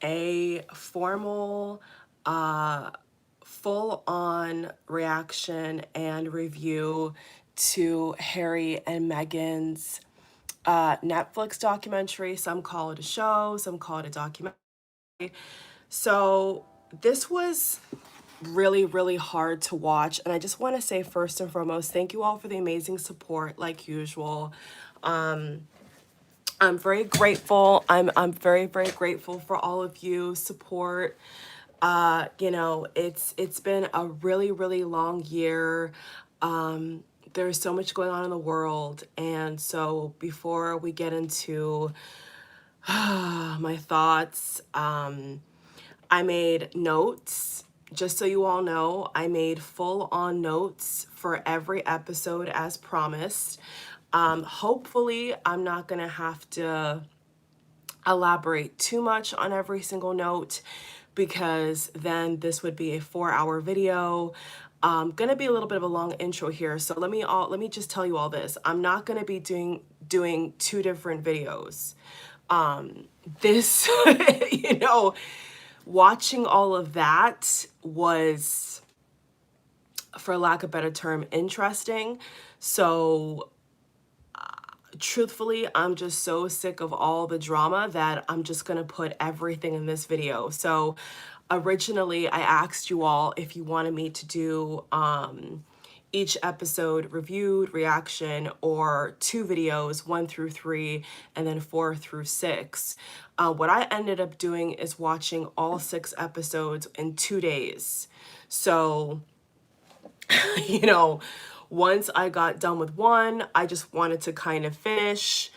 a formal, full-on reaction and review to Harry and Meghan's Netflix documentary. Some call it a show, some call it a documentary. So this was really, really hard to watch. And I just want to say, first and foremost, thank you all for the amazing support, like usual. I'm very grateful. I'm very, very grateful for all of you support. It's been a really, really long year. There's so much going on in the world. And so before we get into my thoughts, I made notes. Just so you all know, I made full-on notes for every episode as promised. Hopefully, I'm not gonna have to elaborate too much on every single note because then this would be a 4-hour video. Gonna be a little bit of a long intro here, so let me just tell you all this. I'm not gonna be doing two different videos. This, you know, watching all of that was, for lack of a better term, interesting. So truthfully, I'm just so sick of all the drama that I'm just gonna put everything in this video. So originally I asked you all if you wanted me to do each episode reviewed, reaction, or 2 videos, 1 through 3, and then 4 through 6. What I ended up doing is watching all 6 episodes in 2 days. So you know, once I got done with one, I just wanted to kind of finish.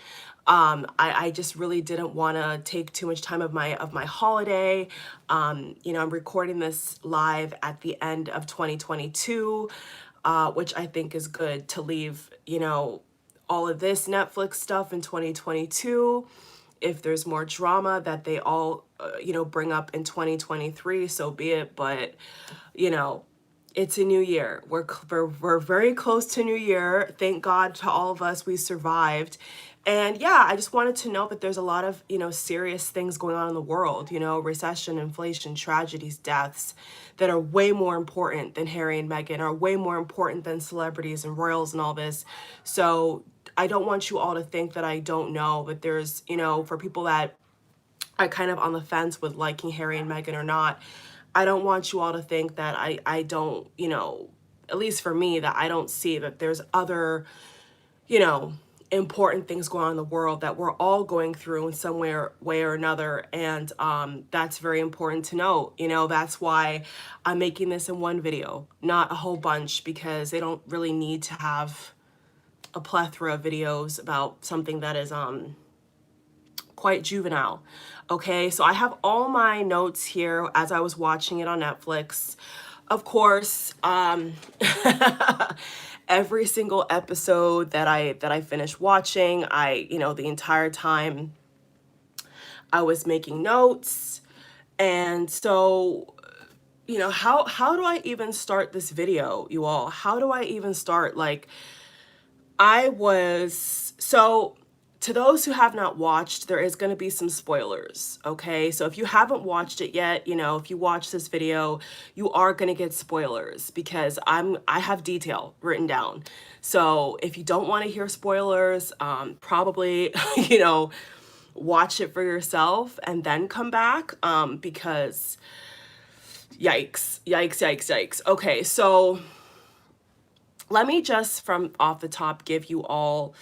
I just really didn't want to take too much time of my holiday. I'm recording this live at the end of 2022, which I think is good to leave, all of this Netflix stuff in 2022. If there's more drama that they all, bring up in 2023, so be it. But, you know, it's a new year. We're very close to New Year. Thank God to all of us, we survived. And yeah, I just wanted to know that there's a lot of, serious things going on in the world, recession, inflation, tragedies, deaths that are way more important than Harry and Meghan, are way more important than celebrities and royals and all this. So I don't want you all to think that I don't know, but there's, for people that are kind of on the fence with liking Harry and Meghan or not, I don't want you all to think that I don't, at least for me, that I don't see that there's other, important things going on in the world that we're all going through in some way or another. And that's very important to know. That's why I'm making this in one video, not a whole bunch, because they don't really need to have a plethora of videos about something that is quite juvenile. Okay, so I have all my notes here as I was watching it on Netflix. Of course, every single episode that I finished watching, the entire time I was making notes. And so, how do I even start this video, you all? How do I even start? Like, to those who have not watched, there is going to be some spoilers, okay? So if you haven't watched it yet, if you watch this video, you are going to get spoilers because I have detail written down. So if you don't want to hear spoilers, probably, watch it for yourself and then come back, because yikes, yikes, yikes, yikes. Okay, so let me just from off the top give you all,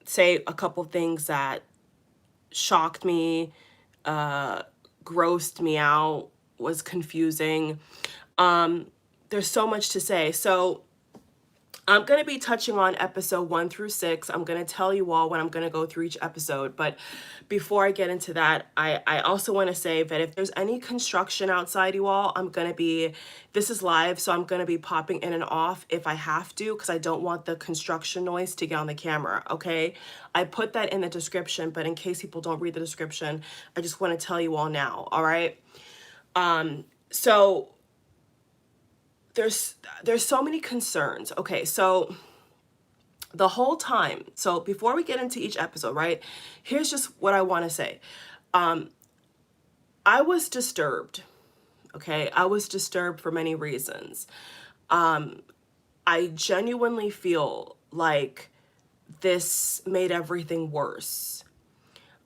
say a couple things that shocked me, grossed me out, was confusing. There's so much to say. So I'm going to be touching on episode 1 through 6. I'm going to tell you all when I'm going to go through each episode. But before I get into that, I also want to say that if there's any construction outside, you all, this is live, so I'm going to be popping in and off if I have to, because I don't want the construction noise to get on the camera, okay? I put that in the description, but in case people don't read the description, I just want to tell you all now, all right? So there's so many concerns. Okay, so the whole time, so before we get into each episode, right, here's just what I want to say. I was disturbed. Okay, I was disturbed for many reasons. I genuinely feel like this made everything worse.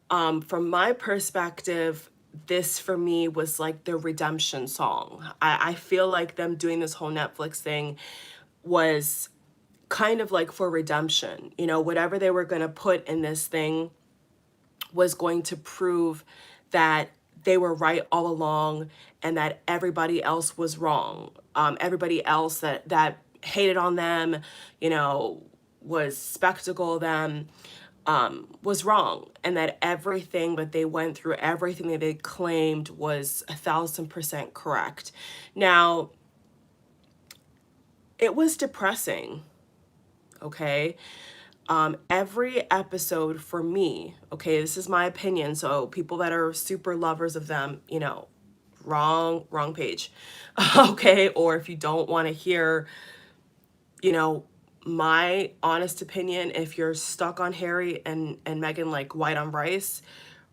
From my perspective, this for me was like the redemption song. I feel like them doing this whole Netflix thing was kind of like for redemption. You know, whatever they were going to put in this thing was going to prove that they were right all along and that everybody else was wrong. Everybody else that hated on them, you know, was spectacle them, was wrong, and that everything that they went through, everything that they claimed was 1,000% correct. Now, it was depressing, okay? Every episode for me, okay, this is my opinion, so people that are super lovers of them, you know, wrong page, okay? Or if you don't want to hear, you know, my honest opinion, if you're stuck on Harry and Meghan like white on rice,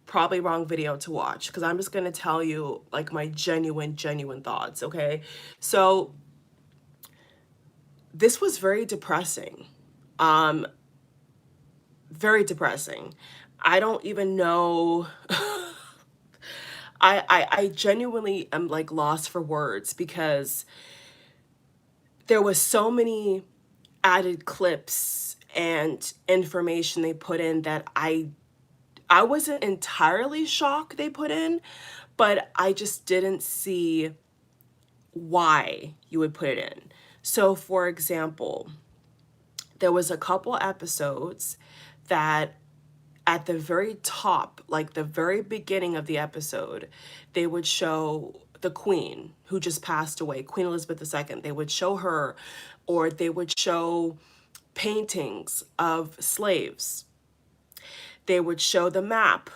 probably wrong video to watch, because I'm just going to tell you like my genuine thoughts, okay? So this was very depressing. Very depressing. I don't even know. I genuinely am like lost for words, because there was so many added clips and information they put in that I wasn't entirely shocked they put in, but I just didn't see why you would put it in. So for example, there was a couple episodes that at the very top, like the very beginning of the episode, they would show the Queen who just passed away, Queen Elizabeth II. They would show her, or they would show paintings of slaves. They would show the map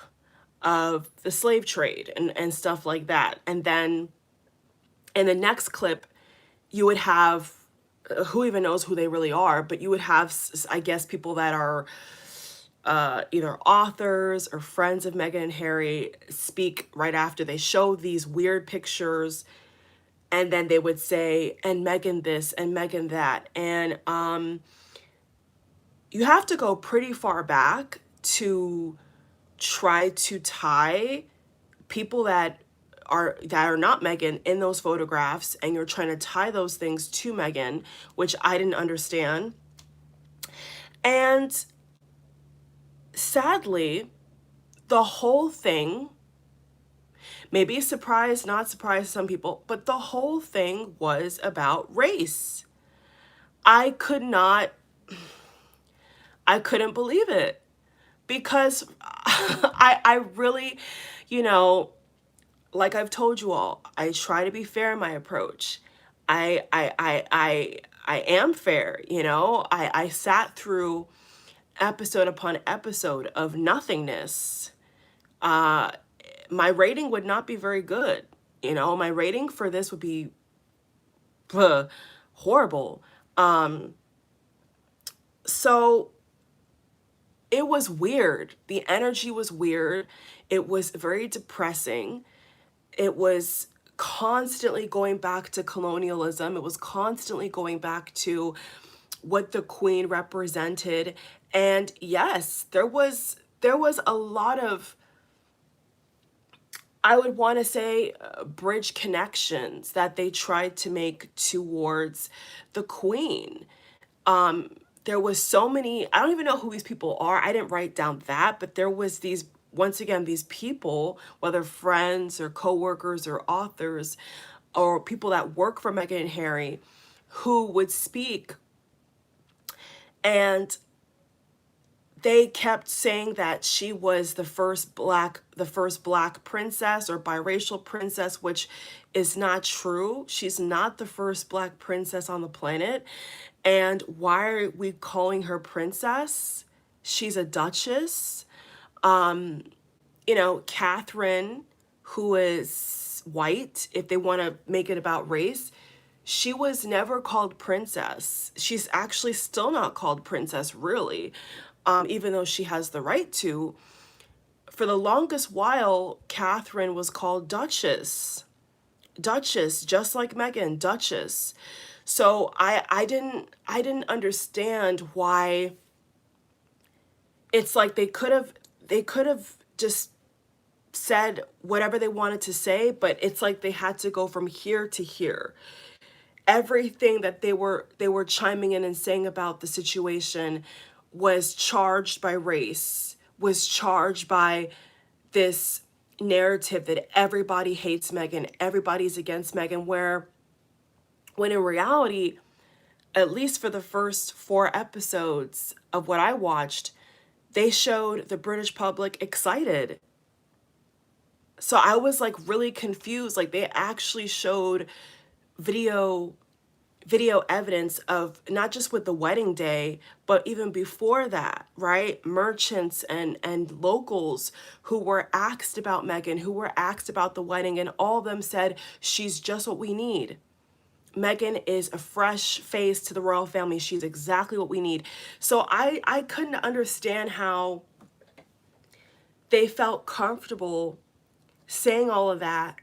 of the slave trade and stuff like that. And then in the next clip, you would have, who even knows who they really are, but you would have, I guess, people that are either authors or friends of Meghan and Harry speak right after they show these weird pictures, and then they would say, and Meghan this and Meghan that. And you have to go pretty far back to try to tie people that are not Meghan in those photographs, and you're trying to tie those things to Meghan, which I didn't understand. And sadly, the whole thing, maybe a surprise, not surprise to some people, but the whole thing was about race. I couldn't believe it, because I really, you know, like I've told you all, I try to be fair in my approach. I am fair, you know. I sat through episode upon episode of nothingness. My rating would not be very good. You know, my rating for this would be horrible. So it was weird. The energy was weird. It was very depressing. It was constantly going back to colonialism. It was constantly going back to what the Queen represented. And yes, there was a lot of, I would want to say, bridge connections that they tried to make towards the Queen. There was so many, I don't even know who these people are. I didn't write down that, but there was these, once again, these people, whether friends or coworkers or authors or people that work for Meghan and Harry, who would speak, and they kept saying that she was the first black princess or biracial princess, which is not true. She's not the first black princess on the planet. And why are we calling her princess? She's a duchess. You know, Catherine, who is white, if they want to make it about race, she was never called princess. She's actually still not called princess, really, even though she has the right to. For the longest while, Catherine was called Duchess. Duchess, just like Meghan, Duchess. So I didn't understand why it's like they could have just said whatever they wanted to say, but it's like they had to go from here to here. Everything that they were chiming in and saying about the situation was charged by race, was charged by this narrative that everybody hates Meghan, everybody's against Meghan, where when in reality, at least for the first 4 episodes of what I watched, they showed the British public excited. So I was like really confused. Like they actually showed video video evidence of not just with the wedding day, but even before that, right? Merchants and locals who were asked about Meghan, who were asked about the wedding, and all of them said, she's just what we need. Meghan is a fresh face to the royal family. She's exactly what we need. So I couldn't understand how they felt comfortable saying all of that,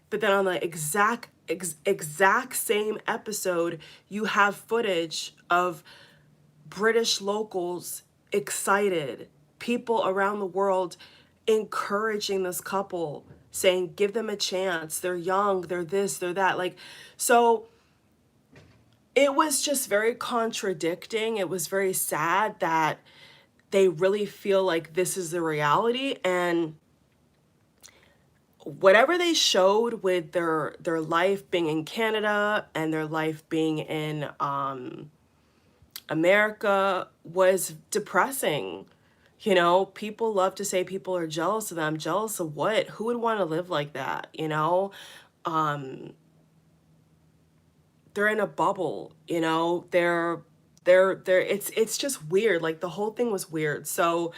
but then on the exact same episode, you have footage of British locals excited, people around the world encouraging this couple, saying, give them a chance. They're young, they're this, they're that. Like, so it was just very contradicting. It was very sad that they really feel like this is the reality. And whatever they showed with their life being in Canada and their life being in America was depressing. You know, people love to say people are jealous of them. Jealous of what? Who would want to live like that? You know, they're in a bubble. You know, they're. It's just weird. Like the whole thing was weird. So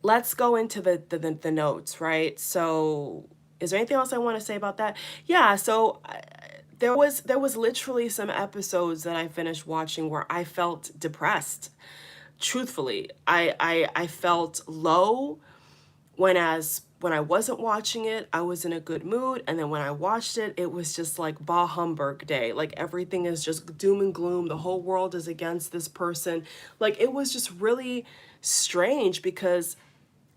let's go into the notes, right? So is there anything else I want to say about that? Yeah, so there was literally some episodes that I finished watching where I felt depressed. Truthfully, I felt low when I wasn't watching it, I was in a good mood, and then when I watched it, it was just like bah humbug day. Like everything is just doom and gloom. The whole world is against this person. Like it was just really strange because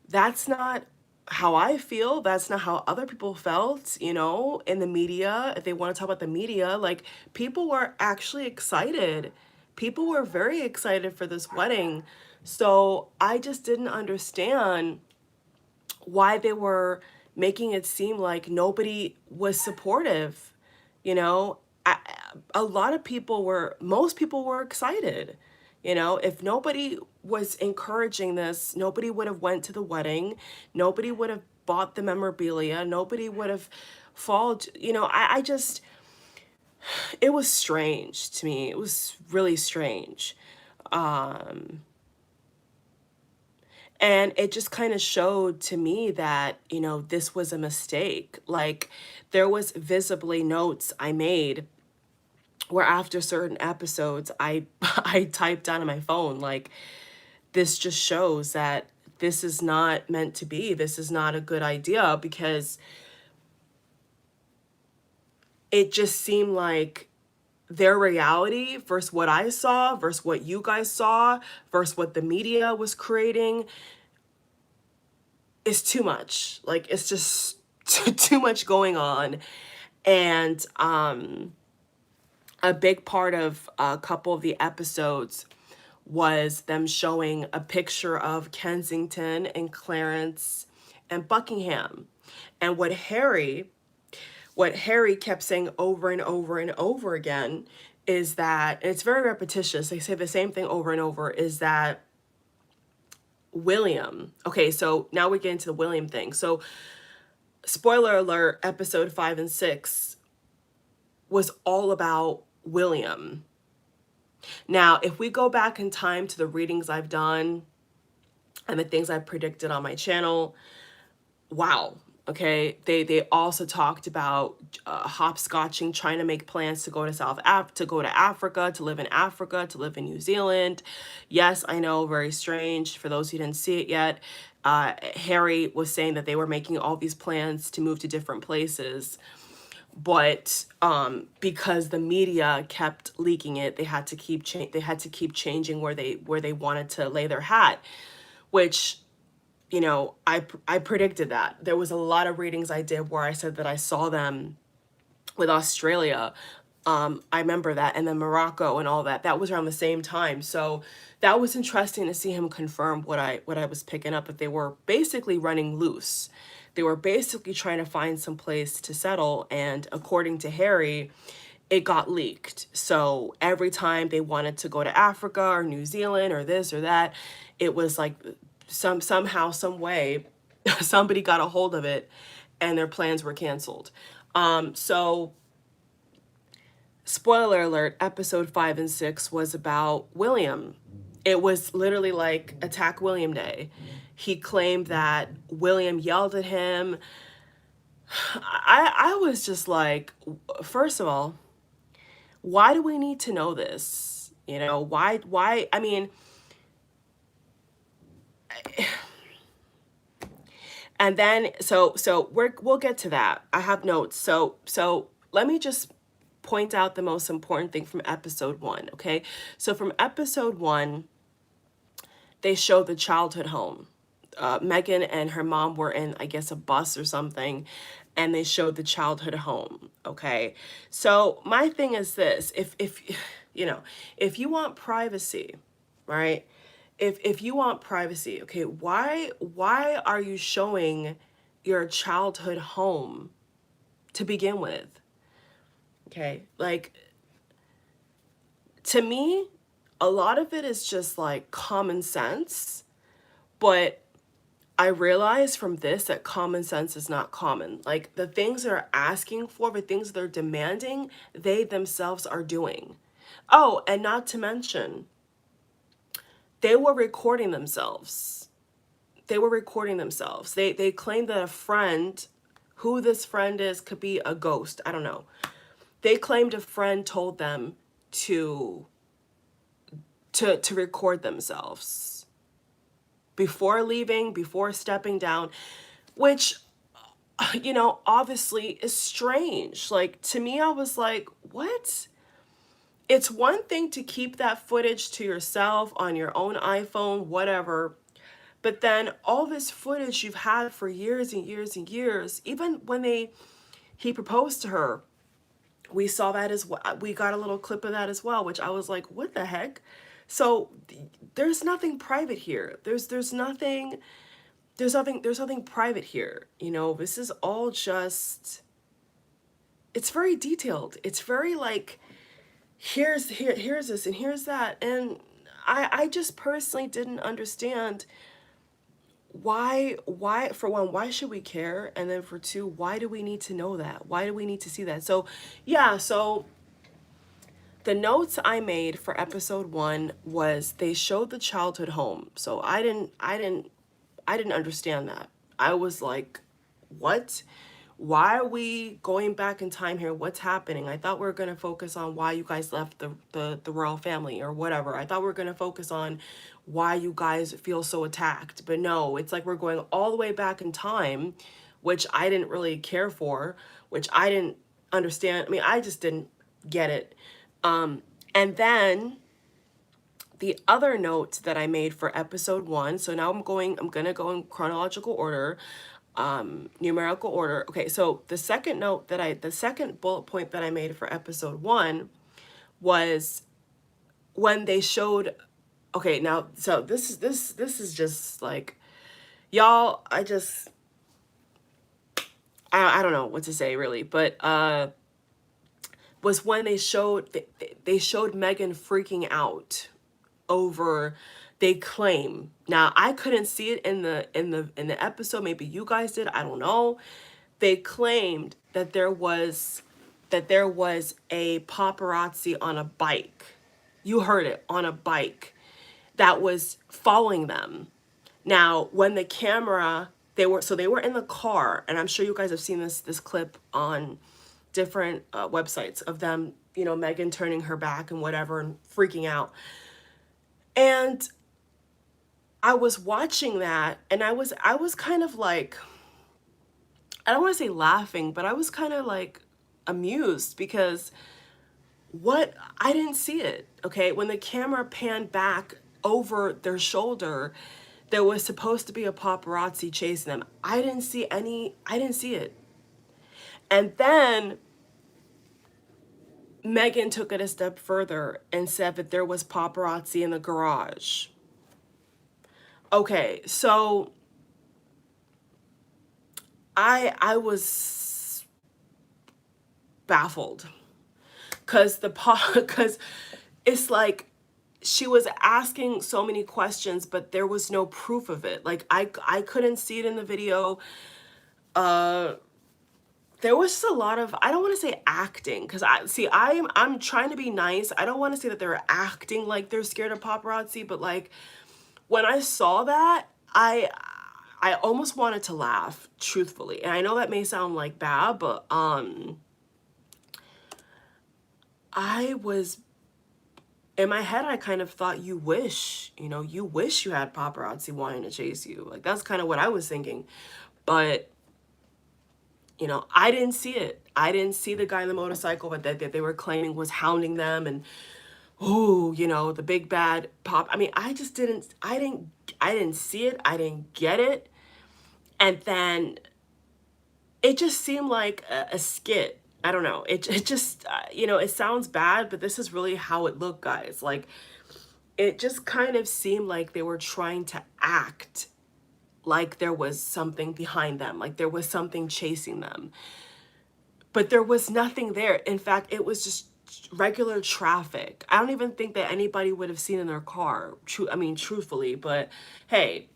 that's not how I feel. That's not how other people felt, you know, in the media. If they want to talk about the media, like people were actually excited. People were very excited for this wedding. So I just didn't understand why they were making it seem like nobody was supportive. You know, I, a lot of people were, most people were excited. You know, if nobody was encouraging this, nobody would have went to the wedding. Nobody would have bought the memorabilia. Nobody would have followed, you know, I just, it was strange to me. It was really strange. And it just kind of showed to me that, you know, this was a mistake. Like there was visibly notes I made where after certain episodes I I typed down on my phone like this just shows that this is not meant to be. This is not a good idea because it just seemed like their reality versus what I saw versus what you guys saw versus what the media was creating is too much. Like it's just too much going on. And a big part of a couple of the episodes was them showing a picture of Kensington and Clarence and Buckingham. And what Harry kept saying over and over and over again is that, and it's very repetitious, they say the same thing over and over, is that William, okay, so now we get into the William thing. So spoiler alert, episode 5 and 6 was all about William. Now, if we go back in time to the readings I've done and the things I've predicted on my channel, wow. Okay, they also talked about hopscotching, trying to make plans to go to go to Africa, to live in Africa, to live in New Zealand. Yes, I know, very strange for those who didn't see it yet. Harry was saying that they were making all these plans to move to different places, but because the media kept leaking it, they had to keep changing where they wanted to lay their hat, which, you know, I predicted that. There was a lot of readings I did where I said that I saw them with Australia. I remember that, and then Morocco and all that. That was around the same time. So that was interesting to see him confirm what I was picking up, that they were basically running loose. They were basically trying to find some place to settle, and according to Harry, it got leaked. So every time they wanted to go to Africa or New Zealand or this or that, it was like somehow, some way, somebody got a hold of it and their plans were canceled. So spoiler alert, episode 5 and 6 was about William. It was literally like Attack William Day. He claimed that William yelled at him. I was just like, first of all, why do we need to know this? You know, why, I mean, and then, so we'll get to that. I have notes. So let me just point out the most important thing from episode 1, okay? So from episode 1, they showed the childhood home. Meghan and her mom were in, I guess, a bus or something, and they showed the childhood home, okay? So my thing is this, if you know, if you want privacy, right? If you want privacy, okay, why are you showing your childhood home to begin with? Okay, like, to me, a lot of it is just like common sense, but I realize from this that common sense is not common. Like, the things they're asking for, the things they're demanding, they themselves are doing. Oh, and not to mention, they were recording themselves. They were recording themselves. They claimed that a friend, who this friend is, could be a ghost. I don't know. They claimed a friend told them to record themselves before leaving, before stepping down, which, you know, obviously is strange. Like, to me, I was like, what? It's one thing to keep that footage to yourself on your own iPhone, whatever, but then all this footage you've had for years and years and years, even when he proposed to her, we saw that as well. We got a little clip of that as well, which I was like, what the heck? So there's nothing private here. There's nothing private here. You know, this is all just, it's very detailed. It's very like, here's this and here's that. And I just personally didn't understand why, for one, why should we care? And then for two, why do we need to know that? Why do we need to see that? So yeah, so the notes I made for episode 1 was they showed the childhood home. So I didn't understand that. I was like, what? Why are we going back in time here? What's happening? I thought we were going to focus on why you guys left the royal family or whatever. I thought we were going to focus on why you guys feel so attacked. But no, it's like we're going all the way back in time, which I didn't really care for, which I didn't understand. I mean, I just didn't get it. And then the other note that I made for episode 1, so now I'm going to go in chronological order, numerical order. Okay, so the second bullet point that I made for episode 1 was when they showed, okay, now, so this is just like, y'all, I don't know what to say really, but, was when they showed Meghan freaking out over, they claim, now I couldn't see it in the episode, maybe you guys did, I don't know. They claimed that there was a paparazzi on a bike. You heard it, on a bike, that was following them. Now, when the camera, they were in the car, and I'm sure you guys have seen this clip on different websites of them, you know, Meghan turning her back and whatever and freaking out. And I was watching that and I was kind of like, I don't want to say laughing, but I was kind of like amused because what I didn't see it. Okay, when the camera panned back over their shoulder, there was supposed to be a paparazzi chasing them. I didn't see it. And then Meghan took it a step further and said that there was paparazzi in the garage. Okay, so I was baffled because because it's like she was asking so many questions, but there was no proof of it. Like I couldn't see it in the video. Uh, there was just a lot of, I don't want to say acting, because I'm trying to be nice. I don't want to say that they're acting like they're scared of paparazzi, but like when I saw that, I almost wanted to laugh, truthfully. And I know that may sound like bad, but I was in my head, I kind of thought, you wish, you wish you had paparazzi wanting to chase you. Like that's kind of what I was thinking. But I didn't see it. I didn't see the guy on the motorcycle that they were claiming was hounding them, and oh, the big bad pop. I mean, I didn't see it. I didn't get it. And then it just seemed like a skit. I don't know. It just, it sounds bad, but this is really how it looked, guys. Like, it just kind of seemed like they were trying to act like there was something behind them, like there was something chasing them. But there was nothing there. In fact, it was just regular traffic. I don't even think that anybody would have seen in their car. Truthfully, but hey,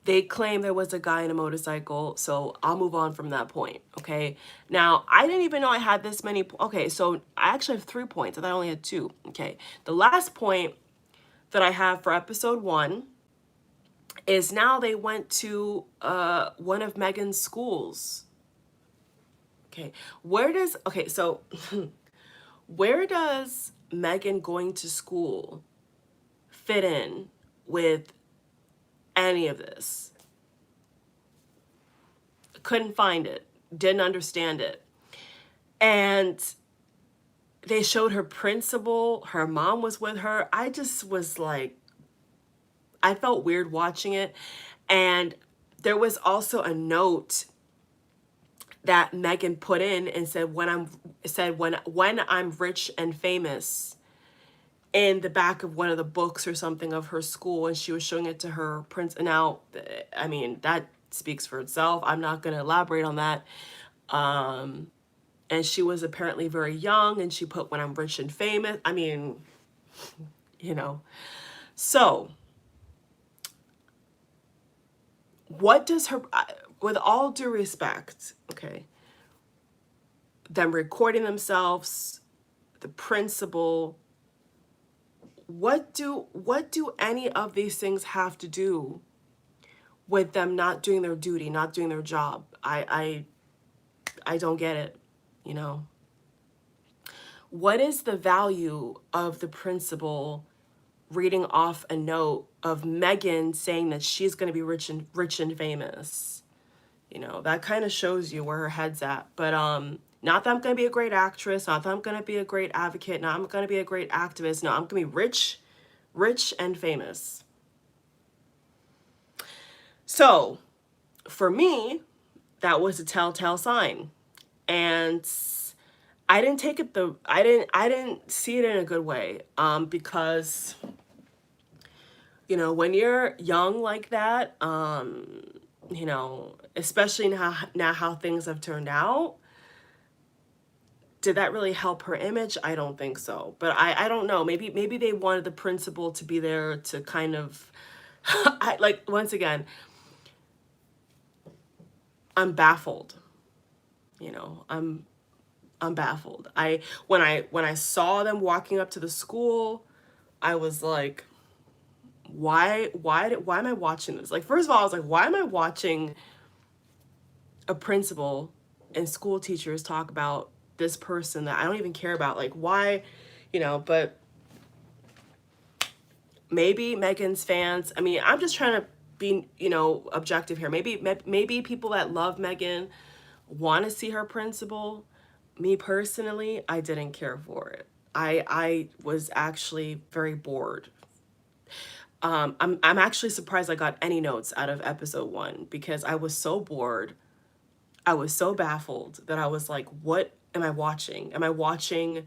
they claim there was a guy in a motorcycle, so I'll move on from that point, okay? Now, I didn't even know I had this many. Okay, so I actually have 3 points. I thought I only had 2, okay? The last point that I have for episode 1 is now they went to one of Meghan's schools. Okay, so where does Meghan going to school fit in with any of this? Couldn't find it, didn't understand it. And they showed her principal, her mom was with her. I just was like, I felt weird watching it. And there was also a note that Meghan put in and said, when I'm rich and famous, in the back of one of the books or something of her school, and she was showing it to her prince. Now, I mean, that speaks for itself. I'm not going to elaborate on that. And she was apparently very young, and she put when I'm rich and famous. I mean, so what does her, with all due respect, okay, them recording themselves, the principal, what do any of these things have to do with them not doing their duty, not doing their job? I don't get it, What is the value of the principal reading off a note of Meghan saying that she's going to be rich and famous? That kind of shows you where her head's at. But not that I'm going to be a great actress, not that I'm going to be a great advocate, not I'm going to be a great activist. No, I'm going to be rich and famous. So, for me, that was a telltale sign. And I didn't take it I didn't see it in a good way, because when you're young like that, especially now how things have turned out, did that really help her image? I don't think so. But I don't know. Maybe they wanted the principal to be there to kind of once again, I'm baffled. I'm baffled. When I saw them walking up to the school, I was like, why am I watching this? Like, first of all, I was like, why am I watching a principal and school teachers talk about this person that I don't even care about? Like, why, but maybe Meghan's fans, I mean, I'm just trying to be, you know, objective here. Maybe people that love Meghan want to see her principal. Me personally, I didn't care for it. I was actually very bored. I'm actually surprised I got any notes out of episode 1 because I was so bored. I was so baffled that I was like, what am I watching? Am I watching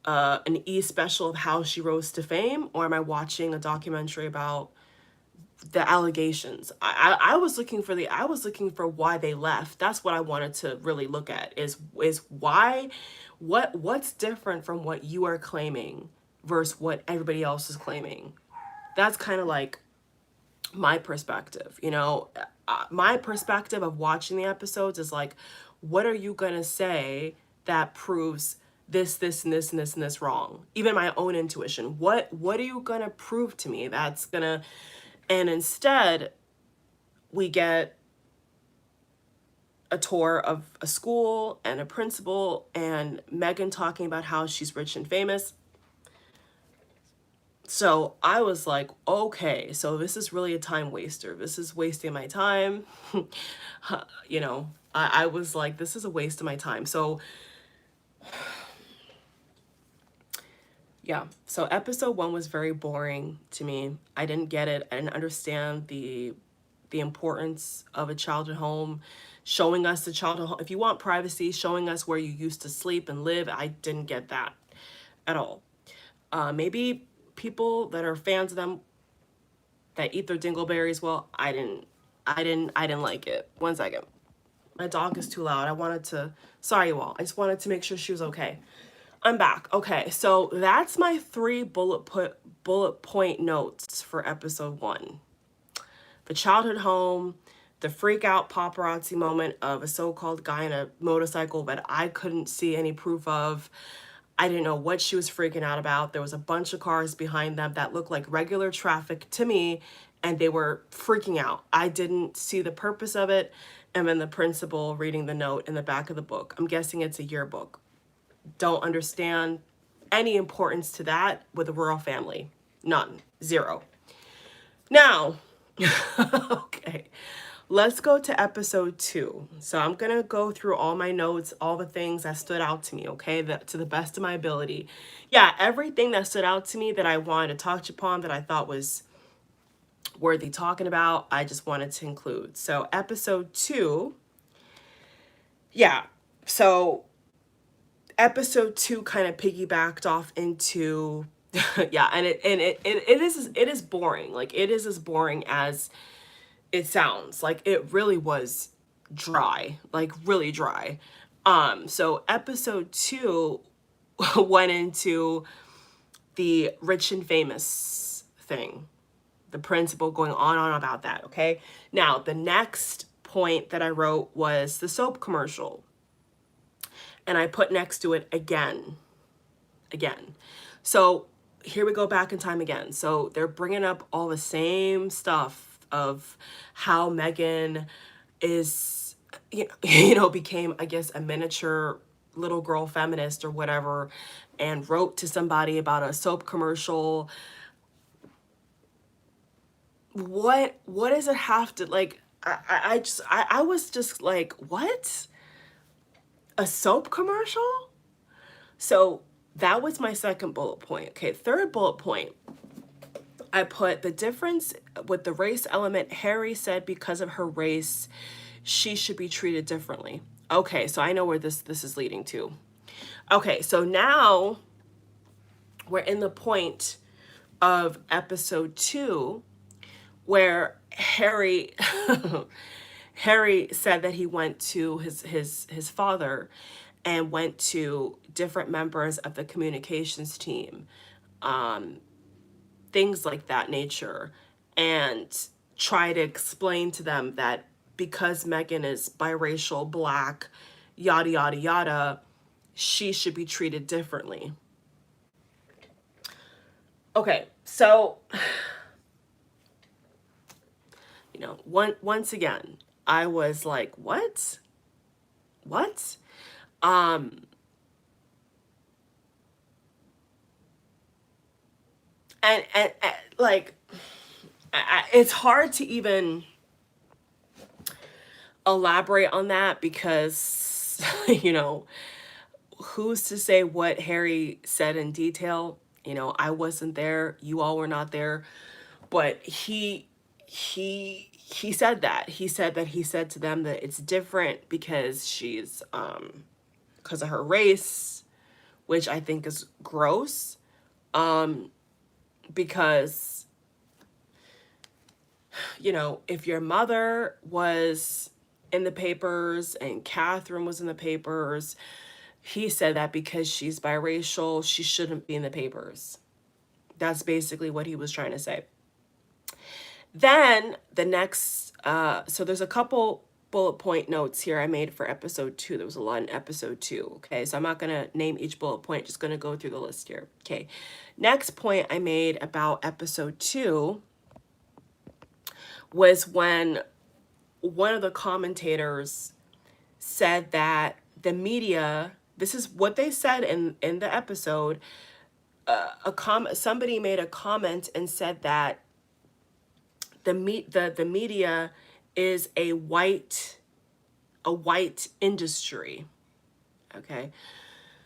an special of how she rose to fame, or am I watching a documentary about the allegations? I was looking for why they left. That's what I wanted to really look at is why, what's different from what you are claiming versus what everybody else is claiming. That's kind of like my perspective, you know. My perspective of watching the episodes is like, what are you gonna say that proves this and this and this and this wrong? Even my own intuition, what are you gonna prove to me that's gonna? And instead we get a tour of a school and a principal and Meghan talking about how she's rich and famous. So I was like, okay, so this is really a time waster. This is wasting my time. You know, I was like, this is a waste of my time. So yeah, so episode 1 was very boring to me. I didn't get it. I didn't understand the importance of a childhood home, showing us the childhood home. If you want privacy, showing us where you used to sleep and live. I didn't get that at all. Maybe people that are fans of them that eat their dingleberries, well, I didn't like it. One second. My dog is too loud. I wanted to, sorry you all. I just wanted to make sure she was okay. I'm back. Okay, so that's my 3 bullet point notes for episode 1. The childhood home, the freak out paparazzi moment of a so-called guy in a motorcycle that I couldn't see any proof of. I didn't know what she was freaking out about. There was a bunch of cars behind them that looked like regular traffic to me, and they were freaking out. I didn't see the purpose of it. And then the principal reading the note in the back of the book. I'm guessing it's a yearbook. Don't understand any importance to that with a rural family. None. Zero. Now, okay, let's go to episode 2. So I'm going to go through all my notes, all the things that stood out to me, okay, to the best of my ability. Yeah, everything that stood out to me that I wanted to touch upon that I thought was worthy talking about, I just wanted to include. So episode 2, yeah, so episode 2 kind of piggybacked off into yeah, and it is boring. Like, it is as boring as it sounds. Like, it really was dry, like really dry. So episode 2 went into the rich and famous thing, the principal going on about that. Okay, now the next point that I wrote was the soap commercial, and I put next to it again. So here we go back in time again. So they're bringing up all the same stuff of how Meghan is, you know, became, I guess, a miniature little girl feminist or whatever, and wrote to somebody about a soap commercial. What does it have to, like, I was just like, what? A soap commercial? So that was my second bullet point. Okay, third bullet point, I put the difference with the race element. Harry said because of her race, she should be treated differently. Okay, so I know where this is leading to. Okay, so now we're in the point of episode 2 where Harry Harry said that he went to his father and went to different members of the communications team, things like that nature, and try to explain to them that because Meghan is biracial, black, yada, yada, yada, she should be treated differently. Okay, so, you know, once again, I was like, what? What? and like, it's hard to even elaborate on that because, you know, who's to say what Harry said in detail? You know, I wasn't there, you all were not there, but he said that. He said that he said to them that it's different because she's because of her race, which I think is gross. Because, you know, if your mother was in the papers and Catherine was in the papers, he said that because she's biracial, she shouldn't be in the papers. That's basically what he was trying to say. Then the next, so there's a couple bullet point notes here I made for episode 2. There was a lot in episode 2. Okay, so I'm not going to name each bullet point, just going to go through the list here. Okay, next point I made about episode 2 was when one of the commentators said that the media, this is what they said in the episode, somebody made a comment and said that the media is a white industry. Okay,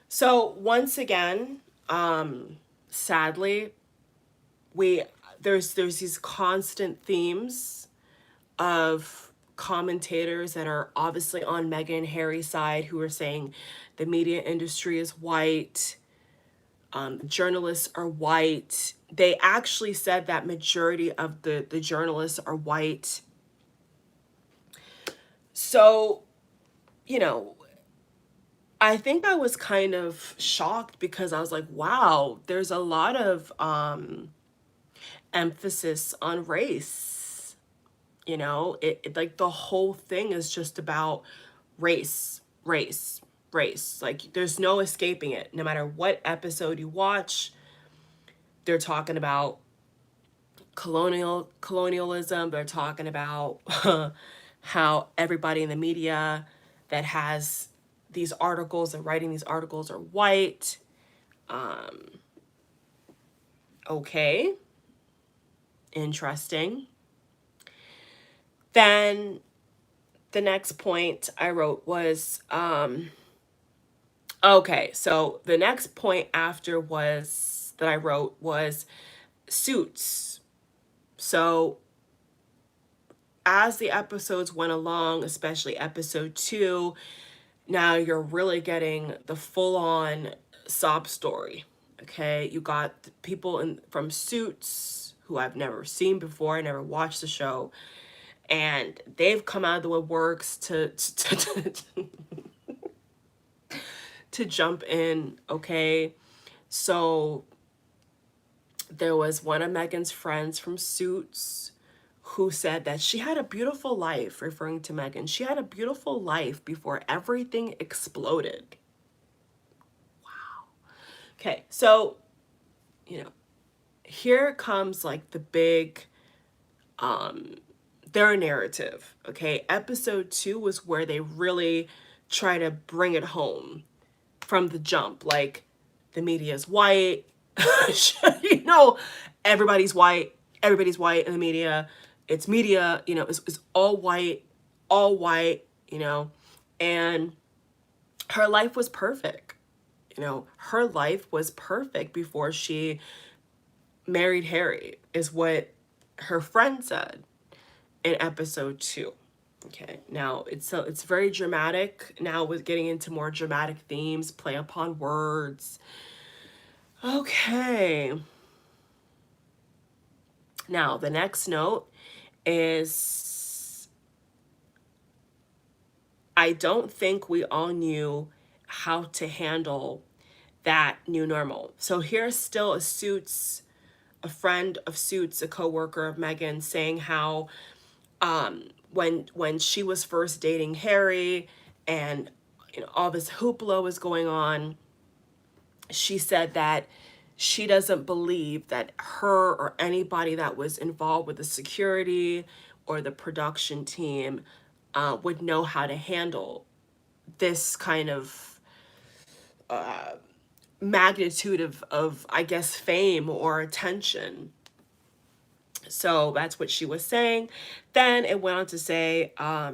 so once again, sadly, there's these constant themes of commentators that are obviously on Meghan and Harry's side who are saying the media industry is white, journalists are white. They actually said that majority of the journalists are white. So, you know, I think I was kind of shocked because I was like, wow, there's a lot of emphasis on race. You know, like the whole thing is just about race, race, race. Like there's no escaping it. No matter what episode you watch, they're talking about colonialism. They're talking about how everybody in the media that has these articles and writing these articles are white. Okay, interesting. Then the next point I wrote was, okay, so the next point after was that I wrote was Suits. So as the episodes went along, especially episode 2, now you're really getting the full-on sob story. Okay, you got people from Suits who I've never seen before. I never watched the show, and they've come out of the woodworks to jump in. Okay, so there was one of Meghan's friends from Suits who said that she had a beautiful life, referring to Meghan. She had a beautiful life before everything exploded. Wow. Okay, so, you know, here comes like the big, their narrative. Okay, episode 2 was where they really try to bring it home from the jump. Like, the media is white. You know, everybody's white in the media. It's media, you know, it's all white, you know, and her life was perfect. You know, her life was perfect before she married Harry, is what her friend said in episode 2. Okay, now it's very dramatic now with getting into more dramatic themes, play upon words. Okay. Now, the next note is I don't think we all knew how to handle that new normal. So here's still a friend of Suits, a coworker of Meghan, saying how when she was first dating Harry and, you know, all this hoopla was going on, she said that she doesn't believe that her or anybody that was involved with the security or the production team would know how to handle this kind of magnitude of I guess fame or attention. So that's what she was saying. Then it went on to say, I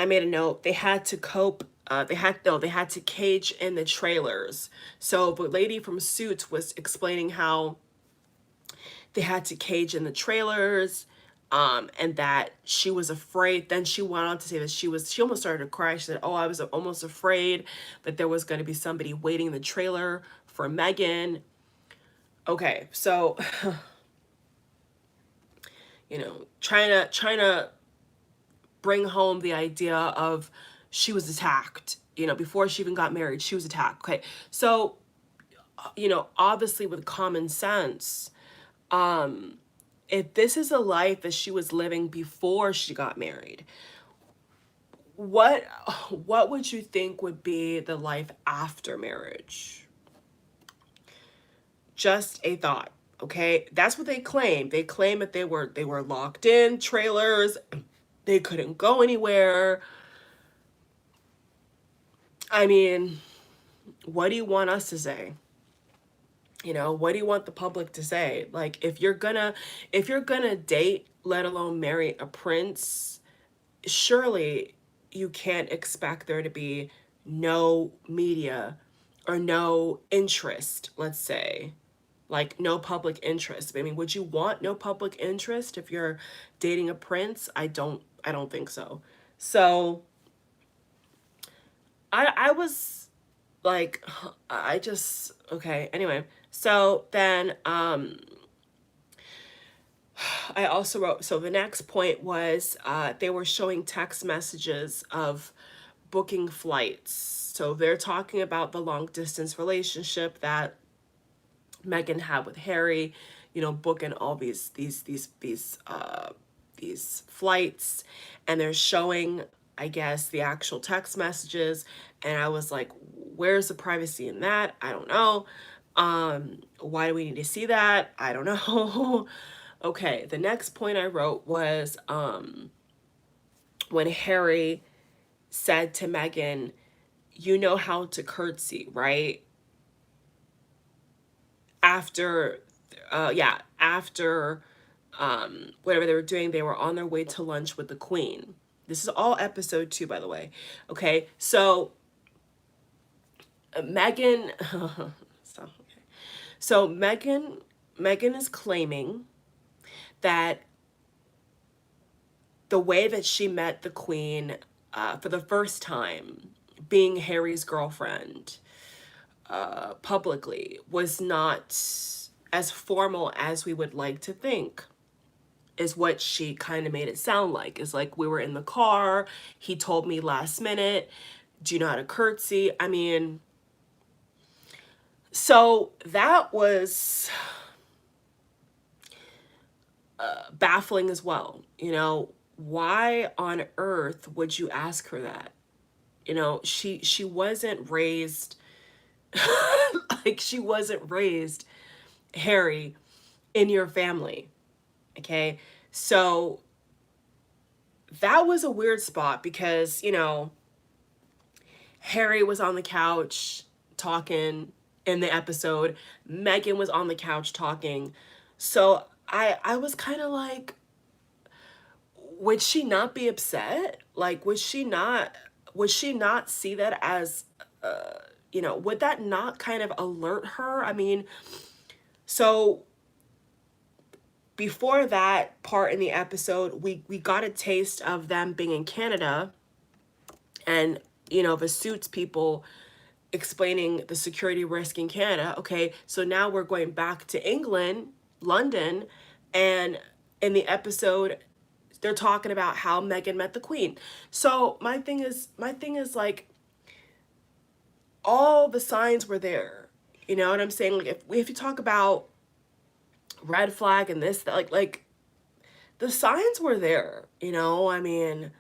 made a note, they had to cope, they had to cage in the trailers. So the lady from Suits was explaining how they had to cage in the trailers, and that she was afraid. Then she went on to say that she almost started to cry. She said, oh, I was almost afraid that there was going to be somebody waiting in the trailer for Meghan. Okay, so trying to bring home the idea of she was attacked, before she even got married, she was attacked. Okay, so obviously with common sense, if this is a life that she was living before she got married, what what would you think would be the life after marriage? Just a thought. Okay, that's what they claim. They claim that they were locked in trailers, they couldn't go anywhere. I mean, what do you want us to say? What do you want the public to say? Like, if you're gonna date, let alone marry a prince, surely you can't expect there to be no media or no interest, let's say. Like, no public interest. I mean, would you want no public interest if you're dating a prince? I don't think so. So I was like, I just, okay, anyway. So then I also wrote, so the next point was, they were showing text messages of booking flights. So they're talking about the long distance relationship that Meghan had with Harry, booking all these flights, and they're showing, I guess, the actual text messages. And I was like, where's the privacy in that? I don't know. Why do we need to see that? I don't know. Okay, the next point I wrote was, when Harry said to Meghan, you know how to curtsy, right? After, after whatever they were doing, they were on their way to lunch with the Queen. This is all episode 2, by the way. Okay, so Meghan, so Meghan is claiming that the way that she met the Queen, for the first time, being Harry's girlfriend, publicly, was not as formal as we would like to think, is what she kind of made it sound like. Is like, we were in the car, he told me last minute, do you know how to curtsy? I mean, so that was baffling as well. Why on earth would you ask her that? She wasn't raised like, she wasn't raised, Harry, in your family. Okay, so that was a weird spot because, Harry was on the couch talking in the episode, Meghan was on the couch talking. So I was kind of like, would she not be upset? Like, would she not see that as, would that not kind of alert her? I mean, so before that part in the episode, we got a taste of them being in Canada, and the Suits people explaining the security risk in Canada. Okay, so now we're going back to England, London, and in the episode they're talking about how Meghan met the Queen. So my thing is like, all the signs were there. You know what I'm saying? Like, if you talk about red flag and this, that, like the signs were there. I mean,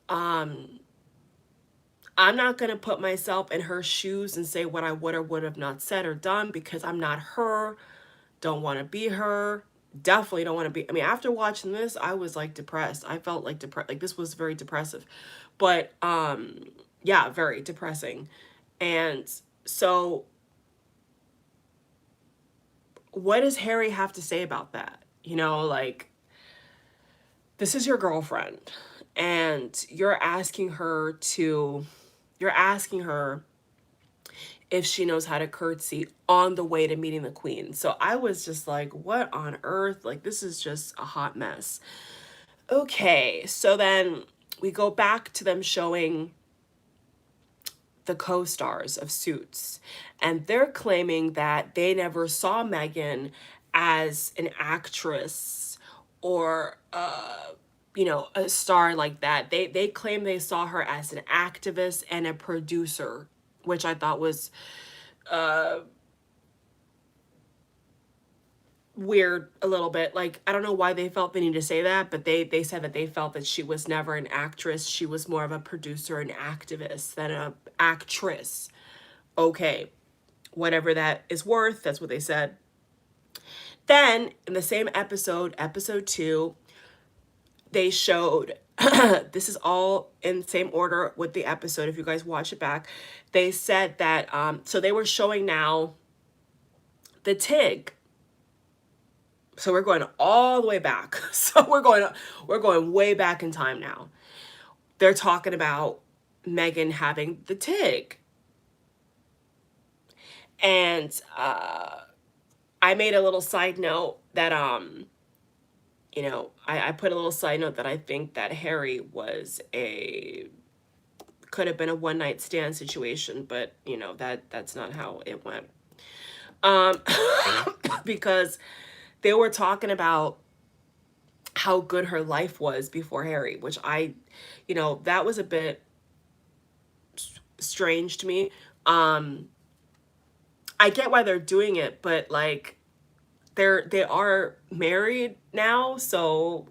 I'm not going to put myself in her shoes and say what I would or would have not said or done, because I'm not her. Don't want to be her. Definitely don't want to be. I mean, after watching this, I was like depressed. I felt like depressed. Like, this was very depressive. But yeah, very depressing. And So what does Harry have to say about that? You know, like, this is your girlfriend, and you're asking her if she knows how to curtsy on the way to meeting the queen. So I was just like, what on earth? Like, this is just a hot mess. Okay, so then we go back to them showing the co-stars of Suits, and they're claiming that they never saw Meghan as an actress or you know, a star like that. They claim they saw her as an activist and a producer, which I thought was weird a little bit. Like, I don't know why they felt they need to say that, but they said that they felt that she was never an actress. She was more of a producer and activist than a actress. Okay, whatever that is worth, that's what they said. Then in the same episode, episode 2, they showed this is all in the same order with the episode if you guys watch it back. They said that so they were showing now the Tig. So we're going all the way back. So we're going way back in time now. They're talking about Meghan having the Tig. And I made a little side note that you know, I put a little side note that I think that Harry could have been a one night stand situation, but you know, that's not how it went. Because they were talking about how good her life was before Harry, which you know, that was a bit strange to me. I get why they're doing it, but like, they are married now, so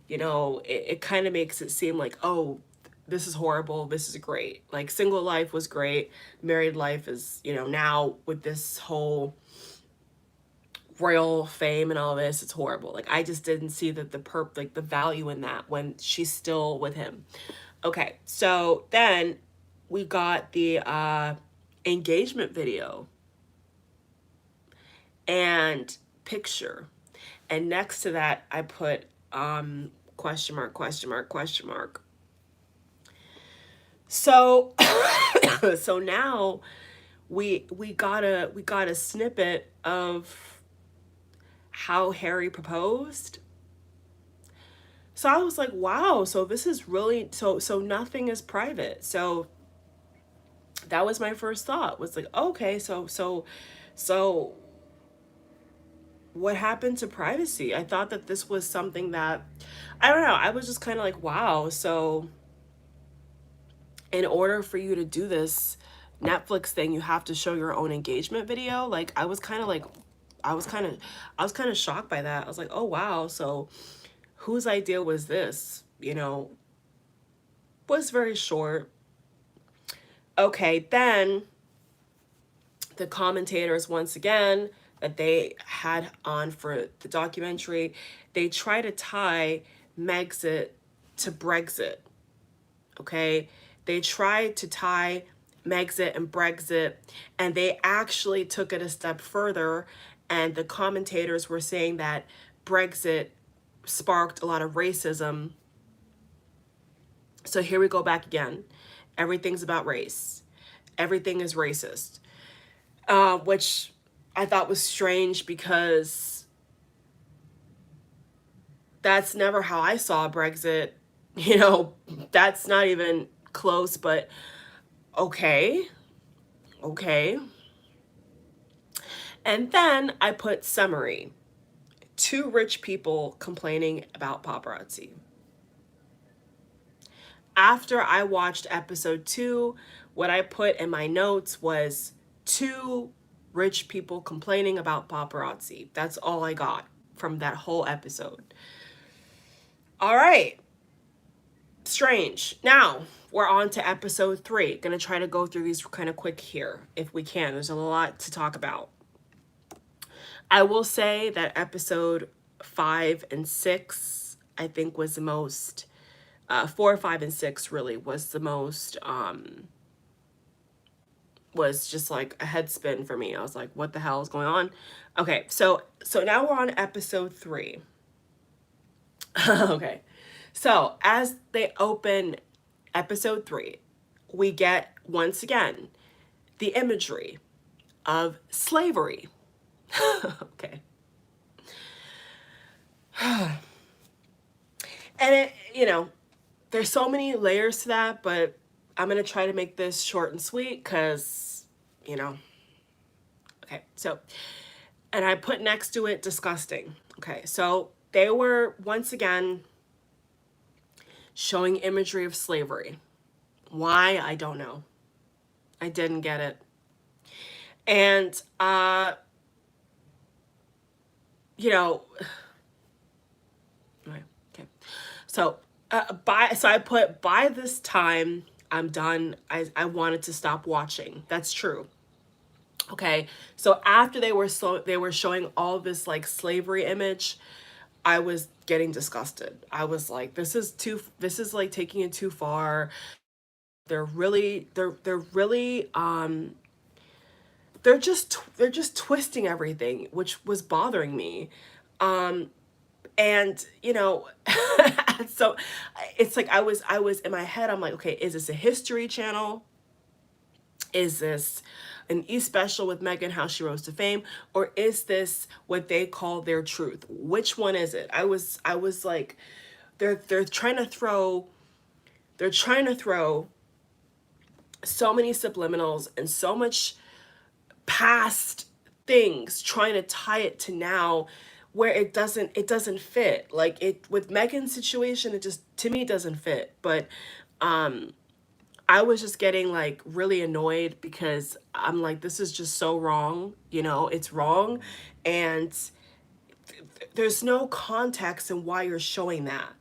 you know, it kind of makes it seem like, oh, this is horrible, this is great. Like, single life was great, married life is, you know, now with this whole royal fame and all this, it's horrible. Like, I just didn't see that like the value in that when she's still with him. Okay, so then we got the engagement video and picture, and next to that I put question mark, question mark, question mark. So so now we got a snippet of how Harry proposed. So I was like, wow, so this is really, so nothing is private. So that was my first thought, was like, okay, so what happened to privacy? I thought that this was something that, I don't know, I was just kind of like, wow, so in order for you to do this Netflix thing, you have to show your own engagement video. Like, I was kind of shocked by that. I was like, oh wow, so whose idea was this? You know, was very short. Okay, then the commentators, once again, that they had on for the documentary, they try to tie Megxit to Brexit. Okay, they tried to tie Megxit and Brexit, and they actually took it a step further, and the commentators were saying that Brexit sparked a lot of racism. So here we go back again. Everything's about race. Everything is racist. Which I thought was strange, because that's never how I saw Brexit. You know, that's not even close, but okay. Okay. And then I put summary. 2 rich people complaining about paparazzi. After I watched episode 2, what I put in my notes was 2 rich people complaining about paparazzi. That's all I got from that whole episode. All right. Strange. Now, we're on to episode 3. Gonna try to go through these kind of quick here if we can. There's a lot to talk about. I will say that episode 5 and 6, I think, was the most 4, 5, and 6 really was the most was just like a head spin for me. I was like, what the hell is going on? Okay, so now we're on episode 3. Okay, so as they open episode 3, we get once again the imagery of slavery. Okay. And it, there's so many layers to that, but I'm going to try to make this short and sweet because, okay. So, and I put next to it disgusting. Okay. So they were once again showing imagery of slavery. Why? I don't know. I didn't get it. And, okay. So, I put by this time I'm done. I wanted to stop watching. That's true. Okay. So after they were showing all this like slavery image, I was getting disgusted. I was like, this is like taking it too far. They're really they're just twisting everything, which was bothering me. And so it's like I was in my head, I'm like, okay, is this a History Channel? Is this an E-special with Meghan, how she rose to fame? Or is this what they call their truth? Which one is it? I was like, they're trying to throw so many subliminals and so much past things, trying to tie it to now, where it doesn't fit. Like, it with Meghan's situation, it just, to me, doesn't fit. But I was just getting like really annoyed because I'm like, this is just so wrong. It's wrong. And there's no context in why you're showing that.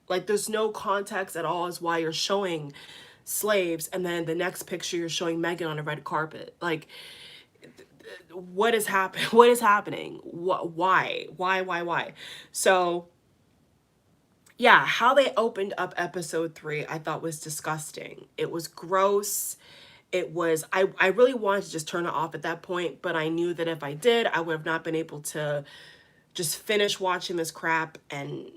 Like, there's no context at all as why you're showing slaves, and then the next picture you're showing Meghan on a red carpet. Like, what is happening? What is happening? Why? So yeah, how they opened up episode 3, I thought was disgusting. It was gross. It was, I really wanted to just turn it off at that point, but I knew that if I did, I would have not been able to just finish watching this crap. And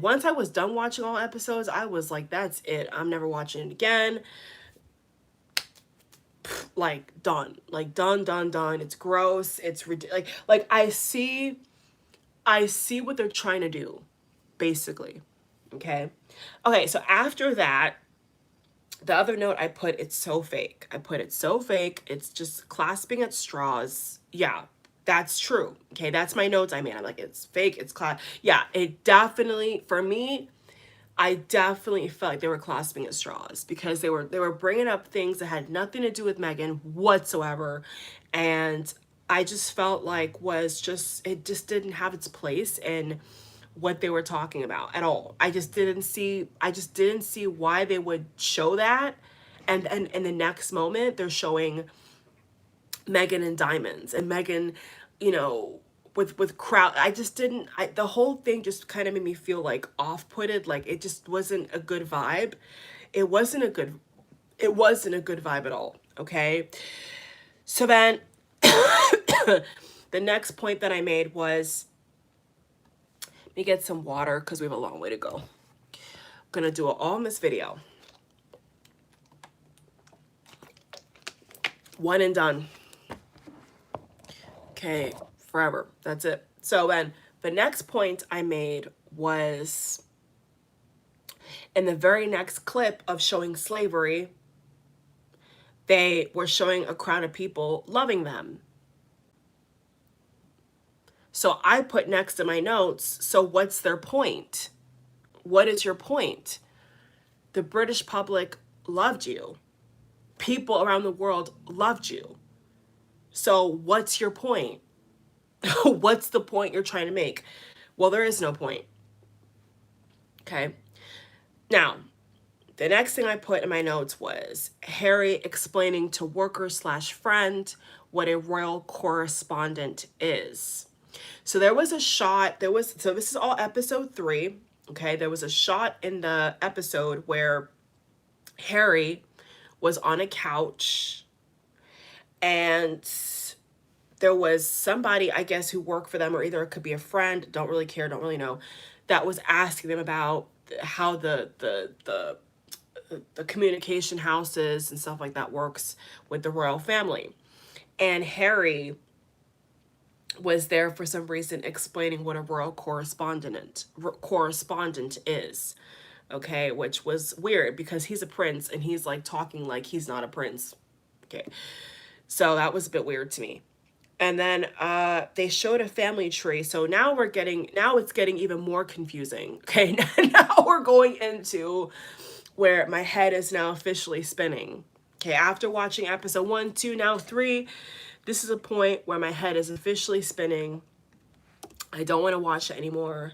once I was done watching all episodes, I was like, that's it. I'm never watching it again. Like, done. Like, done. It's gross. It's ridiculous. Like I see what they're trying to do, basically. Okay. So after that, the other note I put, it's so fake. It's just clasping at straws. Yeah, that's true. Okay, that's my notes I made. I'm like, it's fake. Yeah, it definitely, for me, I definitely felt like they were clasping at straws because they were bringing up things that had nothing to do with Meghan whatsoever, and I just felt like it just didn't have its place in what they were talking about at all. I just didn't see why they would show that, and in the next moment they're showing Meghan in diamonds and Meghan, with crowd. The whole thing just kind of made me feel like off-putted. Like, it just wasn't a good vibe. It wasn't a good vibe at all. Okay. So then the next point that I made was, let me get some water because we have a long way to go. I'm gonna do it all in this video. One and done. Okay, forever. That's it. So then the next point I made was, in the very next clip of showing slavery, they were showing a crowd of people loving them. So I put next in my notes, so what's their point? What is your point? The British public loved you. People around the world loved you. So what's your point? What's the point you're trying to make? Well, there is no point. Okay. Now, the next thing I put in my notes was Harry explaining to worker/friend what a royal correspondent is. So there was a shot, so this is all episode 3. Okay. There was a shot in the episode where Harry was on a couch And there was somebody, I guess, who worked for them, or either it could be a friend, don't really care, don't really know, that was asking them about how the communication houses and stuff like that works with the royal family. And Harry was there for some reason explaining what a royal correspondent is. Okay, which was weird because he's a prince and he's like talking like he's not a prince. Okay. So that was a bit weird to me. And then they showed a family tree. So now it's getting even more confusing. Okay, now we're going into where my head is now officially spinning. Okay, after watching episode 1, 2, now 3, this is a point where my head is officially spinning. I don't want to watch it anymore.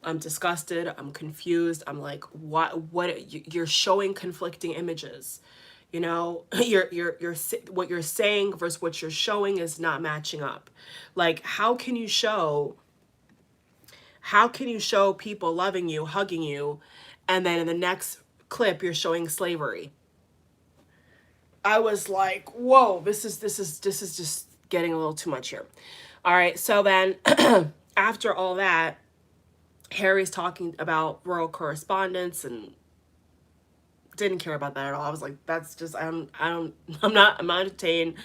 I'm disgusted. I'm confused. I'm like, what you're showing conflicting images. You know, you're what you're saying versus what you're showing is not matching up. Like, how can you show people loving you, hugging you, and then in the next clip you're showing slavery? I was like, whoa, this is just getting a little too much here. All right, so then after all that, Harry's talking about royal correspondence and didn't care about that at all. I was like, that's just, I'm not entertained.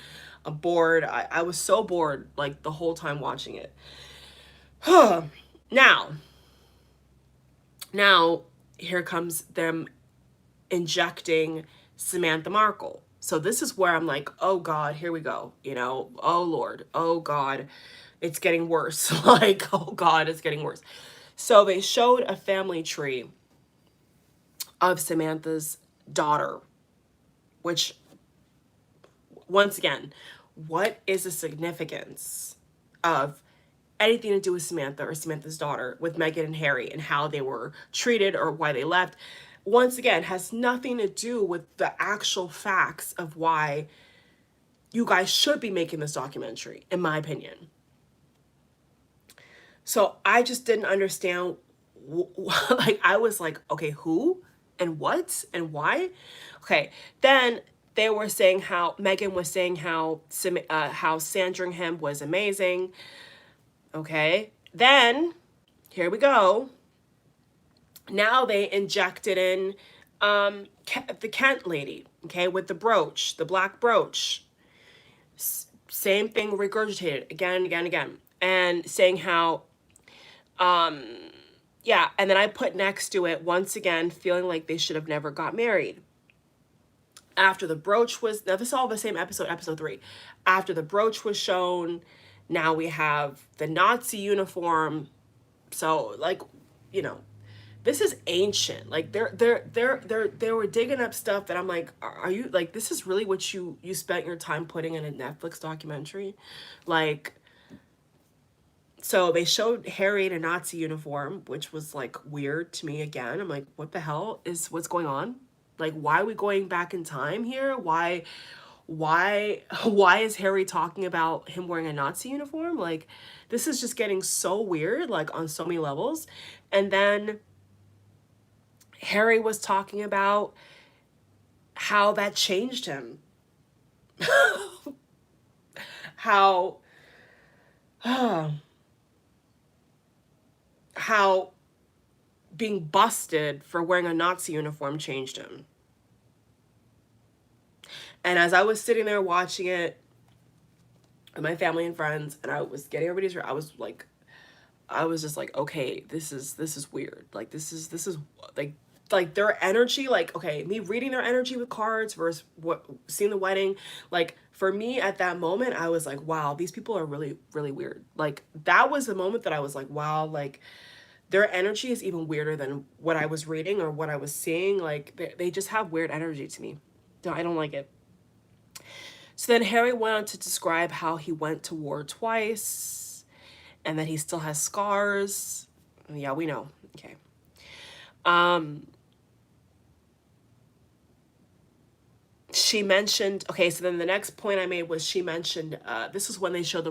I'm bored. I was so bored like the whole time watching it. now here comes them injecting Samantha Markle. So this is where I'm like, oh God, here we go. You know, oh Lord, oh God, it's getting worse. Like, oh God, it's getting worse. So they showed a family tree of Samantha's daughter, which, once again, what is the significance of anything to do with Samantha or Samantha's daughter with Meghan and Harry and how they were treated or why they left? Once again, has nothing to do with the actual facts of why you guys should be making this documentary, in my opinion. So I just didn't understand. Like, I was like, okay, who and what and why? Okay, then they were saying how Meghan was saying how Sandringham was amazing. Okay, then here we go. Now they injected in the Kent lady, okay, with the brooch, the black brooch. Same thing regurgitated again and again and again. And saying how, yeah, and then I put next to it, once again, feeling like they should have never got married. After the brooch was, now this is all the same episode, episode 3. After the brooch was shown, now we have the Nazi uniform. So, like, you know, this is ancient. Like, they were digging up stuff that I'm like, are you, like, this is really what you spent your time putting in a Netflix documentary? Like, so they showed Harry in a Nazi uniform, which was like weird to me again. I'm like, what the hell is what's going on? Like, why are we going back in time here? Why is Harry talking about him wearing a Nazi uniform? Like, this is just getting so weird, like on so many levels. And then Harry was talking about how that changed him. How how being busted for wearing a Nazi uniform changed him. And as I was sitting there watching it with my family and friends, and I was getting everybody's, I was just like, okay, this is weird. Like, this is like their energy, like, okay, me reading their energy with cards versus what seeing the wedding, like, for me at that moment, I was like, wow, these people are really, really weird. Like, that was the moment that I was like, wow, like, their energy is even weirder than what I was reading or what I was seeing. Like, they just have weird energy to me. I don't like it. So then Harry went on to describe how he went to war twice and that he still has scars. Yeah, we know. Okay. She mentioned, okay, so then the next point I made was she mentioned, this was when they showed the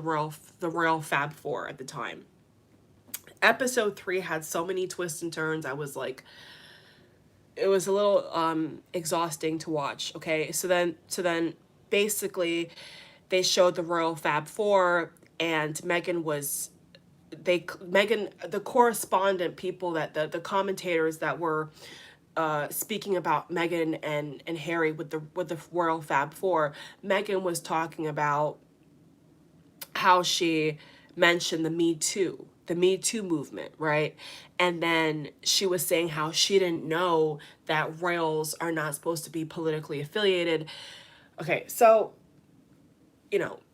Royal Fab 4 at the time. Episode 3 had so many twists and turns. I was like, it was a little exhausting to watch. Okay, so then basically they showed the Royal Fab Four, and Meghan was Meghan, the correspondent people, that the commentators that were speaking about Meghan and Harry with the Royal Fab Four, Meghan was talking about how she mentioned the Me Too movement, right? And then she was saying how she didn't know that royals are not supposed to be politically affiliated. Okay, so,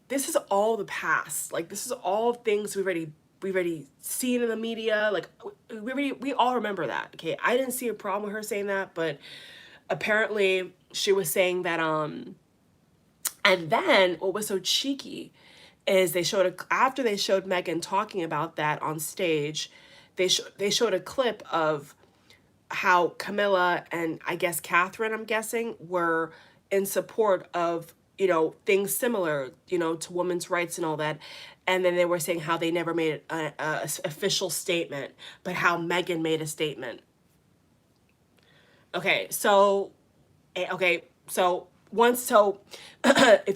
this is all the past. Like, this is all things we already seen in the media. Like, we all remember that. Okay, I didn't see a problem with her saying that, but apparently she was saying that and then what was so cheeky is after they showed Meghan talking about that on stage, they showed a clip of how Camilla and, I guess, Catherine, I'm guessing, were in support of, things similar, to women's rights and all that. And then they were saying how they never made a official statement, but how Meghan made a statement. Okay, so, if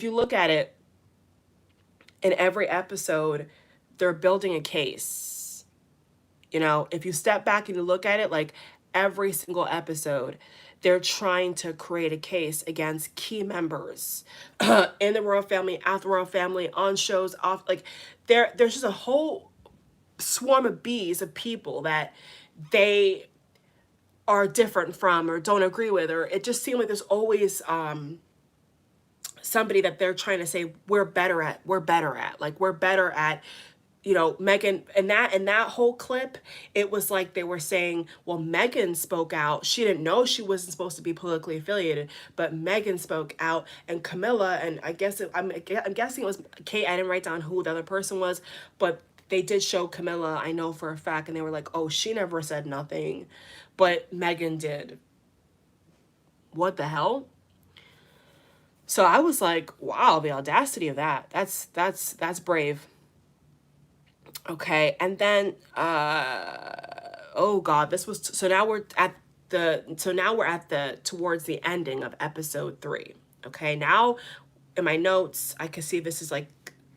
you look at it, in every episode, they're building a case. If you step back and you look at it, like, every single episode, they're trying to create a case against key members in the royal family, at the royal family, on shows, off. Like, there's just a whole swarm of bees of people that they are different from or don't agree with, or it just seems like there's always somebody that they're trying to say we're better at. Like, we're better at, Meghan. And that whole clip, it was like they were saying, well, Meghan spoke out. She didn't know she wasn't supposed to be politically affiliated, but Meghan spoke out. And Camilla, and I guess I'm guessing it was Kate. I didn't write down who the other person was, but they did show Camilla, I know for a fact, and they were like, oh, she never said nothing, but Meghan did. What the hell? So I was like, wow, the audacity of that. That's brave. Okay, and then oh God, this was so now we're at the towards the ending of episode 3. Okay, now in my notes I can see this is like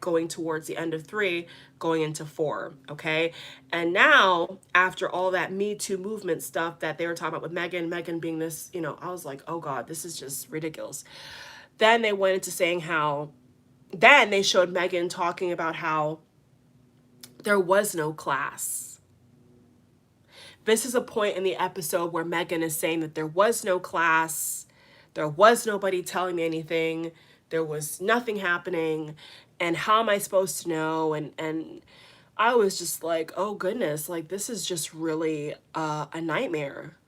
going towards the end of 3, going into 4. Okay, and now after all that Me Too movement stuff that they were talking about with Meghan being this, I was like, oh God, this is just ridiculous. Then they went into saying how, then they showed Meghan talking about how there was no class. This is a point in the episode where Meghan is saying that there was no class, there was nobody telling me anything, there was nothing happening, and how am I supposed to know? And I was just like, oh goodness, like, this is just really a nightmare.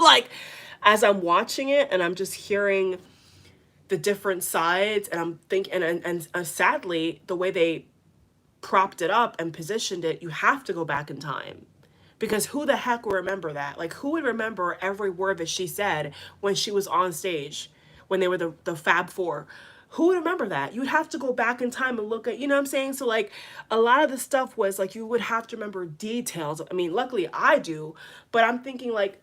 Like, as I'm watching it and I'm just hearing the different sides, and I'm thinking, and sadly, the way they propped it up and positioned it, you have to go back in time, because who the heck will remember that? Like, who would remember every word that she said when she was on stage, when they were the Fab Four? Who would remember that? You'd have to go back in time and look at, what I'm saying? So, like, a lot of the stuff was like, you would have to remember details. I mean, luckily I do, but I'm thinking, like,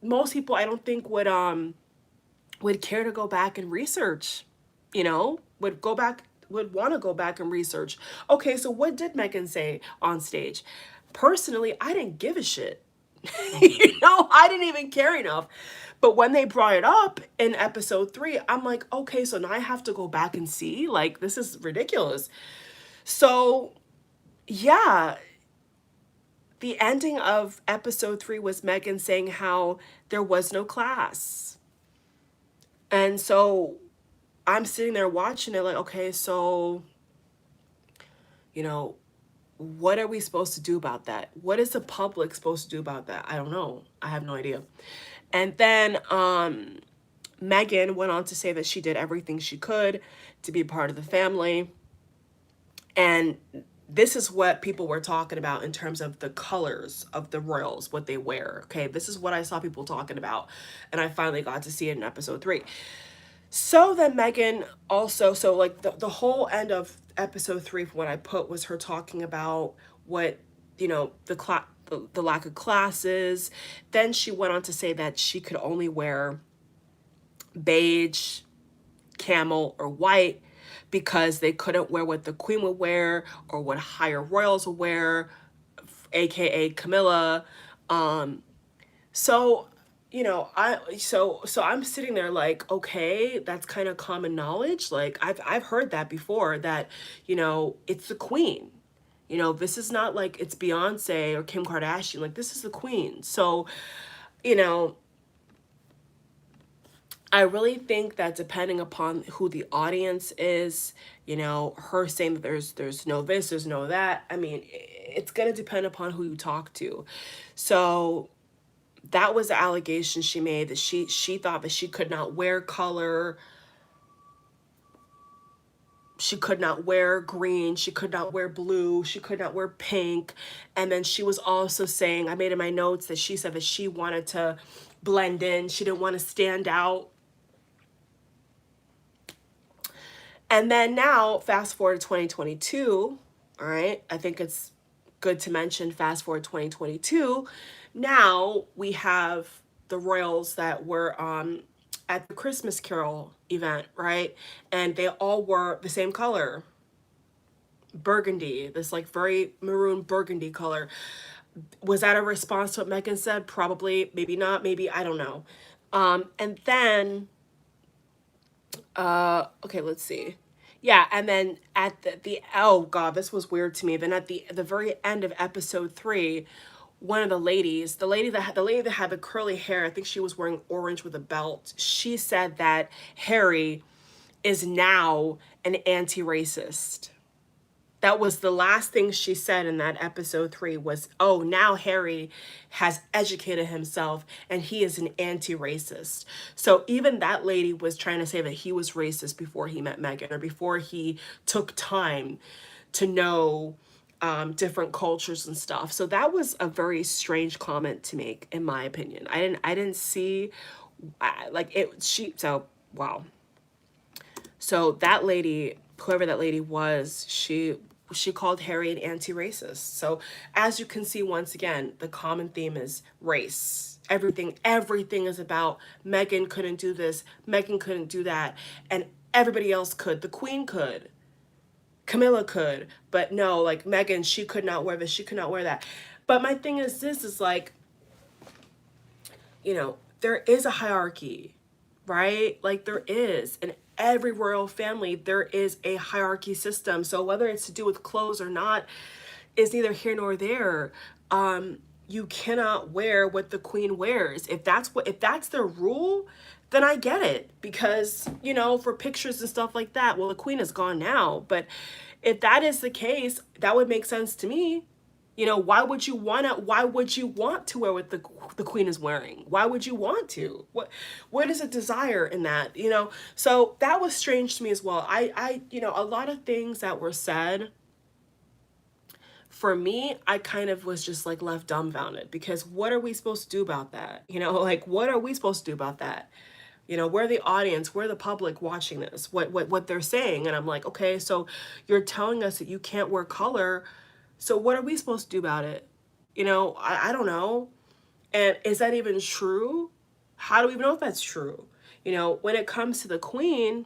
most people I don't think would care to go back and research, would want to go back and research. Okay, so what did Meghan say on stage? Personally, I didn't give a shit. I didn't even care enough. But when they brought it up in episode 3, I'm like, okay, so now I have to go back and see? Like, this is ridiculous. So, yeah, the ending of episode 3 was Meghan saying how there was no class. And so I'm sitting there watching it like, okay, so, what are we supposed to do about that? What is the public supposed to do about that? I don't know. I have no idea. And then Meghan went on to say that she did everything she could to be part of the family. And this is what people were talking about in terms of the colors of the royals, what they wear. Okay, this is what I saw people talking about. And I finally got to see it in episode 3. So then Meghan also, so like the whole end of episode 3, from what I put, was her talking about what, the lack of classes. Then she went on to say that she could only wear beige, camel, or white. because they couldn't wear what the queen would wear or what higher royals would wear, aka Camilla. So, so I'm sitting there like, okay, that's kind of common knowledge. Like I've heard that before, that, it's the queen. This is not like it's Beyonce or Kim Kardashian. Like, this is the queen. So, you know, I really think that depending upon who the audience is, her saying that there's no this, there's no that. I mean, it's gonna depend upon who you talk to. So that was the allegation she made, that she thought that she could not wear color, she could not wear green, she could not wear blue, she could not wear pink. And then she was also saying, I made in my notes that she said that she wanted to blend in, she didn't want to stand out. And then now, fast forward to 2022, all right, I think it's good to mention, fast forward 2022, now we have the royals that were at the Christmas Carol event, right? And they all wore the same color, burgundy, this like very maroon burgundy color. Was that a response to what Meghan said? Probably, maybe not, maybe, I don't know. And then okay, let's see. Yeah, and then at the oh god, this was weird to me. Then at the very end of episode 3, one of the ladies, the lady that had the curly hair, I think she was wearing orange with a belt. She said that Harry is now an anti-racist. That was the last thing she said in that episode 3 was, oh, now Harry has educated himself and he is an anti-racist. So even that lady was trying to say that he was racist before he met Meghan, or before he took time to know different cultures and stuff. So that was a very strange comment to make, in my opinion. I didn't see like it. So wow. So that lady, whoever that lady was, she called Harry an anti-racist. So as you can see, once again, the common theme is race. Everything is about Meghan couldn't do this, Meghan couldn't do that, and everybody else could. The queen could, Camilla could, but no, like Meghan, she could not wear this, she could not wear that. But my thing is, this is like, there is a hierarchy, right? Like there is. In every royal family, there is a hierarchy system. So whether it's to do with clothes or not is neither here nor there. You cannot wear what the queen wears. If that's the rule, then I get it. Because, for pictures and stuff like that, well, the queen is gone now. But if that is the case, that would make sense to me. Why would you want to wear what the queen is wearing? Why would you want to? What is a desire in that? So that was strange to me as well. A lot of things that were said, for me, I kind of was just like left dumbfounded, because what are we supposed to do about that? Like, what are we supposed to do about that? We're the audience, we're the public watching this, what they're saying. And I'm like, okay, so you're telling us that you can't wear color. So what are we supposed to do about it? I don't know. And is that even true? How do we know if that's true? When it comes to the queen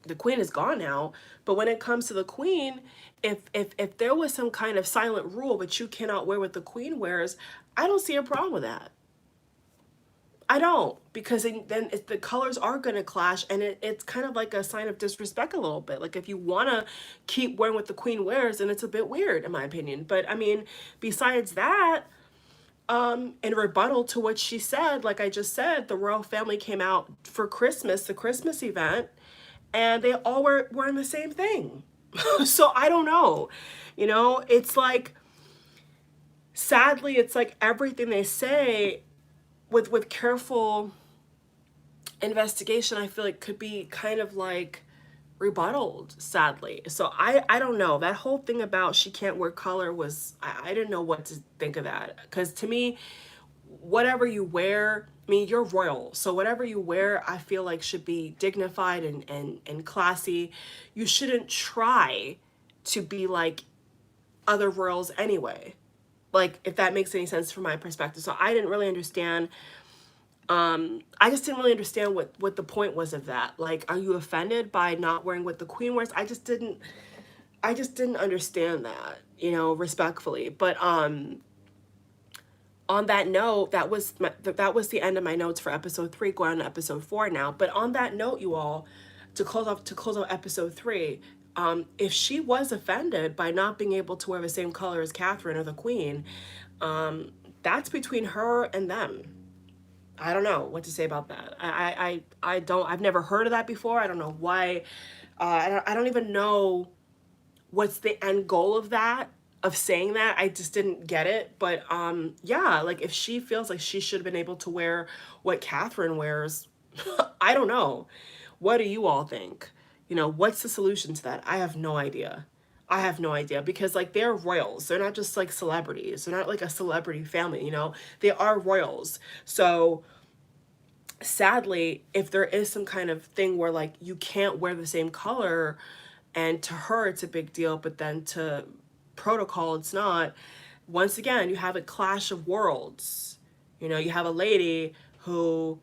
is gone now. But when it comes to the queen, if there was some kind of silent rule that you cannot wear what the queen wears, I don't see a problem with that. I don't, because then the colors are going to clash, and it's kind of like a sign of disrespect a little bit. Like, if you want to keep wearing what the queen wears, then it's a bit weird, in my opinion. But I mean, besides that, in rebuttal to what she said, like I just said, the royal family came out for Christmas, the Christmas event, and they all were wearing the same thing. So I don't know. It's like, sadly, it's like everything they say, with careful investigation, I feel like could be kind of like rebutted, sadly. So I don't know. That whole thing about she can't wear color was, I didn't know what to think of that. Because to me, whatever you wear, I mean, you're royal. So whatever you wear, I feel like should be dignified and classy. You shouldn't try to be like other royals anyway. Like, if that makes any sense from my perspective. So I didn't really understand I just didn't really understand what the point was of that. Like, are you offended by not wearing what the queen wears? I just didn't understand that, you know, respectfully. But on that note, that was the end of my notes for episode 3, going on to episode 4 now. But on that note, you all, to close off episode 3, if she was offended by not being able to wear the same color as Catherine or the Queen, that's between her and them. I don't know what to say about that. I don't. I've never heard of that before. I don't know why. I don't even know what's the end goal of that, of saying that. I just didn't get it. But yeah, like if she feels like she should have been able to wear what Catherine wears, I don't know. What do you all think? You know, what's the solution to that? I have no idea. I have no idea, because like they're royals. They're not just like celebrities. They're not like a celebrity family, you know. They are royals. So sadly, if there is some kind of thing where like you can't wear the same color, and to her it's a big deal, but then to protocol it's not, once again you have a clash of worlds. You know, you have a lady who,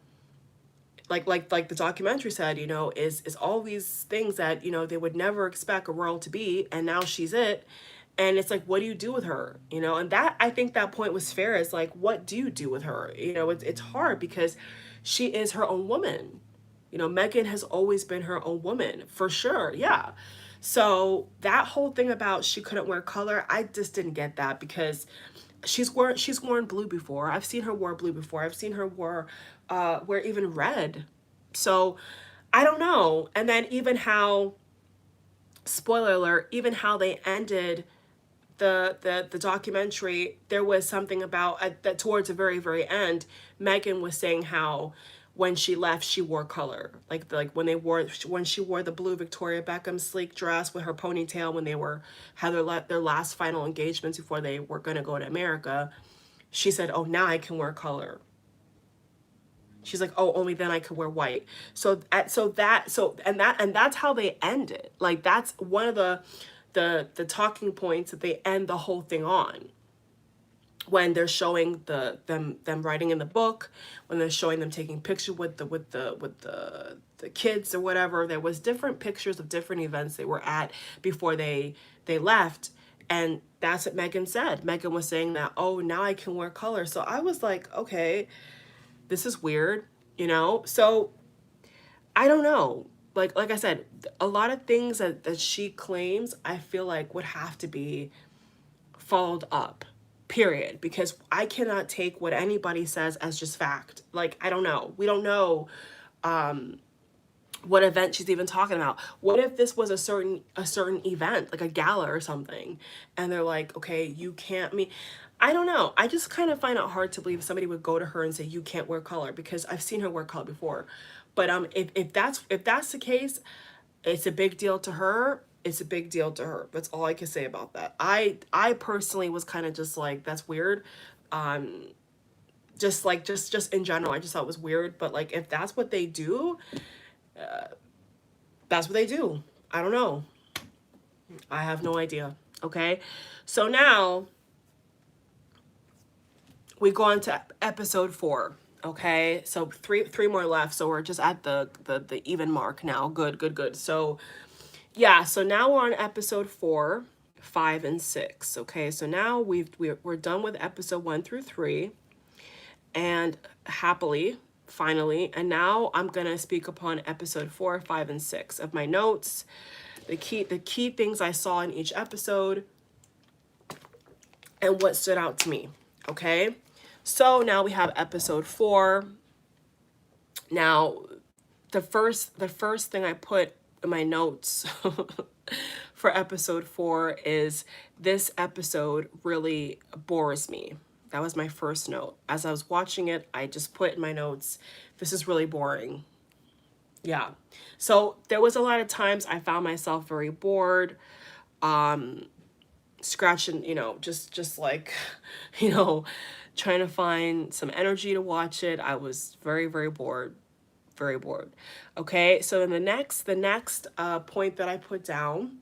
like the documentary said, you know, is all these things that, you know, they would never expect a royal to be, and now she's it. And it's like, what do you do with her? You know, and that, I think that point was fair. Is like, what do you do with her? You know, it's hard because she is her own woman. You know, Meghan has always been her own woman, for sure. Yeah. So that whole thing about she couldn't wear color, I just didn't get that, because she's worn blue before. I've seen her wear blue before. I've seen her wear even red. So I don't know. And then even how, spoiler alert, even how they ended the documentary, there was something about that towards the very end, Meghan was saying how when she left she wore color, like when she wore the blue Victoria Beckham sleek dress with her ponytail, when they were had their last final engagements before they were going to go to America. She said, oh, now I can wear color. She's like, oh, only then I could wear white. And that's how they end it. Like that's one of the talking points that they end the whole thing on, when they're showing them writing in the book, when they're showing them taking pictures with the kids or whatever. There was different pictures of different events they were at before they left. And that's what Meghan said. Meghan was saying that, oh, now I can wear color. So I was like, okay, this is weird, you know? So I don't know. Like I said, a lot of things that she claims, I feel like would have to be followed up, period, because I cannot take what anybody says as just fact. Like, I don't know. We don't know what event she's even talking about. What if this was a certain event, like a gala or something, and they're like, okay, you can't meet. I don't know. I just kind of find it hard to believe somebody would go to her and say you can't wear color, because I've seen her wear color before. But if that's the case, it's a big deal to her. It's a big deal to her. That's all I can say about that. I personally was kind of just like, that's weird. Just like just in general, I just thought it was weird. But like, if that's what they do, that's what they do. I don't know. I have no idea. Okay. So now we go on to episode 4. Okay. So three more left. So we're just at the even mark now. Good. So yeah. So now we're on episode 4, 5, and 6. Okay. So now we're done with episode 1 through 3, and happily, finally. And now I'm going to speak upon episode 4, 5, and 6 of my notes, the key things I saw in each episode, and what stood out to me. Okay. So now we have episode 4. Now, the first thing I put in my notes for episode 4 is, this episode really bores me. That was my first note. As I was watching it, I just put in my notes, this is really boring. Yeah. So there was a lot of times I found myself very bored, scratching, just like, trying to find some energy to watch it. I was very, very bored. Very bored. Okay, so then the next point that I put down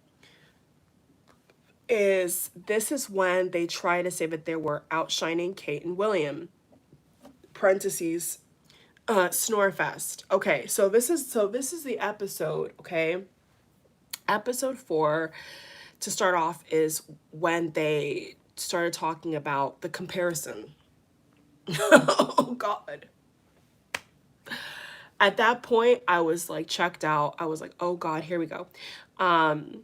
is, this is when they try to say that they were outshining Kate and William. Parentheses, Snorefest. Okay, so this is the episode, okay? Episode 4, to start off, is when they started talking about the comparison. Oh God. At that point, I was like checked out. I was like, oh God, here we go. Um,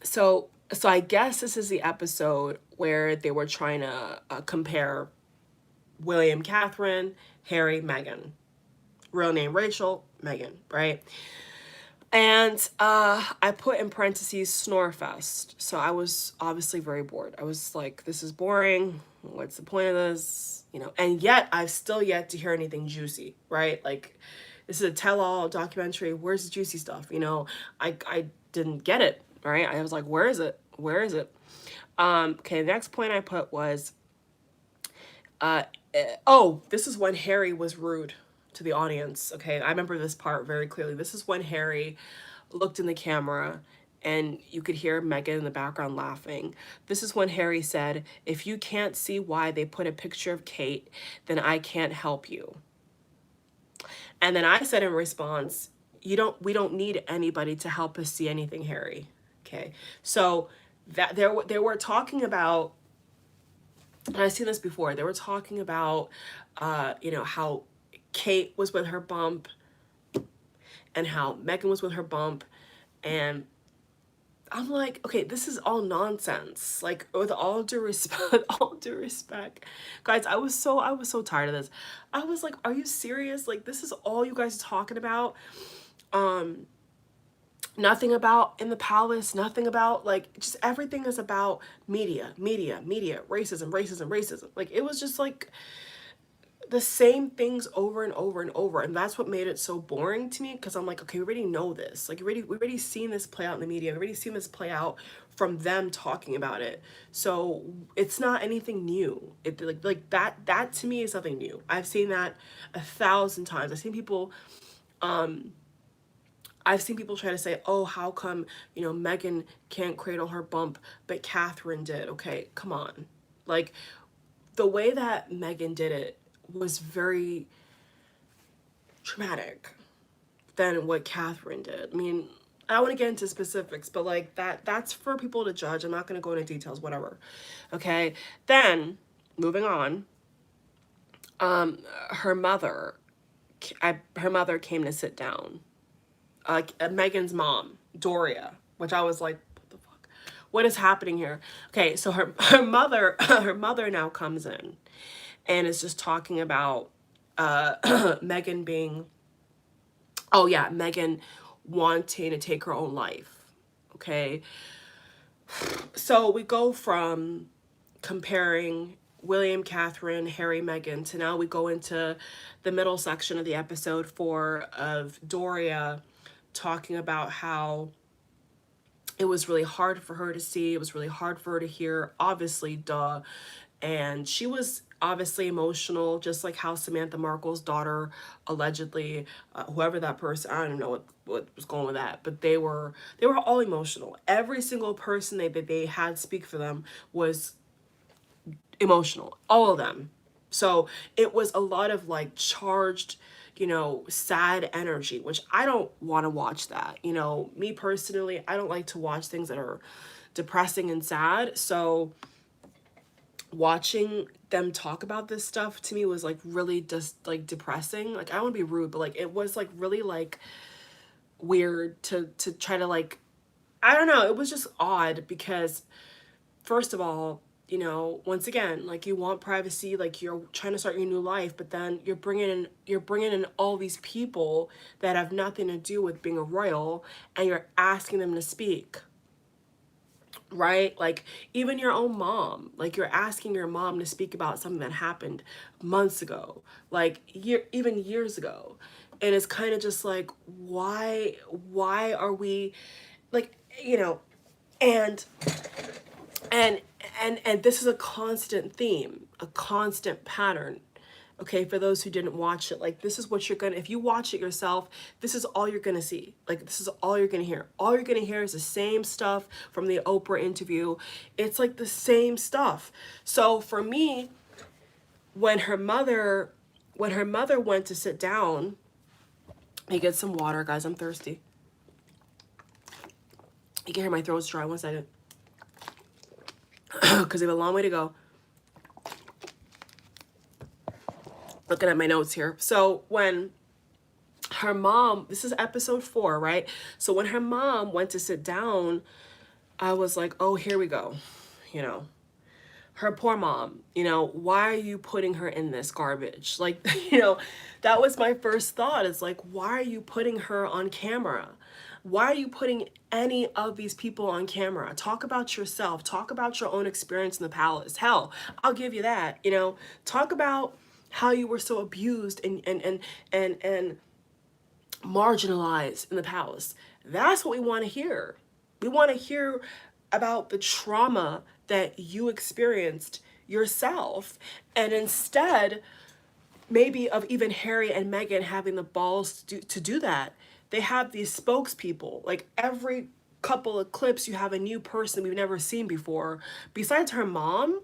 so I guess this is the episode where they were trying to compare William, Catherine, Harry, Meghan. Real name Rachel, Meghan, right? And I put in parentheses Snorefest. So I was obviously very bored. I was like, this is boring. What's the point of this? You know, and yet I've still yet to hear anything juicy, right? Like, this is a tell-all documentary. Where's the juicy stuff? You know, I didn't get it, right? I was like, where is it? Where is it? Okay, the next point I put was, oh, this is when Harry was rude to the audience. Okay, I remember this part very clearly. This is when Harry looked in the camera and you could hear Meghan in the background laughing. This is when Harry said, if you can't see why they put a picture of Kate, then I can't help you. And then I said in response, we don't need anybody to help us see anything, Harry. Okay, so that they were talking about, and I've seen this before, they were talking about, you know, how Kate was with her bump and how Meghan was with her bump. And I'm like, okay, this is all nonsense. Like, with all due respect, all due respect, guys, I was so tired of this. I was like, are you serious? Like, this is all you guys are talking about? Nothing about in the palace, nothing about, like, just everything is about media, racism, racism, racism. Like, it was just like the same things over and over and over, and that's what made it so boring to me, because I'm like, okay, we already know this. Like, we already seen this play out in the media. We already seen this play out from them talking about it. So it's not anything new. It like that to me is something new. I've seen that 1,000 times. I've seen people try to say, oh, how come, you know, Meghan can't cradle her bump, but Catherine did? Okay, come on. Like, the way that Meghan did it was very traumatic than what Catherine did. I mean, I don't want to get into specifics, but like that's for people to judge. I'm not going to go into details, whatever. Okay. Then moving on, her mother came to sit down. Meghan's mom, Doria, which I was like, what the fuck? What is happening here? Okay, so her mother her mother now comes in and is just talking about Meghan being, oh yeah, Meghan wanting to take her own life. Okay, so we go from comparing William, Catherine, Harry, Meghan, to now we go into the middle section of the episode 4 of Doria talking about how it was really hard for her to see, it was really hard for her to hear, obviously, duh. And she was obviously emotional, just like how Samantha Markle's daughter allegedly, whoever that person, I don't know what was going with that, but they were all emotional. Every single person they had speak for them was emotional, all of them. So it was a lot of like charged, you know, sad energy, which I don't want to watch that. You know, me personally, I don't like to watch things that are depressing and sad. So watching them talk about this stuff to me was like really just like depressing. Like, I don't want to be rude, but like it was like really like weird to try to like, I don't know, it was just odd because first of all, you know, once again, like, you want privacy, like, you're trying to start your new life, but then you're bringing in all these people that have nothing to do with being a royal, and you're asking them to speak, right? Like, even your own mom, like, you're asking your mom to speak about something that happened months ago, like even years ago, and it's kind of just like, why are we, like, you know, and and and this is a constant theme, a constant pattern. Okay, for those who didn't watch it, like, this is what you're gonna, if you watch it yourself, this is all you're gonna see. Like, this is all you're gonna hear. All you're gonna hear is the same stuff from the Oprah interview. It's like the same stuff. So for me, when her mother when her mother went to sit down, he get some water, guys. I'm thirsty. You can hear my throat's dry. 1 second. Because I have a long way to go. Looking at my notes here. So when her mom, this is episode 4, right? So when her mom went to sit down, I was like, oh, here we go. You know, her poor mom, you know, why are you putting her in this garbage? Like, you know, that was my first thought. It's like, why are you putting her on camera? Why are you putting any of these people on camera? Talk about yourself. Talk about your own experience in the palace. Hell, I'll give you that. You know, talk about how you were so abused and marginalized in the palace. That's what we want to hear. We want to hear about the trauma that you experienced yourself. And instead, maybe of even Harry and Meghan having the balls to do that, they have these spokespeople. Like every couple of clips, you have a new person we've never seen before. Besides her mom,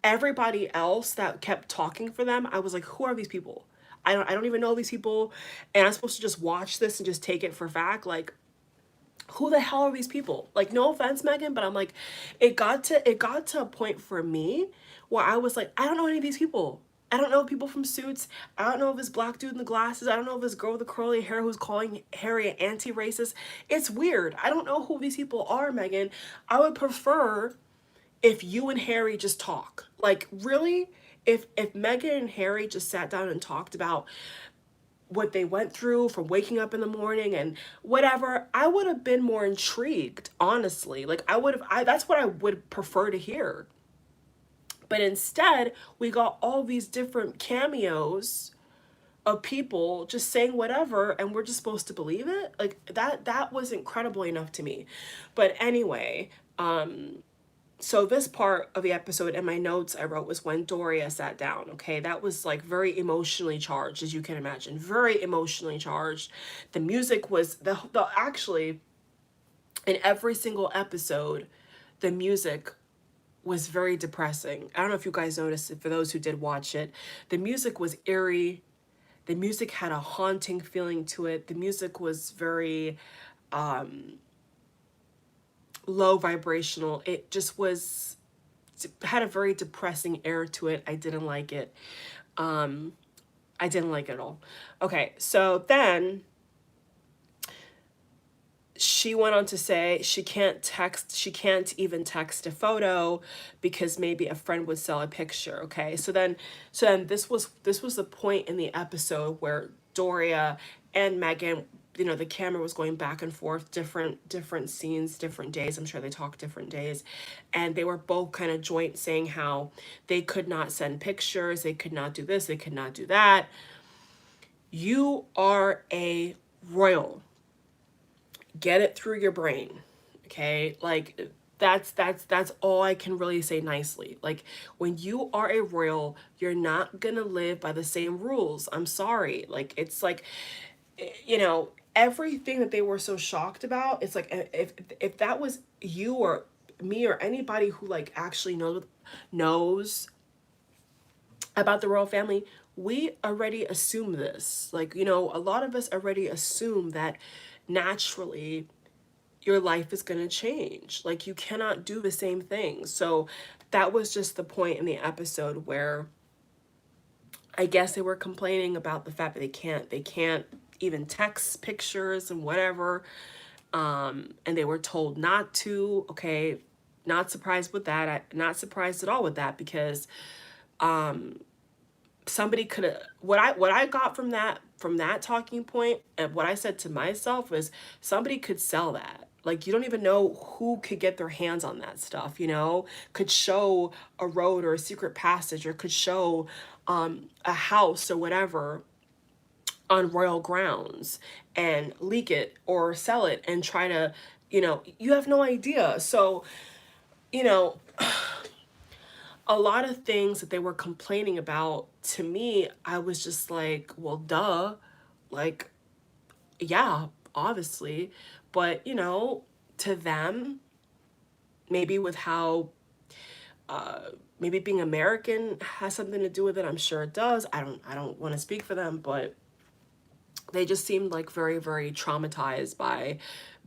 everybody else that kept talking for them, I was like, who are these people? I don't even know these people, and I'm supposed to just watch this and just take it for fact. Like, who the hell are these people? Like, no offense, Meghan, but I'm like, it got to a point for me where I was like, I don't know any of these people. I don't know people from Suits. I don't know if this black dude in the glasses. I don't know if this girl with the curly hair who's calling Harry an anti-racist. It's weird. I don't know who these people are, Meghan. I would prefer if you and Harry just talk. Like, really? If Meghan and Harry just sat down and talked about what they went through from waking up in the morning and whatever, I would have been more intrigued, honestly. Like, that's what I would prefer to hear. But instead, we got all these different cameos of people just saying whatever, and we're just supposed to believe it. Like, that was incredible enough to me. But anyway, so this part of the episode and my notes I wrote was when Doria sat down. Okay, that was like very emotionally charged, as you can imagine, very emotionally charged. The music was the actually in every single episode, the music was very depressing. I don't know if you guys noticed it. For those who did watch it, the music was eerie. The music had a haunting feeling to it. The music was very low vibrational. It just had a very depressing air to it. I didn't like it. I didn't like it at all. Okay, so then she went on to say she can't even text a photo because maybe a friend would sell a picture. Okay, so then this was the point in the episode where Doria and Meghan, you know, the camera was going back and forth, different scenes, different days. I'm sure they talked different days, and they were both kind of joint saying how they could not send pictures, they could not do this, they could not do that. You are a royal. Get it through your brain. Okay, like that's all I can really say nicely. Like, when you are a royal, you're not gonna live by the same rules. I'm sorry. Like, it's like, you know, everything that they were so shocked about, it's like, if that was you or me or anybody who like actually knows about the royal family, we already assume this. Like, you know, a lot of us already assume that naturally your life is going to change. Like, you cannot do the same thing. So that was just the point in the episode where I guess they were complaining about the fact that they can't even text pictures and whatever. And they were told not to. Okay, not surprised with that. Not surprised at all with that, because somebody could have, what I got from that talking point, and what I said to myself was, somebody could sell that. Like, you don't even know who could get their hands on that stuff, you know, could show a road or a secret passage, or could show a house or whatever on royal grounds and leak it or sell it and try to, you know, you have no idea. So, you know, a lot of things that they were complaining about, to me, I was just like, well, duh. Like, yeah, obviously. But, you know, to them, maybe with how maybe being American has something to do with it. I'm sure it does. I don't want to speak for them, but they just seemed like very, very traumatized by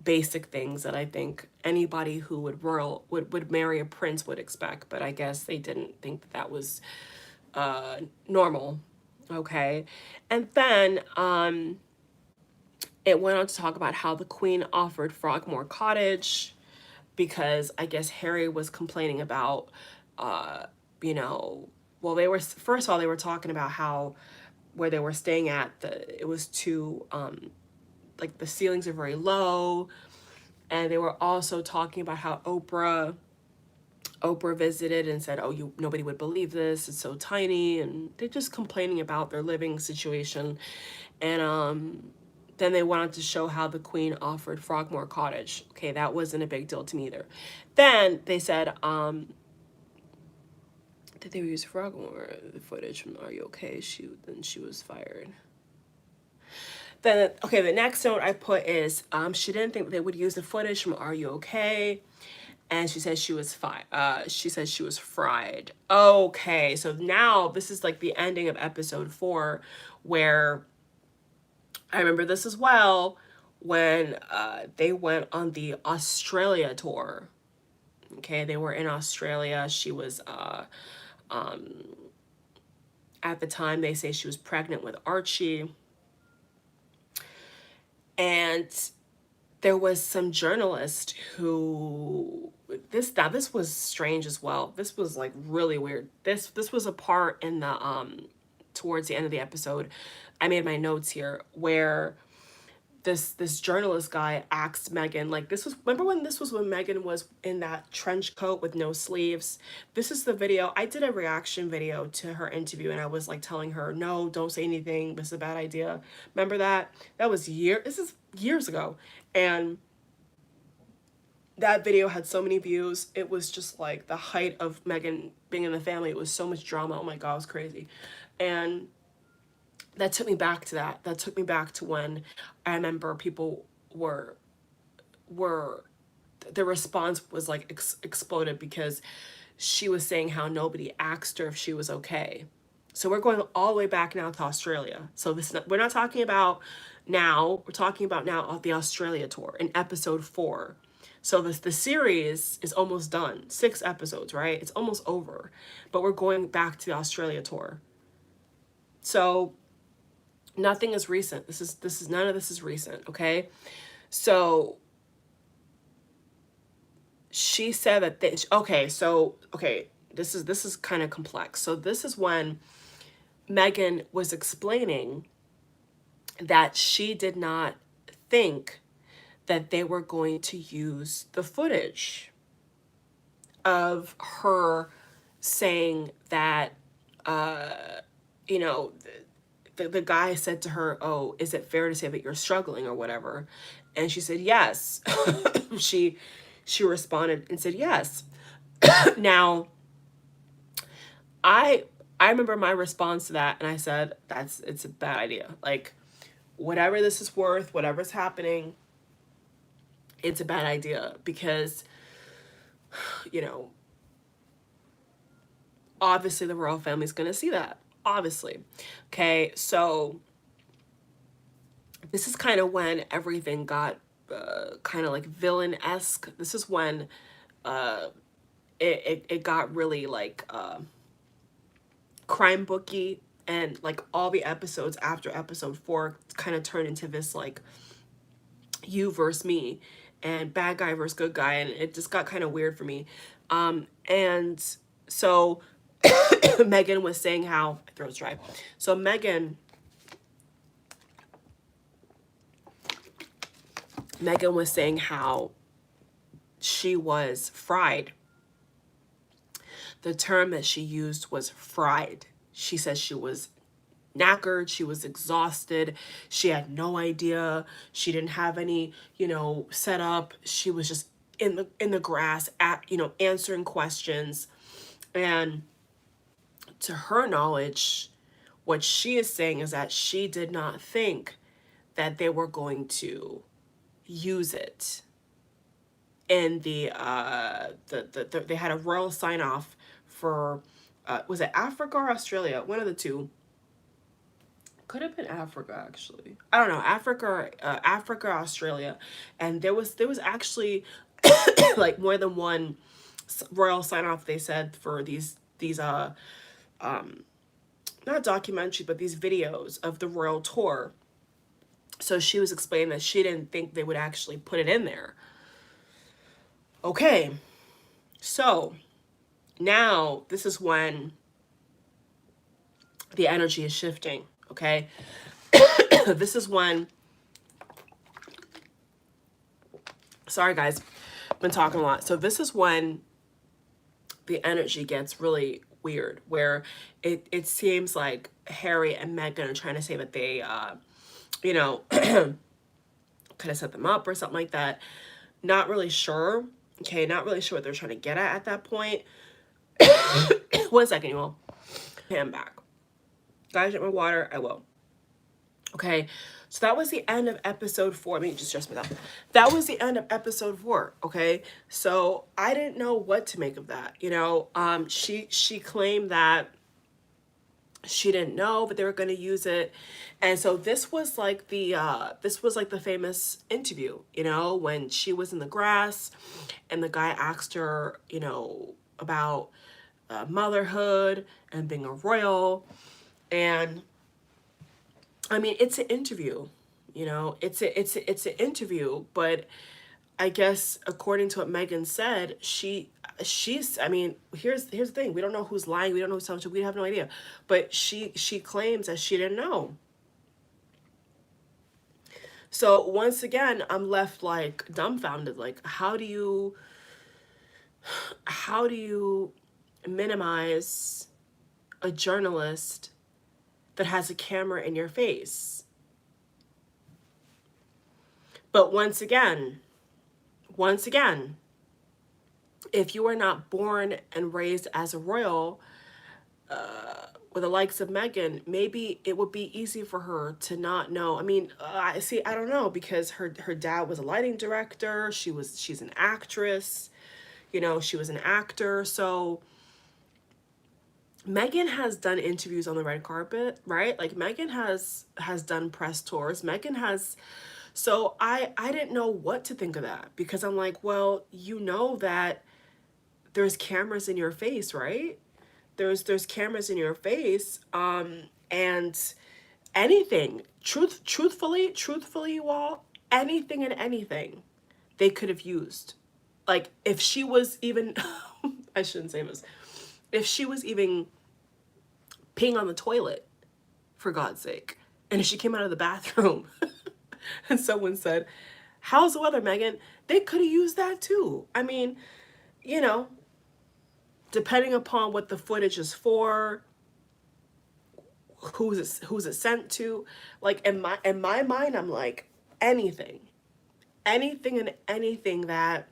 basic things that I think anybody who would marry a prince would expect. But I guess they didn't think that that was normal. Okay. And then it went on to talk about how the queen offered Frogmore Cottage because I guess Harry was complaining about, you know, well, they were, first of all, they were talking about how where they were staying at, it was too, like the ceilings are very low. And they were also talking about how Oprah visited and said, "Oh, nobody would believe this. It's so tiny," and they're just complaining about their living situation. And then they wanted to show how the queen offered Frogmore Cottage. Okay, that wasn't a big deal to me either. Then they said, did they use Frogmore the footage from Are You Okay? Then she was fired. Then okay, the next note I put is she didn't think they would use the footage from Are You Okay? And she said she was she said she was fried. Okay, so now this is like the ending of episode 4, where I remember this as well when they went on the Australia tour. Okay, they were in Australia. She was at the time they say she was pregnant with Archie. And there was some journalist who this was strange as well. This was like really weird. This was a part in the towards the end of the episode. I made my notes here where this journalist guy asked Meghan, like, this was, remember when this was when Meghan was in that trench coat with no sleeves? This is the video. I did a reaction video to her interview and I was like telling her, no, don't say anything. This is a bad idea. Remember that? That was this is years ago. And that video had so many views. It was just like the height of Meghan being in the family. It was so much drama. Oh my God, it was crazy. And that took me back to that. That took me back to when I remember people were the response was like exploded because she was saying how nobody asked her if she was okay. So we're going all the way back now to Australia. So we're not talking about now. We're talking about now of the Australia tour in episode 4. So the series is almost done. 6 episodes, right? It's almost over. But we're going back to the Australia tour. So nothing is recent. This is none of this is recent, okay? So she said that this is kind of complex. So this is when Meghan was explaining that she did not think that they were going to use the footage of her saying that you know, the guy said to her, "Oh, is it fair to say that you're struggling or whatever?" And she said, "Yes." she responded and said, "Yes." Now, I remember my response to that, and I said, it's a bad idea. Like, whatever this is worth, whatever's happening, it's a bad idea because, you know, obviously the royal family's going to see that. Obviously. Okay, so this is kind of when everything got kind of like villain-esque. This is when it got really like crime booky, and like all the episodes after episode 4 kind of turned into this like you versus me and bad guy versus good guy, and it just got kind of weird for me. And so Meghan was saying how my throat's dry. So Meghan was saying how she was fried. The term that she used was fried. She says she was knackered, she was exhausted, she had no idea, she didn't have any, you know, set up. She was just in the grass answering questions. And to her knowledge, what she is saying is that she did not think that they were going to use it in they had a royal sign off for, was it Africa or Australia? One of the two. Could have been Africa, actually. I don't know, Africa, Australia, and there was actually like more than one royal sign off. They said for these not documentary, but these videos of the royal tour. So she was explaining that she didn't think they would actually put it in there. Okay, so now this is when the energy is shifting. Okay, this is when, sorry guys, been talking a lot. So this is when the energy gets really weird, where it seems like Harry and Meghan are trying to say that they, you know, could have set them up or something like that. Not really sure. Okay, not really sure what they're trying to get at that point. 1 second, you all. Okay, I'm back. Guys, get my water. I will. Okay, so that was the end of episode 4. Let me just adjust myself. That was the end of episode 4. Okay, so I didn't know what to make of that. You know, she claimed that she didn't know, but they were going to use it, and so this was like the famous interview. You know, when she was in the grass, and the guy asked her, you know, about motherhood and being a royal, and I mean, it's an interview, you know, it's an interview, but I guess according to what Meghan said, she's, I mean, here's the thing. We don't know who's lying. We don't know who's telling the truth. We have no idea. But she claims that she didn't know. So once again, I'm left like dumbfounded. Like, how do you minimize a journalist that has a camera in your face? But once again, if you are not born and raised as a royal, with the likes of Meghan, maybe it would be easy for her to not know. I mean, I don't know, because her dad was a lighting director. She's an actress. You know, she was an actor. So Meghan has done interviews on the red carpet, right? Like Meghan has done press tours. Meghan has. So I didn't know what to think of that, because I'm like, well, you know that there's cameras in your face, right? There's cameras in your face, and anything, truthfully, you all, anything and anything they could have used. Like if she was even, I shouldn't say this, if she was even peeing on the toilet, for God's sake, and if she came out of the bathroom and someone said, "How's the weather, Meghan?" They could have used that too. I mean, you know, depending upon what the footage is for, who's it sent to. Like in my mind, I'm like, anything and anything that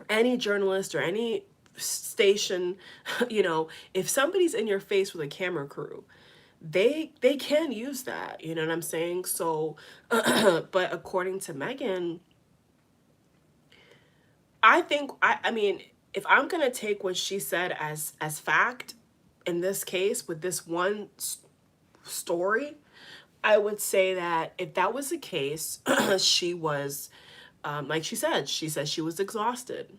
any journalist or any station, you know, if somebody's in your face with a camera crew, they can use that, you know what I'm saying? So but according to Meghan, I think, I mean, if I'm gonna take what she said as fact in this case with this one story, I would say that if that was the case, she was, like she said she was exhausted.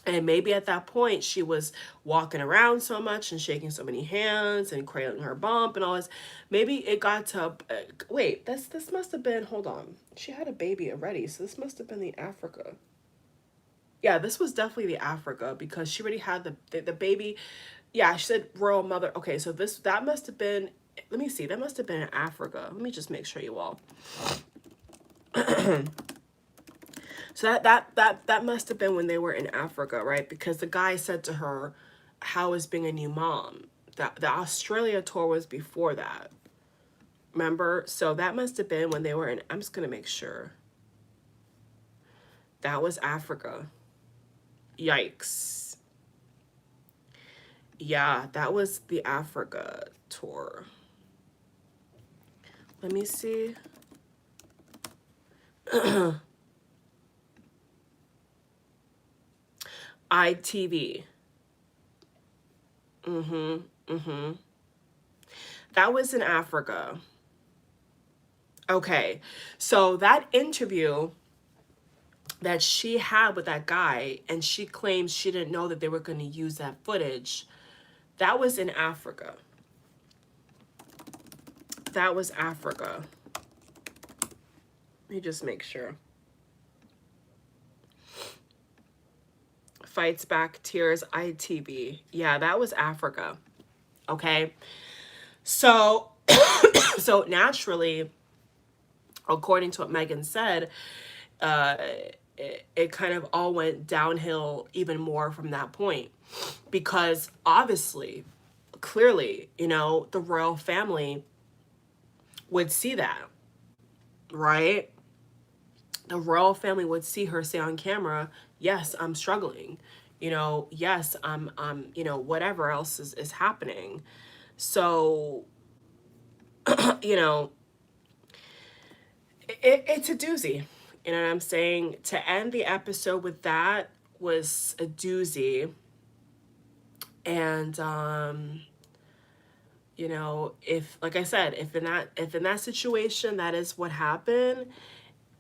And maybe at that point she was walking around so much and shaking so many hands and cradling her bump and all this. Maybe it got to, wait, this must have been, hold on. She had a baby already, so this must have been the Africa. Yeah, this was definitely the Africa, because she already had the baby. Yeah, she said royal mother. Okay, so that must have been, let me see, that must have been in Africa. Let me just make sure, you all. So that must have been when they were in Africa, right? Because the guy said to her, "How is being a new mom?" The Australia tour was before that. Remember? So that must have been when they were in, I'm just gonna make sure. That was Africa. Yikes. Yeah, that was the Africa tour. Let me see. ITV. Mm-hmm. Mm-hmm. That was in Africa. Okay. So that interview that she had with that guy, and she claims she didn't know that they were going to use that footage, that was in Africa. That was Africa. Let me just make sure. Fights Back Tears ITV. Yeah, that was Africa. Okay. So so naturally, according to what Meghan said, uh it kind of all went downhill even more from that point, because obviously, clearly, the royal family would see that, right? The royal family would see her say on camera, yes, I'm struggling, yes, I'm whatever else is happening. So you know it's a doozy. You know what I'm saying? To end the episode with that was a doozy. And if, like I said, if in that situation that is what happened,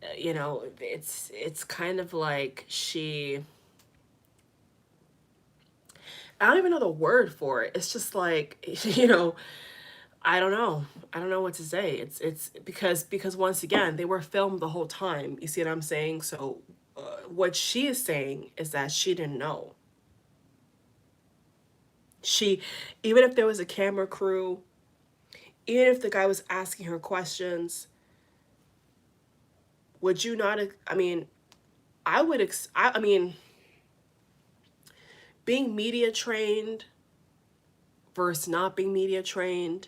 it's kind of like I don't even know the word for it. It's just like, I don't know. I don't know what to say. It's because once again, they were filmed the whole time. You see what I'm saying? So what she is saying is that she didn't know. She, even if there was a camera crew, even if the guy was asking her questions, would you not? I mean, I would. I mean, being media trained versus not being media trained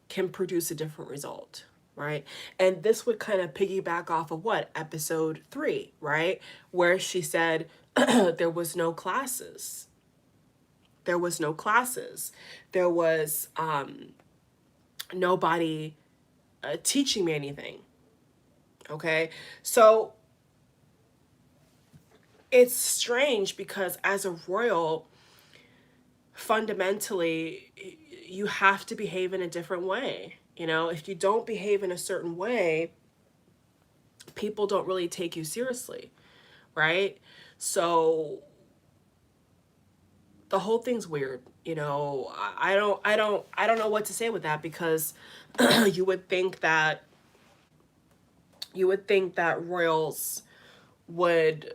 can produce a different result, right? And this would kind of piggyback off of what, episode 3, right? Where she said there was no classes. There was no classes. There was nobody teaching me anything. Okay. So it's strange because as a royal, fundamentally, you have to behave in a different way. If you don't behave in a certain way, people don't really take you seriously, right? So the whole thing's weird. I don't know what to say with that, because you would think that royals would,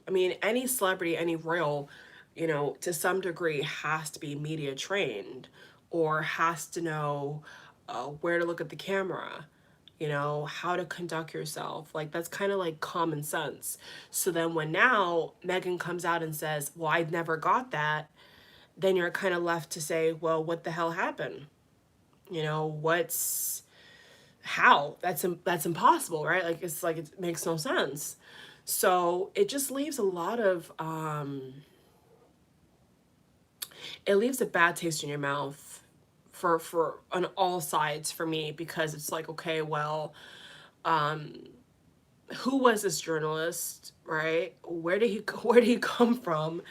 I mean, any celebrity, any royal, to some degree has to be media trained, or has to know where to look at the camera, how to conduct yourself. Like, that's kind of like common sense. So then when now Meghan comes out and says, well, I never got that, then you're kind of left to say, well, what the hell happened? How? That's impossible, right? Like, it's like, it makes no sense. So it just leaves a lot of it leaves a bad taste in your mouth for on all sides for me, because it's like, okay, well, who was this journalist, right? Where did he come from?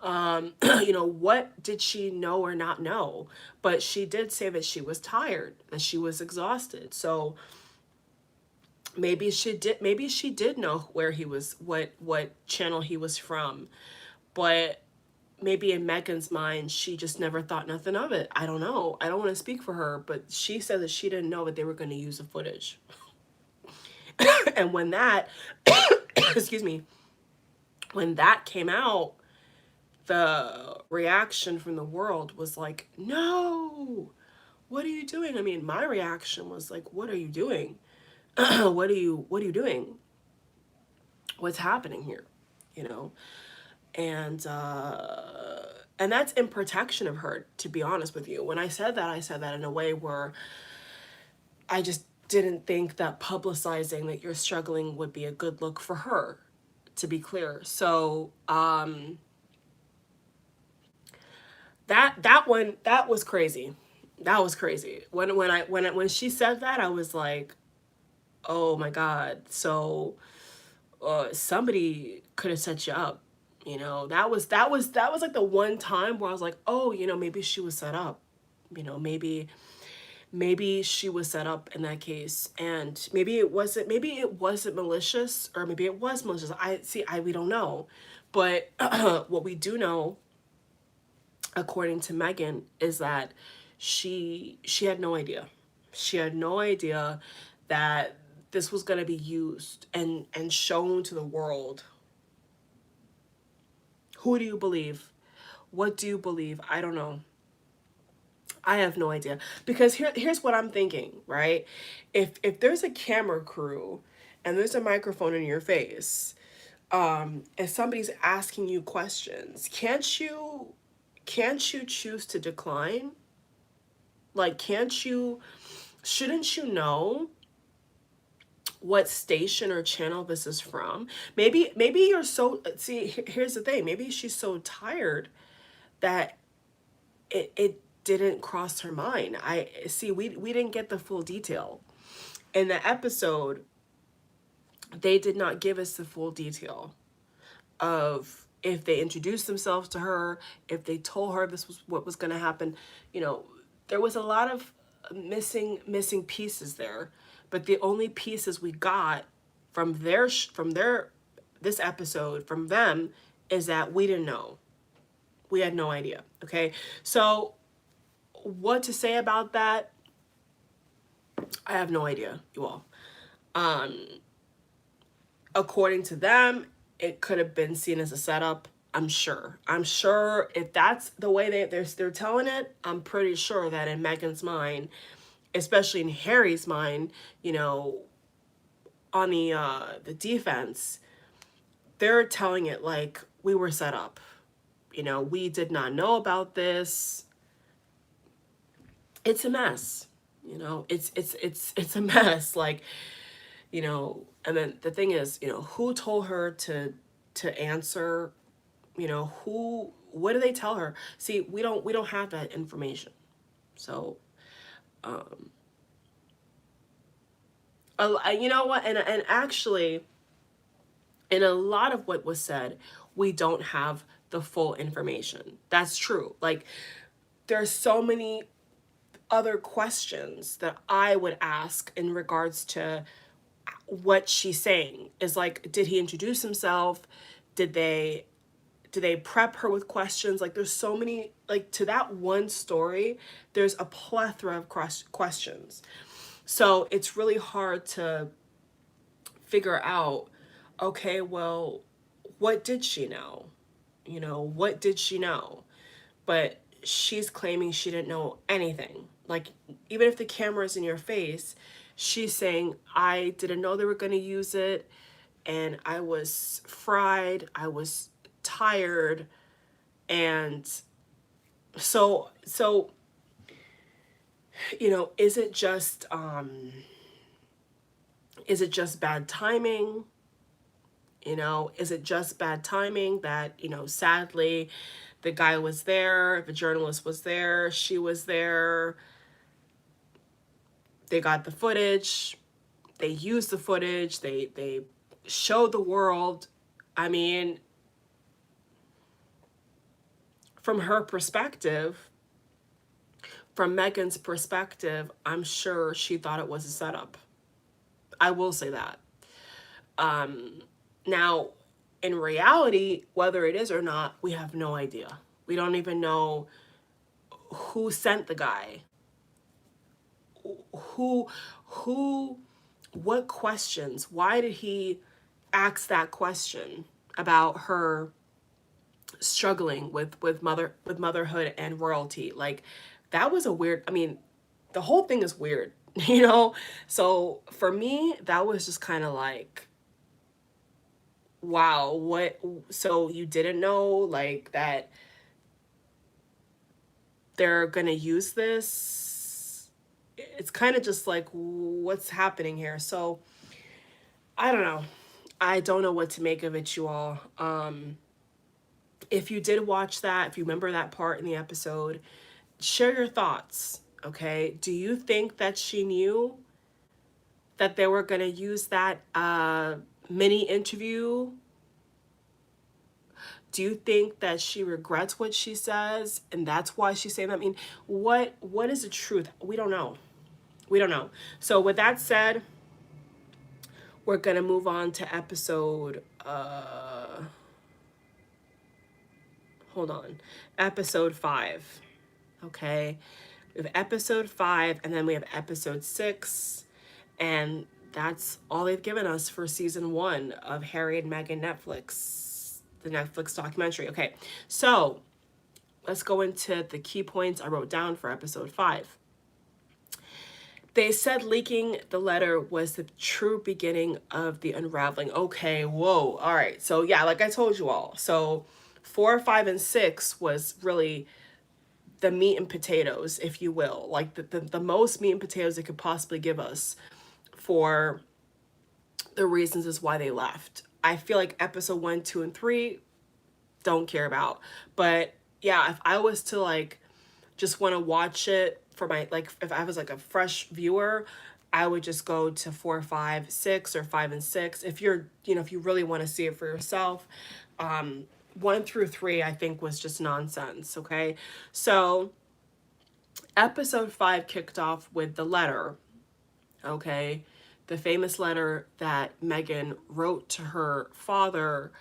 What did she know or not know? But she did say that she was tired, that she was exhausted. So maybe she did know where he was, what channel he was from. But maybe in Meghan's mind, she just never thought nothing of it. I don't know. I don't want to speak for her, but she said that she didn't know that they were going to use the footage. And when that, excuse me, when that came out, the reaction from the world was like, no, what are you doing? I mean, my reaction was like, what are you doing? What are you doing? What's happening here? You know? And that's in protection of her, to be honest with you. When I said that in a way where I just didn't think that publicizing that you're struggling would be a good look for her, to be clear. So that was crazy. That was crazy. When she said that, I was like, oh my God. So somebody could have set you up. That was like the one time where I was like, oh, maybe she was set up. Maybe she was set up in that case, and maybe it wasn't malicious, or maybe it was malicious. We don't know. But what we do know, according to Meghan, is that she had no idea. She had no idea that this was going to be used and shown to the world. Who do you believe? What do you believe? I don't know. I have no idea, because here's what I'm thinking, right? If there's a camera crew and there's a microphone in your face, and somebody's asking you questions, can't you choose to decline? Like, shouldn't you know what station or channel this is from? Maybe you're so, see, here's the thing. Maybe she's so tired that it didn't cross her mind. I see, we didn't get the full detail. In the episode, they did not give us the full detail of if they introduced themselves to her, if they told her this was what was going to happen. There was a lot of missing pieces there, but the only pieces we got from their this episode from them is that we didn't know. We had no idea. Okay, so what to say about that? I have no idea, you all. According to them, it could have been seen as a setup. I'm sure if that's the way they're telling it, I'm pretty sure that in Meghan's mind, especially in Harry's mind, on the defense, they're telling it like we were set up. We did not know about this. It's a mess. It's a mess. Like, and then the thing is, who told her to answer? What do they tell her? See, we don't have that information. So, you know what? And actually, in a lot of what was said, we don't have the full information. That's true. Like, there's so many other questions that I would ask in regards to what she's saying. Is like, did he introduce himself? Did they prep her with questions? Like, there's so many, like, to that one story, there's a plethora of questions. So it's really hard to figure out, okay, well, what did she know? What did she know? But she's claiming she didn't know anything. Like, even if the camera's in your face, she's saying, I didn't know they were going to use it, and I was fried, I was tired, and so is it just bad timing? Is it just bad timing that, sadly, the guy was there, the journalist was there, she was there, they got the footage, they used the footage, they showed the world. I mean, from her perspective, from Meghan's perspective, I'm sure she thought it was a setup. I will say that. Now, in reality, whether it is or not, we have no idea. We don't even know who sent the guy. What questions? Why did he ask that question about her struggling with motherhood and royalty? Like, that was a weird, I mean, the whole thing is weird, So for me, that was just kind of like, wow, what? So you didn't know, like, that they're gonna use this? It's kind of just like, what's happening here? So I don't know. I don't know what to make of it, you all. If you did watch that, if you remember that part in the episode, share your thoughts. Okay, do you think that she knew that they were going to use that mini interview. Do you think that she regrets what she says and that's why she's saying that? I mean, what is the truth? We don't know. We don't know. So with that said, we're gonna move on to episode hold on. Episode 5. Okay. We have episode 5 and then we have episode 6, and that's all they've given us for season 1 of Harry and Meghan Netflix, the Netflix documentary. Okay, so let's go into the key points I wrote down for episode 5. They said leaking the letter was the true beginning of the unraveling. Okay, whoa, all right. So yeah, like I told you all. So 4, 5, and 6 was really the meat and potatoes, if you will, like the most meat and potatoes they could possibly give us for the reasons is why they left. I feel like episode 1, 2, and 3 don't care about. But yeah, if I was to like just want to watch it for my, like if I was like a fresh viewer, I would just go to 4, 5, 6, or 5 and 6. If you're, if you really want to see it for yourself. 1 through 3, I think, was just nonsense. Okay, so episode 5 kicked off with the letter. Okay, the famous letter that Meghan wrote to her father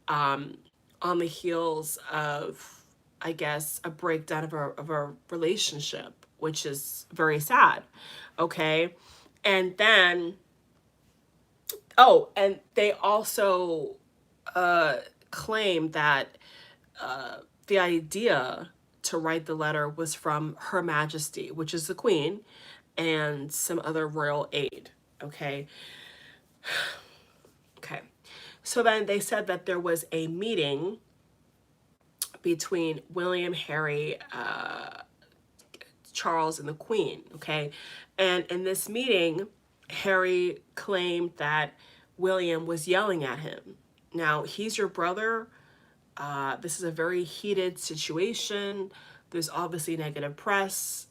on the heels of, I guess, a breakdown of a relationship, which is very sad. Okay, and then, oh, and they also claimed that the idea to write the letter was from Her Majesty, which is the Queen, and some other royal aide. Okay. Okay. So then they said that there was a meeting between William, Harry, Charles, and the Queen. Okay. And in this meeting, Harry claimed that William was yelling at him. Now, he's your brother. This is a very heated situation. There's obviously negative press,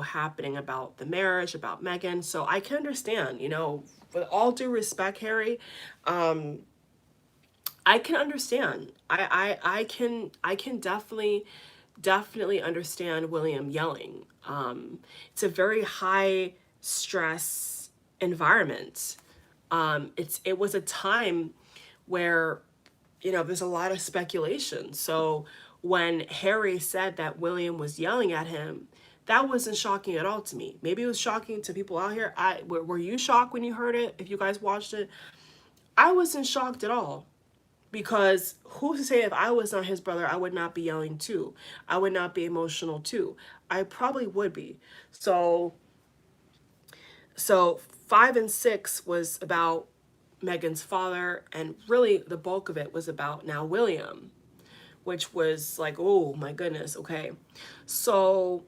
happening about the marriage, about Meghan. So I can understand, with all due respect, Harry, I can understand. I can definitely understand William yelling. It's a very high stress environment. It was a time where, there's a lot of speculation. So when Harry said that William was yelling at him, that wasn't shocking at all to me. Maybe it was shocking to people out here. Were you shocked when you heard it? If you guys watched it, I wasn't shocked at all, because who's to say if I was not his brother, I would not be yelling too. I would not be emotional too. I probably would be. So 5 and 6 was about Meghan's father, and really the bulk of it was about now William, which was like, oh my goodness. Okay, so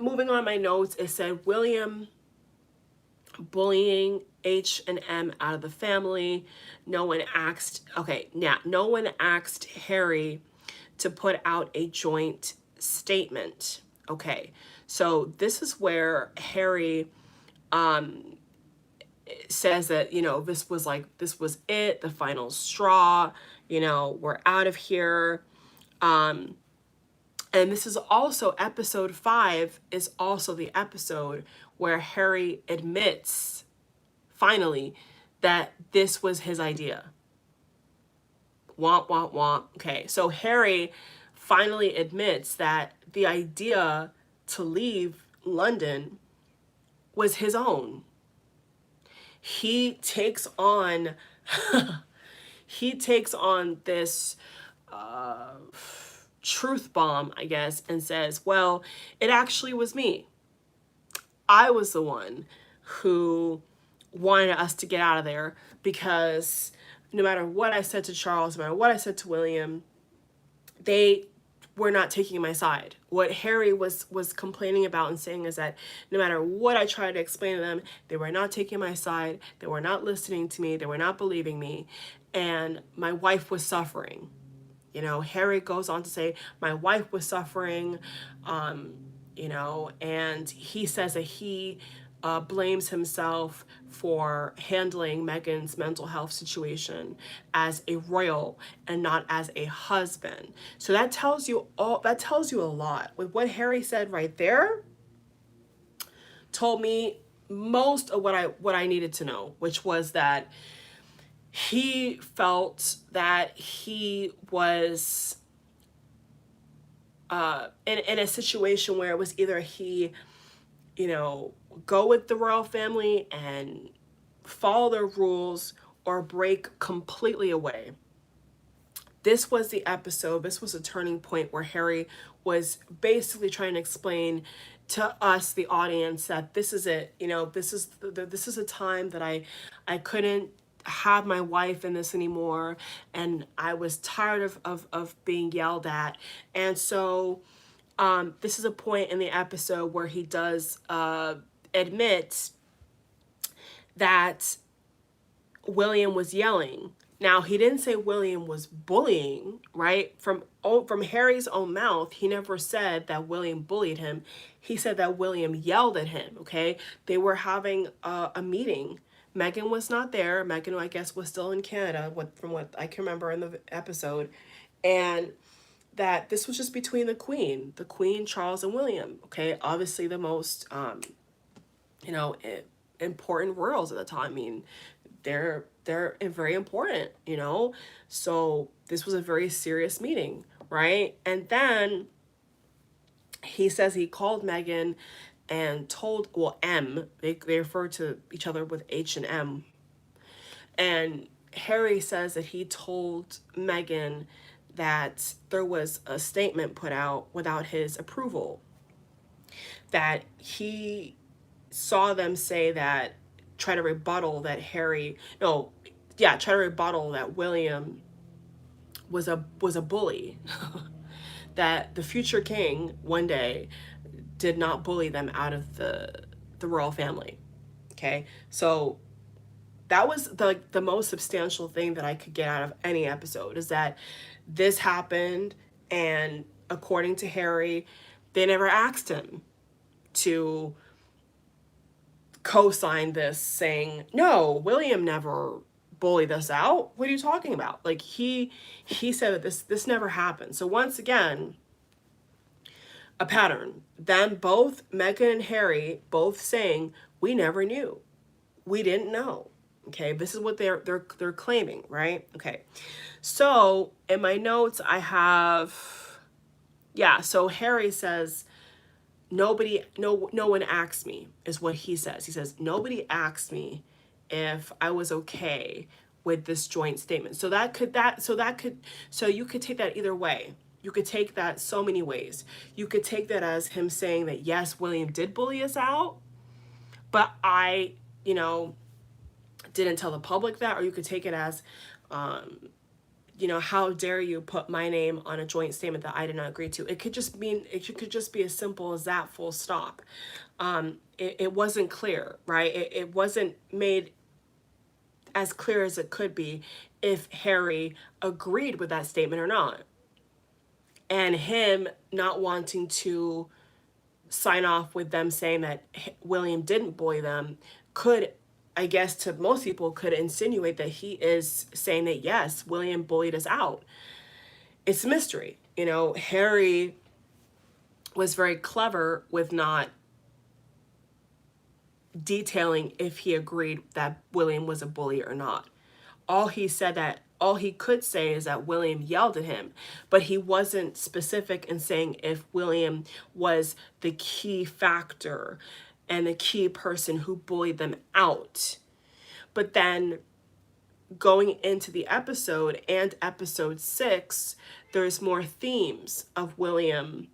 moving on my notes, it said William bullying H and M out of the family. No one asked Harry to put out a joint statement. Okay, so this is where Harry says that, this was it, the final straw, we're out of here. And this is also episode 5 is also the episode where Harry admits finally that this was his idea. Womp, womp, womp. Okay, so Harry finally admits that the idea to leave London was his own. He takes on this truth bomb, I guess, and says, well, it actually was me. I was the one who wanted us to get out of there, because no matter what I said to Charles, no matter what I said to William, they were not taking my side. What Harry was complaining about and saying is that no matter what I tried to explain to them, they were not taking my side. They were not listening to me. They were not believing me. And my wife was suffering. Harry goes on to say, my wife was suffering, and he says that he blames himself for handling Meghan's mental health situation as a royal and not as a husband. So that tells you a lot. With what Harry said right there, told me most of what I needed to know, which was that he felt that he was in a situation where it was either he, go with the royal family and follow their rules or break completely away. This was the episode, this was a turning point where Harry was basically trying to explain to us, the audience, that this is it. This is a time that I couldn't have my wife in this anymore, and I was tired of being yelled at. And so this is a point in the episode where he does admit that William was yelling. Now, he didn't say William was bullying, right? From Harry's own mouth, he never said that William bullied him. He said that William yelled at him, okay? They were having a meeting. Meghan was not there. Meghan, I guess, was still in Canada, from what I can remember in the episode. And that this was just between the Queen, Charles, and William, okay? Obviously the most, important royals at the time. I mean, they're very important, so this was a very serious meeting, right? And then he says he called Meghan and told, well, they refer to each other with H and M, and Harry says that he told Meghan that there was a statement put out without his approval, that he saw them say that, try to rebuttal that try to rebuttal that William was a bully. That the future king one day did not bully them out of the royal family. Okay, so that was the most substantial thing that I could get out of any episode, is that this happened, and according to Harry, they never asked him to co-sign this, saying, no, William never bullied us out. What are you talking about? Like, he said that this never happened. So once again, a pattern. Then both Meghan and Harry both saying, we never knew. We didn't know. Okay, this is what they're claiming, right? Okay. So in my notes I have, so Harry says, no one asked me, is what he says. He says, nobody asked me if I was okay with this joint statement. So you could take that either way. You could take that so many ways. You could take that as him saying that, yes, William did bully us out, but I, didn't tell the public that. Or you could take it as, how dare you put my name on a joint statement that I did not agree to. It could just be as simple as that, full stop. It wasn't clear, right? It wasn't made as clear as it could be if Harry agreed with that statement or not. And him not wanting to sign off with them saying that William didn't bully them could, I guess, to most people, could insinuate that he is saying that, yes, William bullied us out. It's a mystery. Harry was very clever with not detailing if he agreed that William was a bully or not. All he could say is that William yelled at him, but he wasn't specific in saying if William was the key factor and the key person who bullied them out. But then going into the episode and episode 6, there's more themes of William,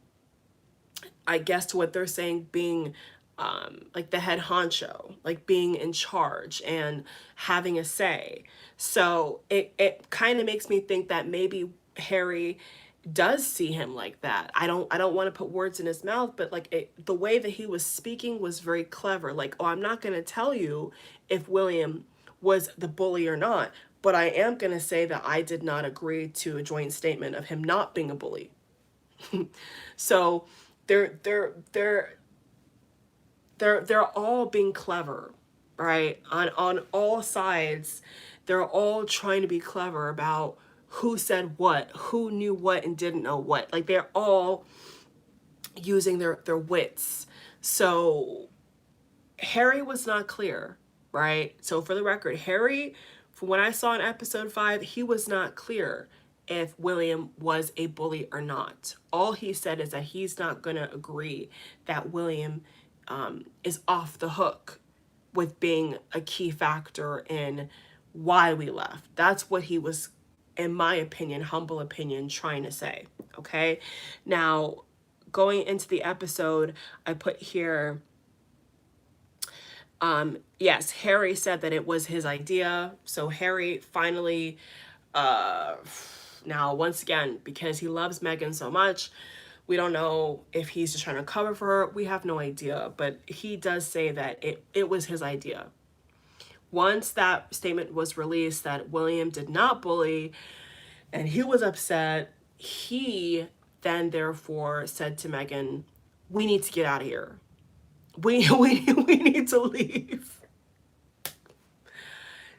I guess, to what they're saying, being like the head honcho, like being in charge and having a say. So it kind of makes me think that maybe Harry does see him like that. I don't want to put words in his mouth, but like the way that he was speaking was very clever. Like, oh, I'm not going to tell you if William was the bully or not, but I am going to say that I did not agree to a joint statement of him not being a bully. So they're they're all being clever, right? On all sides, they're all trying to be clever about who said what, who knew what and didn't know what. Like they're all using their wits. So Harry was not clear, right? So for the record, Harry, from when I saw in episode 5, he was not clear if William was a bully or not. All he said is that he's not going to agree that William is off the hook with being a key factor in why we left. That's what he was, in my opinion, humble opinion, trying to say. Okay. Now, going into the episode, I put here, yes, Harry said that it was his idea. So Harry finally, now once again, because he loves Meghan so much, we don't know if he's just trying to cover for her. We have no idea, but he does say that it was his idea. Once that statement was released that William did not bully and he was upset, he then therefore said to Meghan, we need to get out of here. We need to leave.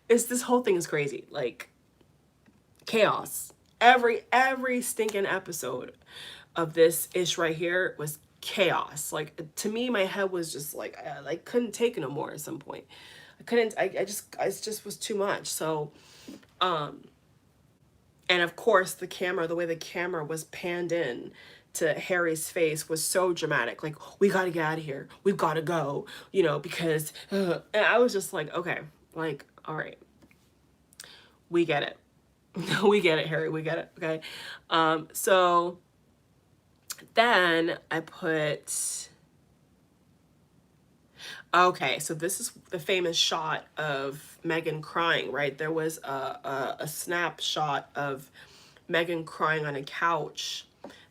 This whole thing is crazy. Like chaos. Every stinking episode of this ish right here was chaos. Like to me, my head was just like I couldn't take it no more at some point. I couldn't. It just was too much. So, and of course the way the camera was panned in to Harry's face was so dramatic. Like, we got to get out of here. We've got to go, because, and I was just like, okay, like, all right, we get it. We get it, Harry. We get it. Okay. So then I put, okay, so this is the famous shot of Meghan crying, right? There was a snapshot of Meghan crying on a couch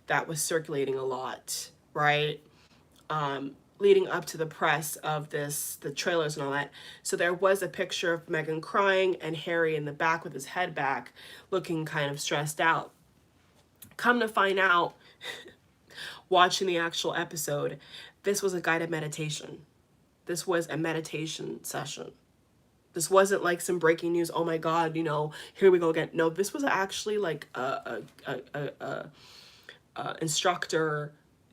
that was circulating a lot, right? Leading up to the press of the trailers and all that. So there was a picture of Meghan crying and Harry in the back with his head back, looking kind of stressed out. Come to find out, watching the actual episode, this was a guided meditation. This was a meditation session. This wasn't like some breaking news. Oh my God, here we go again. No, this was actually like a instructor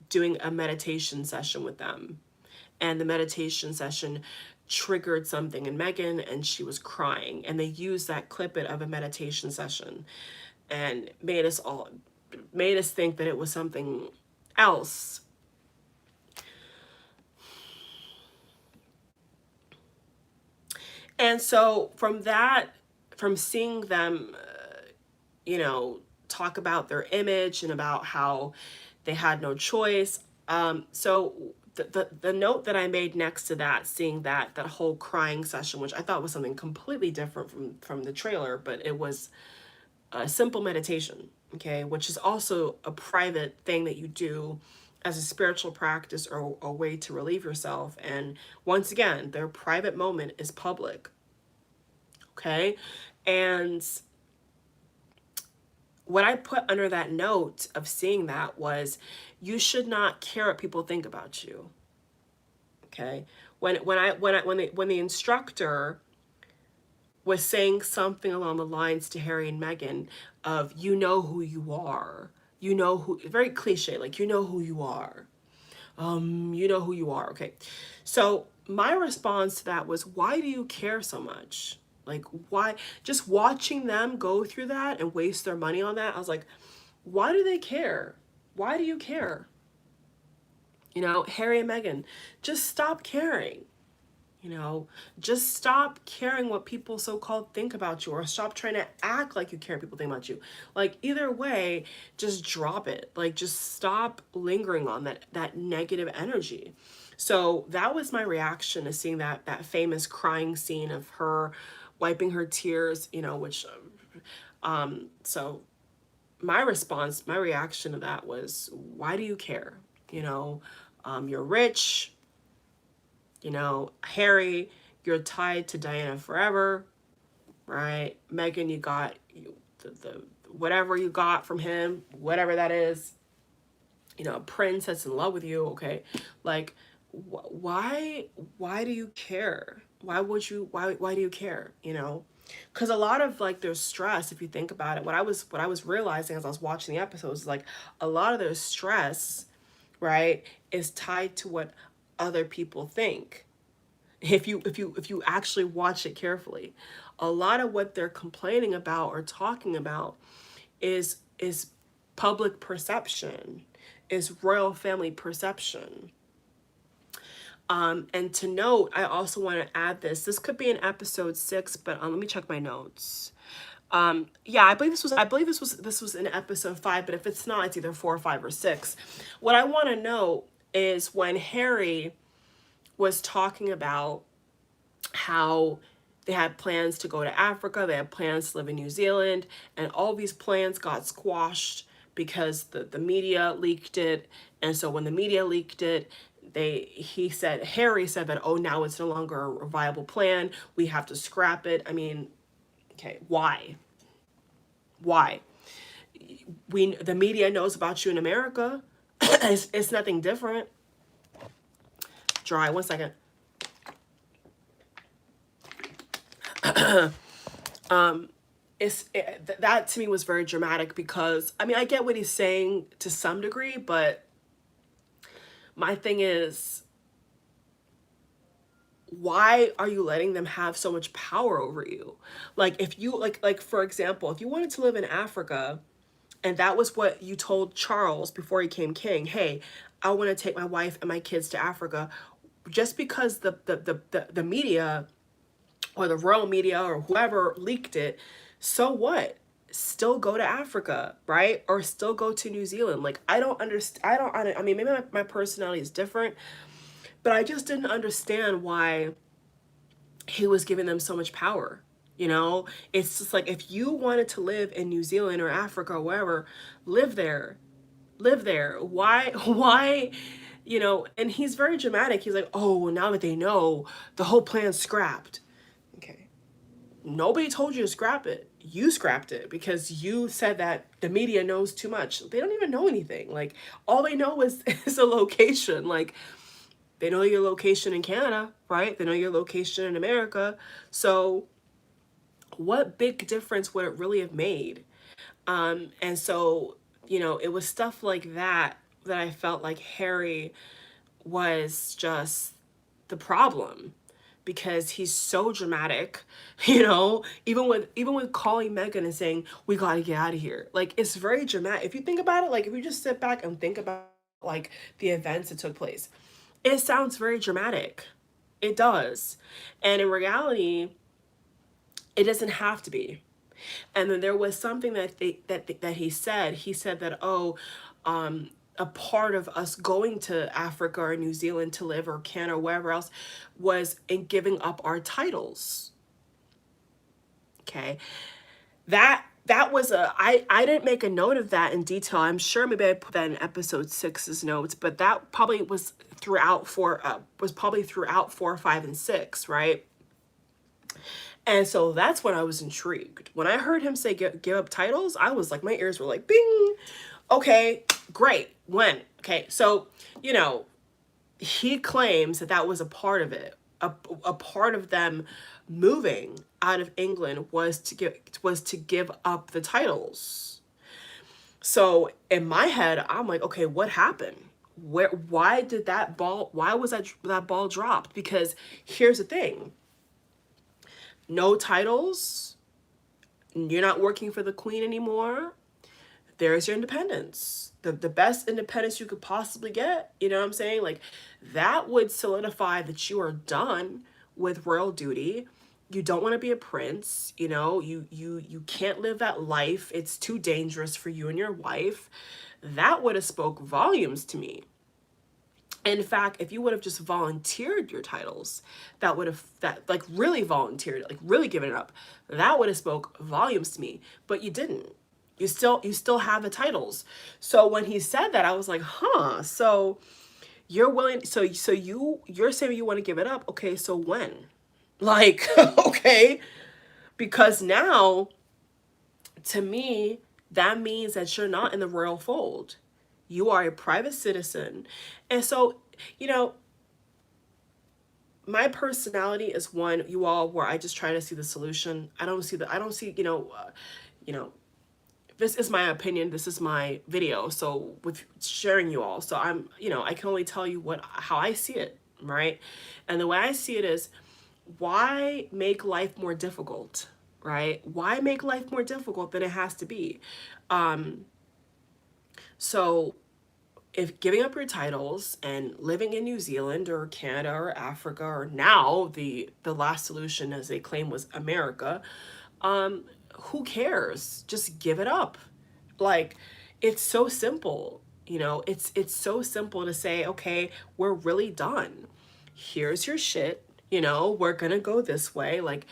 doing a meditation session with them. And the meditation session triggered something in Meghan and she was crying. And they used that clip of a meditation session and made us think that it was something else. And so from seeing them, talk about their image and about how they had no choice. So the note that I made next to that, seeing that whole crying session, which I thought was something completely different from the trailer, but it was a simple meditation, okay, which is also a private thing that you do as a spiritual practice or a way to relieve yourself. And once again, their private moment is public, okay? And what I put under that note of seeing that was, you should not care what people think about you, okay? When the instructor was saying something along the lines to Harry and Meghan of, you know who you are, very cliche, like, you know who you are, okay? So my response to that was, why do you care so much? Like, why? Just watching them go through that and waste their money on that, I was like, why do they care? Why do you care? Harry and Meghan, just stop caring. Just stop caring what people so-called think about you, or stop trying to act like you care what people think about you. Like, either way, just drop it. Like, just stop lingering on that negative energy. So that was my reaction to seeing that famous crying scene of her wiping her tears, which, so my reaction to that was, why do you care? You're rich, Harry, you're tied to Diana forever, right? Meghan, you got the whatever you got from him, whatever that is, Prince that's in love with you, okay? Like, why do you care? Why do you care, you know? Because a lot of like their stress, if you think about it, what I was realizing as I was watching the episodes is like a lot of their stress, right, is tied to what other people think. If you actually watch it carefully, a lot of what they're complaining about or talking about is public perception, is royal family perception. And to note, I also want to add this. This could be in episode 6, but let me check my notes. Yeah, I believe this was in episode 5, but if it's not, it's either 4 or 5 or 6. What I want to know is when Harry was talking about how they had plans to go to Africa, they had plans to live in New Zealand, and all these plans got squashed because the media leaked it. And so when the media leaked it, Harry said that, oh, now it's no longer a viable plan. We have to scrap it. I mean, okay, why? Why? The media knows about you in America. It's nothing different. Dry, 1 second. That to me was very dramatic because I mean I get what he's saying to some degree, but my thing is, why are you letting them have so much power over you? Like if you like for example, if you wanted to live in Africa and that was what you told Charles before he became king, hey, I want to take my wife and my kids to Africa, just because the media or the royal media or whoever leaked it, so what? Still go to Africa, right? Or still go to New Zealand. Like, I don't understand. I mean, maybe my personality is different, but I just didn't understand why he was giving them so much power. You know, it's just like if you wanted to live in New Zealand or Africa or wherever, live there. Live there. Why? Why? You know, and he's very dramatic. He's like, oh, well, now that they know, the whole plan's scrapped. Okay. Nobody told you to scrap it. You scrapped it because you said that the media knows too much. They don't even know anything. Like all they know is a location. Like they know your location in Canada, right? They know your location in America. So what big difference would it really have made? And so, you know, it was stuff like that that I felt like Harry was just the problem because he's so dramatic, you know, even with calling Meghan and saying we got to get out of here. Like it's very dramatic. If you think about it, like if you just sit back and think about like the events that took place, it sounds very dramatic. It does. And in reality, it doesn't have to be. And then there was something that he said. He said that, oh, a part of us going to Africa or New Zealand to live or Canada or wherever else was in giving up our titles. Okay. That was I didn't make a note of that in detail. I'm sure maybe I put that in episode 6's notes, but that probably was throughout four, 5, and 6, right? And so that's when I was intrigued. When I heard him say give up titles, I was like, my ears were like, bing. Okay, great. When? Okay, so, you know, he claims that that was a part of it. A part of them moving out of England was to give up the titles. So in my head, I'm like, okay, what happened? Why was that ball dropped? Because here's the thing. No titles, you're not working for the queen anymore. There's your independence. The best independence you could possibly get, you know what I'm saying? Like that would solidify that you are done with royal duty. You don't want to be a prince, you know, you can't live that life. It's too dangerous for you and your wife. That would have spoke volumes to me. In fact, if you would have just volunteered your titles, that like really volunteered, like really given it up, that would have spoke volumes to me. But you didn't. You still have the titles. So when he said that, I was like, huh. So you're willing. You're saying you want to give it up. Okay. So when? Like, okay, because now, to me, that means that you're not in the royal fold. You are a private citizen. And so, you know, my personality is one, you all, where I just try to see the solution. I don't see, you know, this is my opinion, this is my video, so with sharing you all, so I'm, I can only tell you how I see it, right? And the way I see it is, why make life more difficult, right? Why make life more difficult than it has to be? So if giving up your titles and living in New Zealand or Canada or Africa, or now the last solution, as they claim, was America, who cares? Just give it up. Like, it's so simple. It's so simple to say, okay, we're really done. Here's your shit. We're gonna go this way. Like,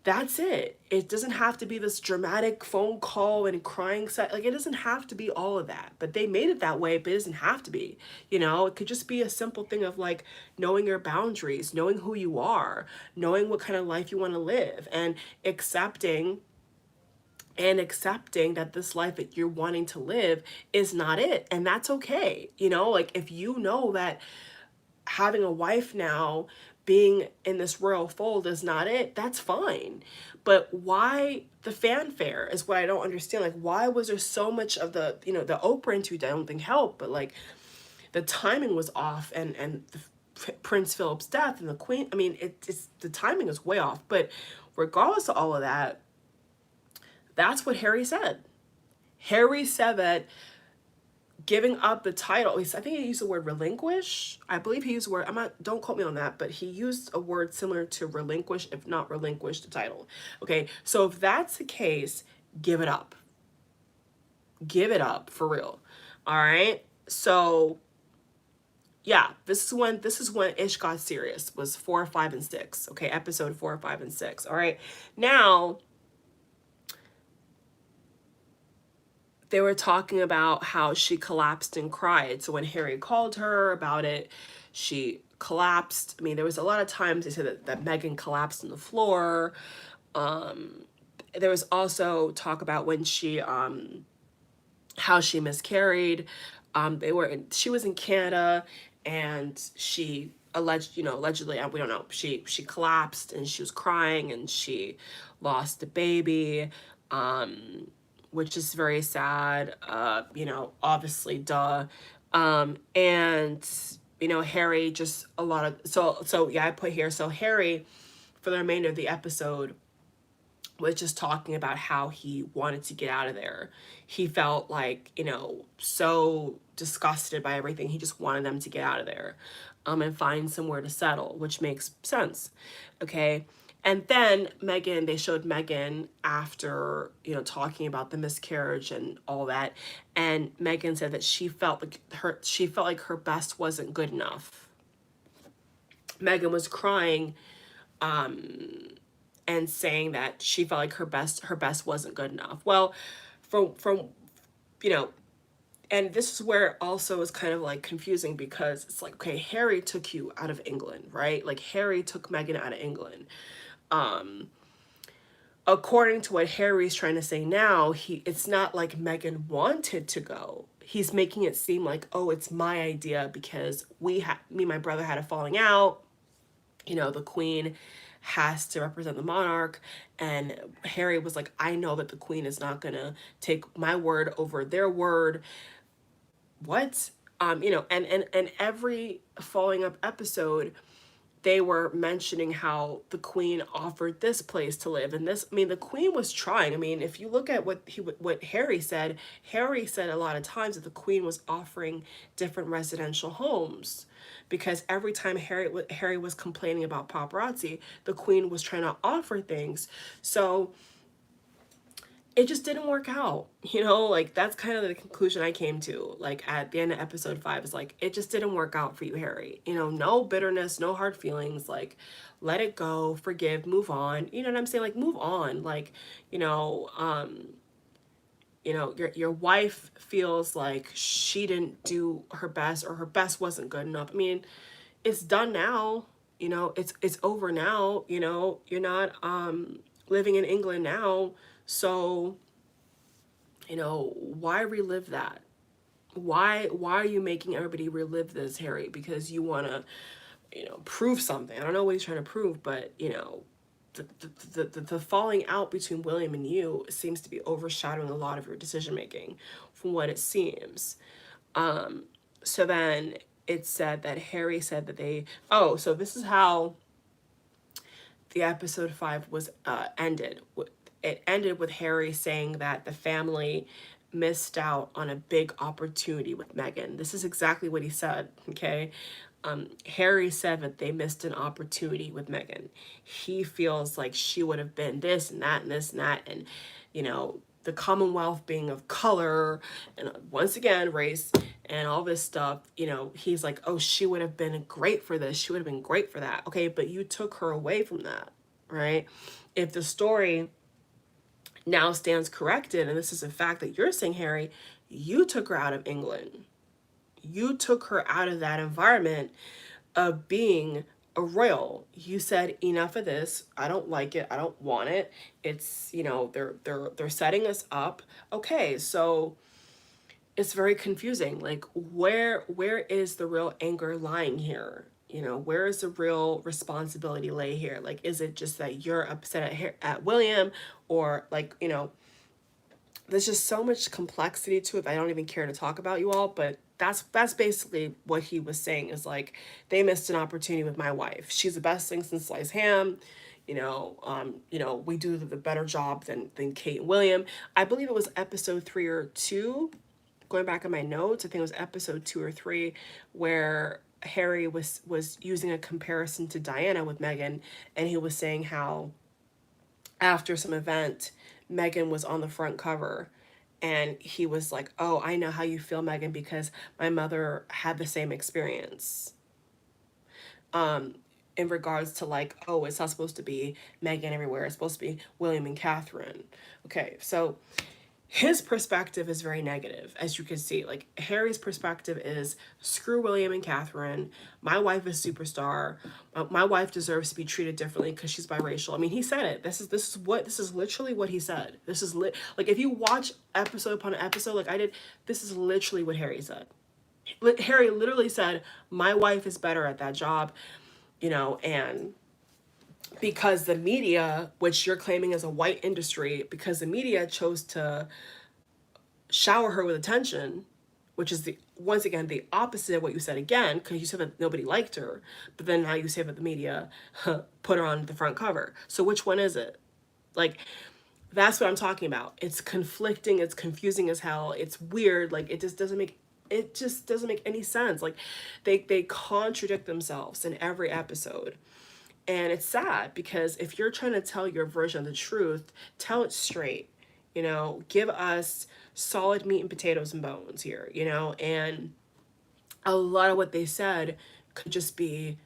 that's it. It doesn't have to be this dramatic phone call and crying set. Like, it doesn't have to be all of that. But they made it that way, but it doesn't have to be. It could just be a simple thing of like knowing your boundaries, knowing who you are, knowing what kind of life you want to live, and accepting that this life that you're wanting to live is not it. And that's okay. Like, if you know that having a wife now, being in this royal fold is not it, that's fine. But why the fanfare is what I don't understand. Like, why was there so much of the Oprah interview? I don't think helped, but like, the timing was off, and Prince Philip's death and the Queen. I mean, it's the timing is way off. But regardless of all of that, that's what Harry said. Harry said that giving up the title, I think he used the word relinquish. I believe he used the word, don't quote me on that, but he used a word similar to relinquish, if not relinquish the title. Okay, so if that's the case, give it up. Give it up, for real. All right, so yeah, this is when Ish got serious, was 4, 5, and 6. Okay, episode 4, 5, and 6. All right, now they were talking about how she collapsed and cried. So when Harry called her about it, she collapsed. I mean, there was a lot of times they said that Meghan collapsed on the floor. There was also talk about when how she miscarried. She was in Canada, and she allegedly, we don't know, she collapsed and she was crying and she lost the baby. Which is very sad, obviously, duh. And, Harry just a lot of, so yeah, I put here, so Harry, for the remainder of the episode, was just talking about how he wanted to get out of there. He felt like, so disgusted by everything. He just wanted them to get out of there, and find somewhere to settle, which makes sense. Okay. And then they showed Meghan after, talking about the miscarriage and all that. And Meghan said that she felt like her best wasn't good enough. Meghan was crying, and saying that she felt like her best wasn't good enough. Well, from and this is where it also is kind of like confusing, because it's like, okay, Harry took you out of England, right? Like, Harry took Meghan out of England. According to what Harry's trying to say now, it's not like Meghan wanted to go. He's making it seem like, oh, it's my idea because me and my brother had a falling out. The Queen has to represent the monarch, and Harry was like, I know that the Queen is not gonna take my word over their word. What? And every following up episode, they were mentioning how the Queen offered this place to live, and this, I mean, the Queen was trying. I mean, if you look at what Harry said a lot of times that the Queen was offering different residential homes, because every time Harry was complaining about paparazzi, the Queen was trying to offer things. So it just didn't work out, like, that's kind of the conclusion I came to, like, at the end of episode 5, is like, it just didn't work out for you, Harry. No bitterness, no hard feelings, like, let it go, forgive, move on. You know what I'm saying? Like, move on. Like, your wife feels like she didn't do her best, or her best wasn't good enough. I mean, it's done now. It's over now. You're not living in England now. So, why relive that? Why are you making everybody relive this, Harry? Because you want to prove something. I don't know what he's trying to prove, but the falling out between William and you seems to be overshadowing a lot of your decision making, from what it seems. So then it said that Harry said that so this is how the episode 5 was ended. It ended with Harry saying that the family missed out on a big opportunity with Meghan. This is exactly what he said, okay? Harry said that they missed an opportunity with Meghan. He feels like she would have been this and that and this and that, and the Commonwealth being of color, and once again race and all this stuff. He's like, oh, she would have been great for this, she would have been great for that. Okay, but you took her away from that, right? If the story now stands corrected, and this is a fact that you're saying, Harry, you took her out of England. You took her out of that environment of being a royal. You said, enough of this. I don't like it. I don't want it. It's, they're setting us up. Okay, so it's very confusing. Like, where is the real anger lying here? Where is the real responsibility lay here? Like, is it just that you're upset at William, or like, there's just so much complexity to it that I don't even care to talk about, you all. But that's basically what he was saying, is like, they missed an opportunity with my wife. She's the best thing since sliced ham. We do the better job than Kate and William. I believe it was episode 3 or 2. Going back in my notes, I think it was episode 2 or 3, where Harry was using a comparison to Diana with Meghan, and he was saying how after some event, Meghan was on the front cover, and he was like, oh, I know how you feel, Meghan, because my mother had the same experience. In regards to like, oh, it's not supposed to be Meghan everywhere. It's supposed to be William and Catherine. Okay, so his perspective is very negative, as you can see. Like, Harry's perspective is, screw William and Catherine. My wife is superstar. My wife deserves to be treated differently because she's biracial. I mean, he said it. This is literally what he said. This is like, if you watch episode upon episode like I did, this is literally what Harry said. Harry literally said, my wife is better at that job, and because the media, which you're claiming is a white industry, because the media chose to shower her with attention, which is once again the opposite of what you said again, because you said that nobody liked her, but then now you say that the media put her on the front cover. So which one is it? Like, that's what I'm talking about. It's conflicting, it's confusing as hell, it's weird. Like, it just doesn't make any sense. Like, they contradict themselves in every episode. And it's sad, because if you're trying to tell your version of the truth, tell it straight. Give us solid meat and potatoes and bones here, and a lot of what they said could just be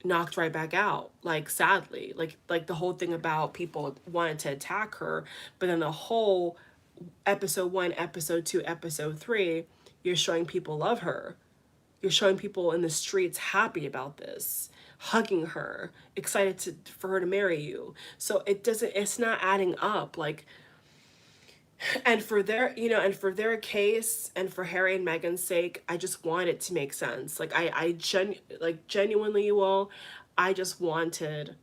knocked right back out. Like, sadly, like the whole thing about people wanted to attack her, but then the whole episode 1, episode 2, episode 3, you're showing people love her. You're showing people in the streets happy about this, hugging her, excited for her to marry you. So it's not adding up. Like, and for their case, and for Harry and Meghan's sake, I just want it to make sense. Like, genuinely, you all, I just wanted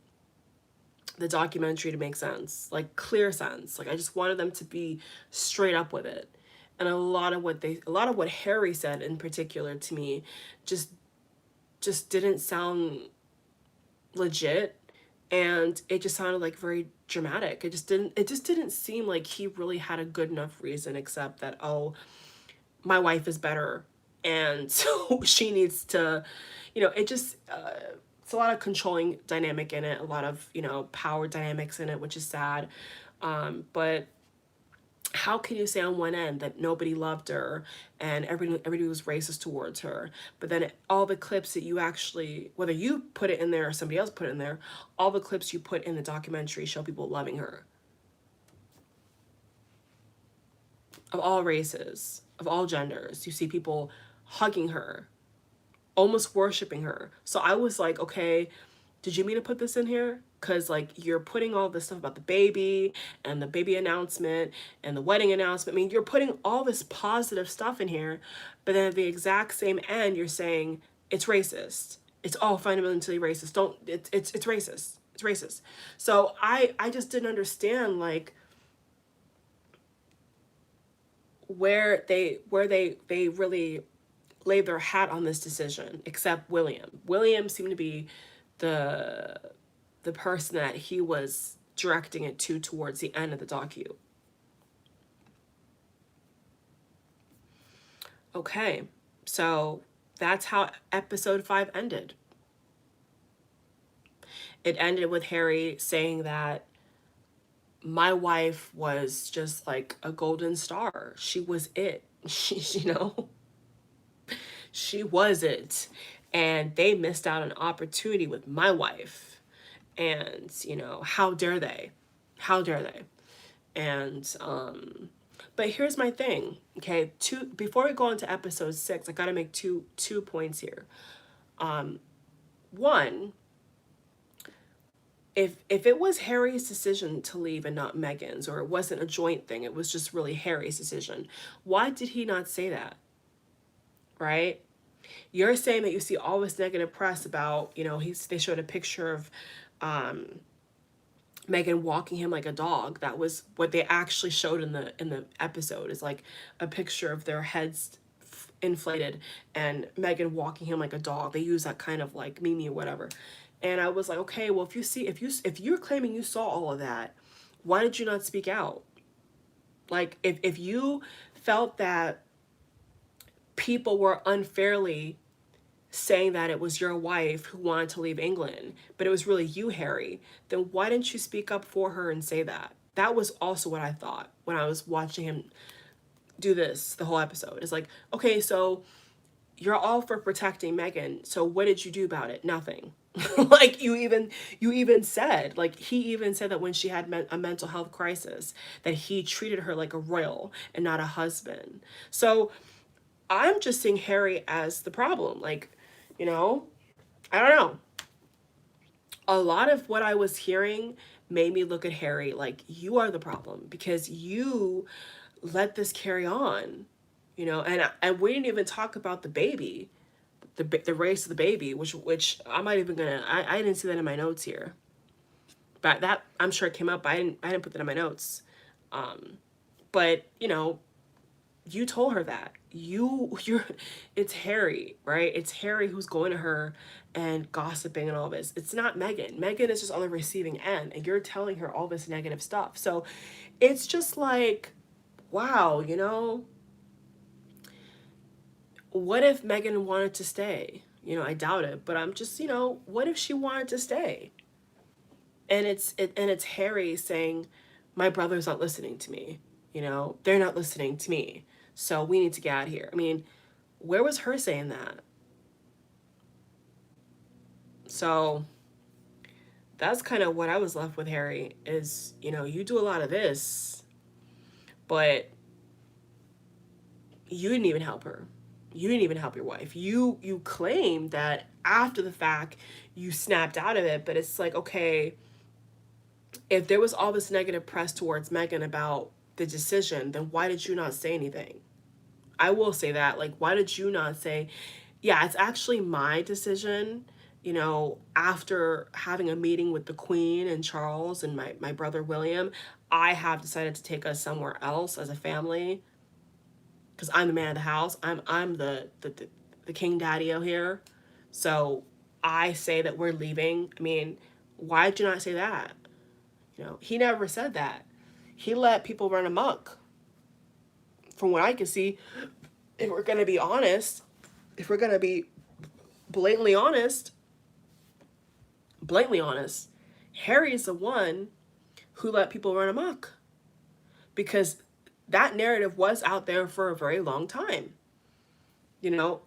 the documentary to make sense, like clear sense. Like, I just wanted them to be straight up with it. And a lot of what Harry said in particular to me just didn't sound legit, and it just sounded like very dramatic. It just didn't seem like he really had a good enough reason, except that, oh, my wife is better, and so she needs to, it's a lot of controlling dynamic in it, a lot of power dynamics in it, which is sad. But how can you say on one end that nobody loved her and everybody was racist towards her, but then all the clips that you actually, whether you put it in there or somebody else put it in there, all the clips you put in the documentary show people loving her, of all races, of all genders? You see people hugging her, almost worshiping her. So I was like, okay, did you mean to put this in here? Because, like, you're putting all this stuff about the baby and the baby announcement and the wedding announcement. I mean, you're putting all this positive stuff in here, but then at the exact same end, you're saying it's racist. It's all fundamentally racist. Don't, it's racist. It's racist. So I just didn't understand, like, where they really laid their hat on this decision, except William. William seemed to be the person that he was directing it to towards the end of the docu. Okay, so that's how episode 5 ended. It ended with Harry saying that my wife was just like a golden star. She was it. She was it. And they missed out on an opportunity with my wife. And, how dare they? How dare they? And, but here's my thing, okay? Before we go into episode 6, I gotta make two points here. One, if it was Harry's decision to leave and not Meghan's, or it wasn't a joint thing, it was just really Harry's decision, why did he not say that? Right? You're saying that you see all this negative press about, they showed a picture of Meghan walking him like a dog. That was what they actually showed in the episode, is like a picture of their heads inflated and Meghan walking him like a dog. They use that kind of like meme or whatever. And I was like, okay, well, if you're claiming you saw all of that, why did you not speak out? Like, if you felt that people were unfairly saying that it was your wife who wanted to leave England, but it was really you, Harry, then why didn't you speak up for her and say that? That was also what I thought when I was watching him do this the whole episode. It's like, okay, so you're all for protecting Meghan, so what did you do about it? Nothing. Like, you even said, like, he even said that when she had a mental health crisis, that he treated her like a royal and not a husband. So I'm just seeing Harry as the problem. Like, I don't know. A lot of what I was hearing made me look at Harry like, you are the problem because you let this carry on, and we didn't even talk about the baby, the race of the baby, which I'm not even gonna, I didn't see that in my notes here, but that, I'm sure it came up, but I didn't put that in my notes. But you told her that it's Harry, right? It's Harry who's going to her and gossiping and all this. It's not Meghan. Meghan is just on the receiving end, and you're telling her all this negative stuff. So it's just like, wow, what if Meghan wanted to stay? I doubt it, but I'm just, what if she wanted to stay? And it's Harry saying, my brother's not listening to me. They're not listening to me. So we need to get out of here. I mean, where was her saying that? So that's kind of what I was left with, Harry, is, you do a lot of this, but you didn't even help her. You didn't even help your wife. You claim that after the fact you snapped out of it, but it's like, okay, if there was all this negative press towards Meghan about the decision, then why did you not say anything? I will say that. Like, why did you not say, yeah, it's actually my decision, after having a meeting with the Queen and Charles and my brother William, I have decided to take us somewhere else as a family because I'm the man of the house. I'm the king daddy-o here. So I say that we're leaving. I mean, why did you not say that? He never said that. He let people run amok. From what I can see, if we're going to be honest, if we're going to be blatantly honest, Harry's the one who let people run amok. Because that narrative was out there for a very long time.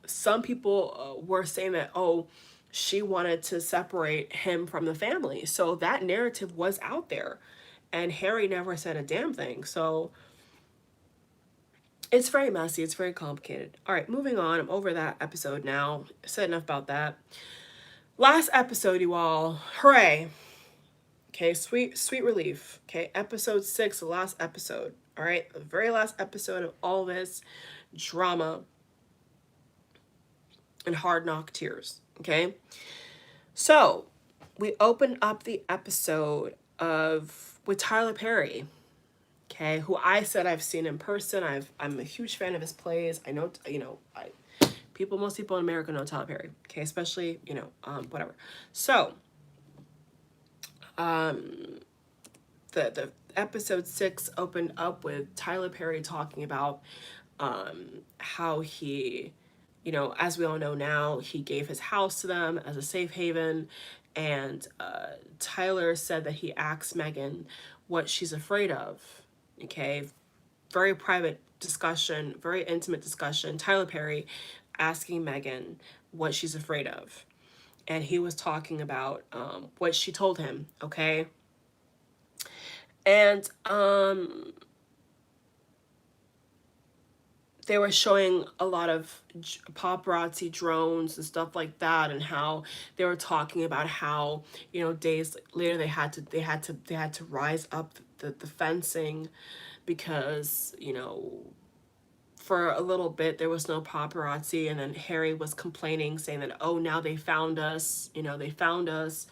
Some people were saying that, oh, she wanted to separate him from the family. So that narrative was out there. And Harry never said a damn thing. So it's very messy. It's very complicated. All right, moving on. I'm over that episode now. I said enough about that. Last episode, you all. Hooray. Okay, sweet relief. Okay, episode 6, the last episode. All right, the very last episode of all this drama and hard knock tears. Okay. So we open up the episode of with Tyler Perry, okay, who I said I've seen in person. I'm a huge fan of his plays. I know, most people in America know Tyler Perry, okay, especially, whatever. So, the episode 6 opened up with Tyler Perry talking about how he, as we all know now, he gave his house to them as a safe haven. And Tyler said that he asked Meghan what she's afraid of. Okay, very private discussion, very intimate discussion. Tyler Perry asking Meghan what she's afraid of. And he was talking about what she told him, okay? And they were showing a lot of paparazzi drones and stuff like that, and how they were talking about how, days later they had to rise up the fencing because, for a little bit there was no paparazzi, and then Harry was complaining, saying that, oh, now they found us, they found us.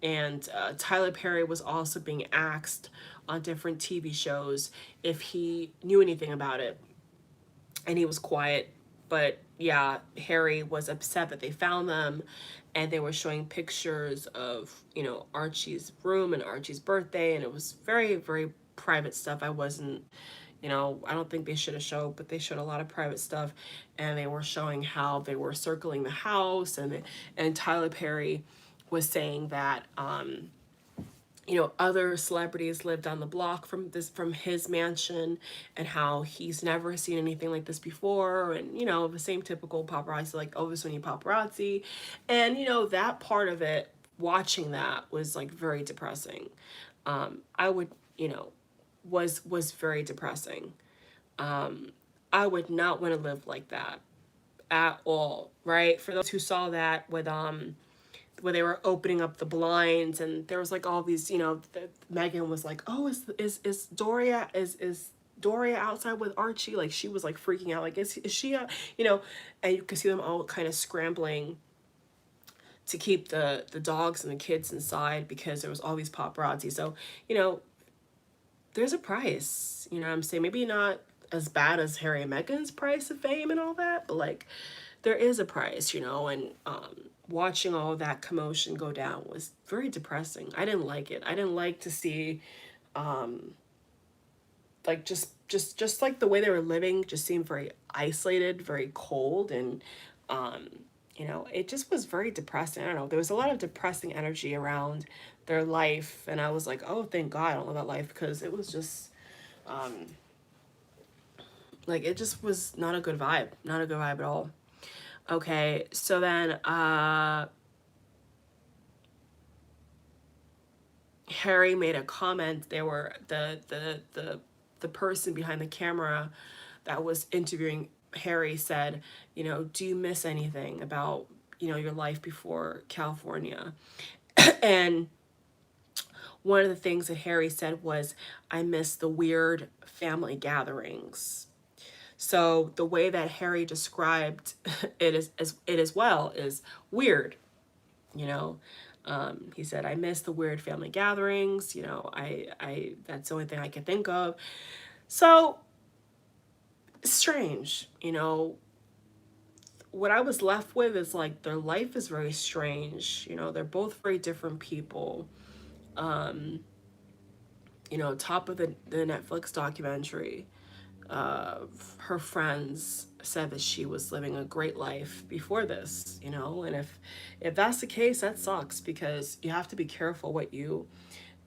And Tyler Perry was also being asked on different TV shows if he knew anything about it, and he was quiet. But yeah, Harry was upset that they found them, and they were showing pictures of, Archie's room and Archie's birthday, and it was very, very private stuff. I wasn't, I don't think they should have showed, but they showed a lot of private stuff, and they were showing how they were circling the house, and Tyler Perry was saying that other celebrities lived on the block from his mansion, and how he's never seen anything like this before, and the same typical paparazzi, like, oh, this one you paparazzi. And that part of it, watching that was like very depressing. I would, was very depressing. I would not want to live like that at all, right? For those who saw that with where they were opening up the blinds, and there was like all these, Meghan was like, oh, is Doria outside with Archie? Like, she was like freaking out, like, is she and you could see them all kind of scrambling to keep the dogs and the kids inside because there was all these paparazzi. So, there's a price, what I'm saying? Maybe not as bad as Harry and Meghan's price of fame and all that, but like, there is a price, and watching all of that commotion go down was very depressing. I didn't like it. I didn't like to see, like, just like the way they were living just seemed very isolated, very cold, and it just was very depressing. I don't know. There was a lot of depressing energy around their life, and I was like, oh, thank God I don't live that life, because it was just, like, it just was not a good vibe. Not a good vibe at all. Okay, so then Harry made a comment. There were the person behind the camera that was interviewing Harry said, do you miss anything about, your life before California? And one of the things that Harry said was, I miss the weird family gatherings. So the way that Harry described it as well is weird. you know he said, I miss the weird family gatherings. I that's the only thing I can think of. So strange. What I was left with is like, their life is very strange. They're both very different people. Top of the Netflix documentary, her friends said that she was living a great life before this, and if that's the case, that sucks, because you have to be careful what you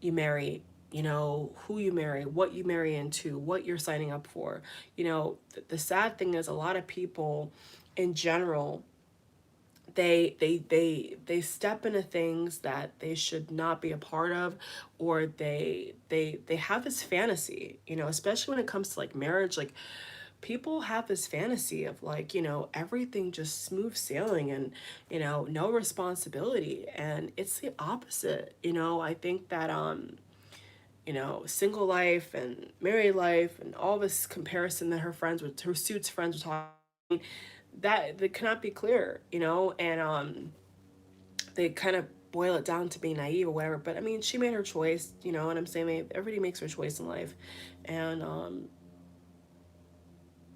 marry, who you marry, what you marry into, what you're signing up for. The sad thing is, a lot of people in general, they step into things that they should not be a part of, or they have this fantasy, especially when it comes to like marriage. Like, people have this fantasy of like, everything just smooth sailing, and no responsibility, and it's the opposite. I think that single life and married life and all this comparison that her suits friends were talking, that cannot be clear, you know, and they kind of boil it down to being naive or whatever. But I mean, she made her choice, you know, and I'm saying everybody makes their choice in life, and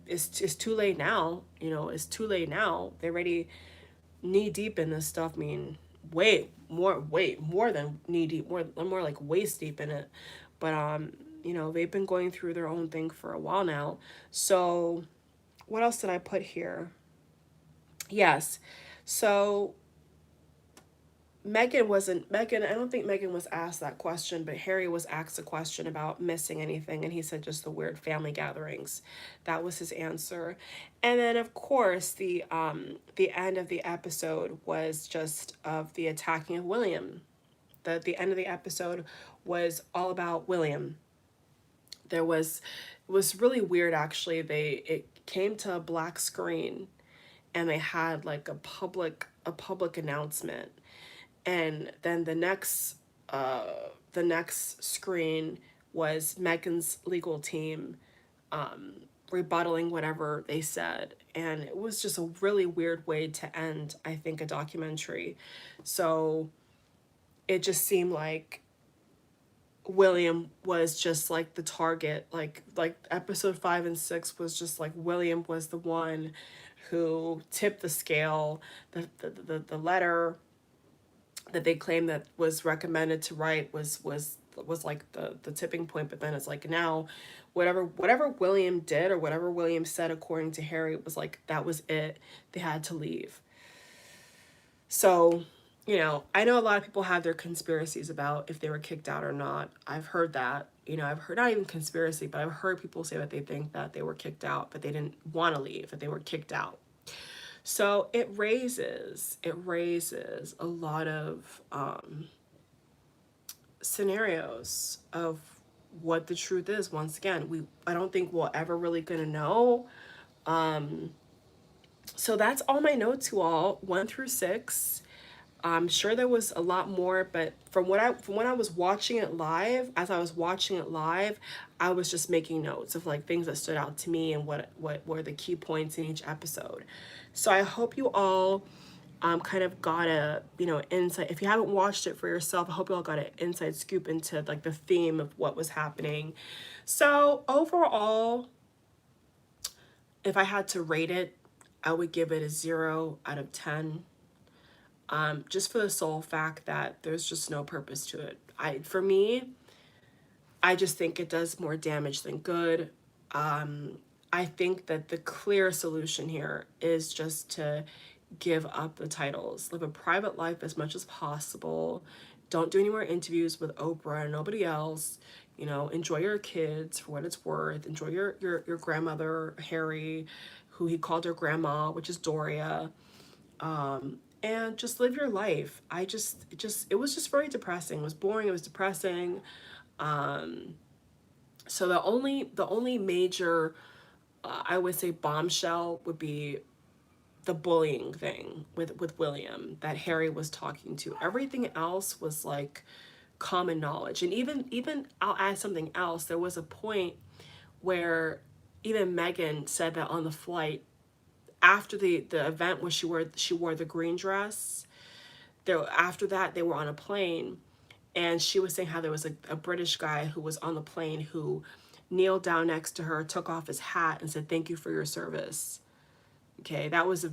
it's too late now, you know, it's too late now. They're already knee deep in this stuff. I mean, way more than knee deep, more like waist deep in it. But you know, they've been going through their own thing for a while now. So what else did I put here? Yes. So Meghan, I don't think Meghan was asked that question, but Harry was asked a question about missing anything, and he said just the weird family gatherings. That was his answer. And then of course the end of the episode was just of the attacking of William. The end of the episode was all about William. There was It was really weird actually. It came to a black screen, and they had like a public announcement, and then the next screen was Meghan's legal team rebuttaling whatever they said, and it was just a really weird way to end, I think, a documentary. So it just seemed like William was just like the target, like episode 5 and 6 was just like William was the one who tipped the scale. The letter that they claim that was recommended to write was like the tipping point. But then it's like now whatever William did or whatever William said according to Harry, it was like that was it. They had to leave. So, you know, I know a lot of people have their conspiracies about if they were kicked out or not. I've heard that. You know, I've heard, not even conspiracy, but I've heard people say that they think that they were kicked out, but they didn't want to leave, that they were kicked out. So it raises a lot of scenarios of what the truth is. Once again, I don't think we'll ever really gonna know. So that's all my notes to all 1 through 6. I'm sure there was a lot more, but from when I was watching it live, as I was watching it live, I was just making notes of like things that stood out to me and what were the key points in each episode. So I hope you all kind of got a, you know, insight. If you haven't watched it for yourself, I hope you all got an inside scoop into like the theme of what was happening. So overall, if I had to rate it, I would give it a 0 out of 10. Just for the sole fact that there's just no purpose to it. For me, I just think it does more damage than good. I think that the clear solution here is just to give up the titles, live a private life as much as possible. Don't do any more interviews with Oprah and nobody else. You know, enjoy your kids for what it's worth. Enjoy your grandmother, Harry, who he called her grandma, which is Doria. And just live your life. It was just very depressing. It was boring. It was depressing. So the only major, I would say, bombshell would be the bullying thing with William that Harry was talking to. Everything else was like common knowledge. And even I'll add something else. There was a point where even Meghan said that on the flight after the event where she wore the green dress. There after that they were on a plane, and she was saying how there was a British guy who was on the plane who kneeled down next to her, took off his hat, and said, "Thank you for your service." Okay, that was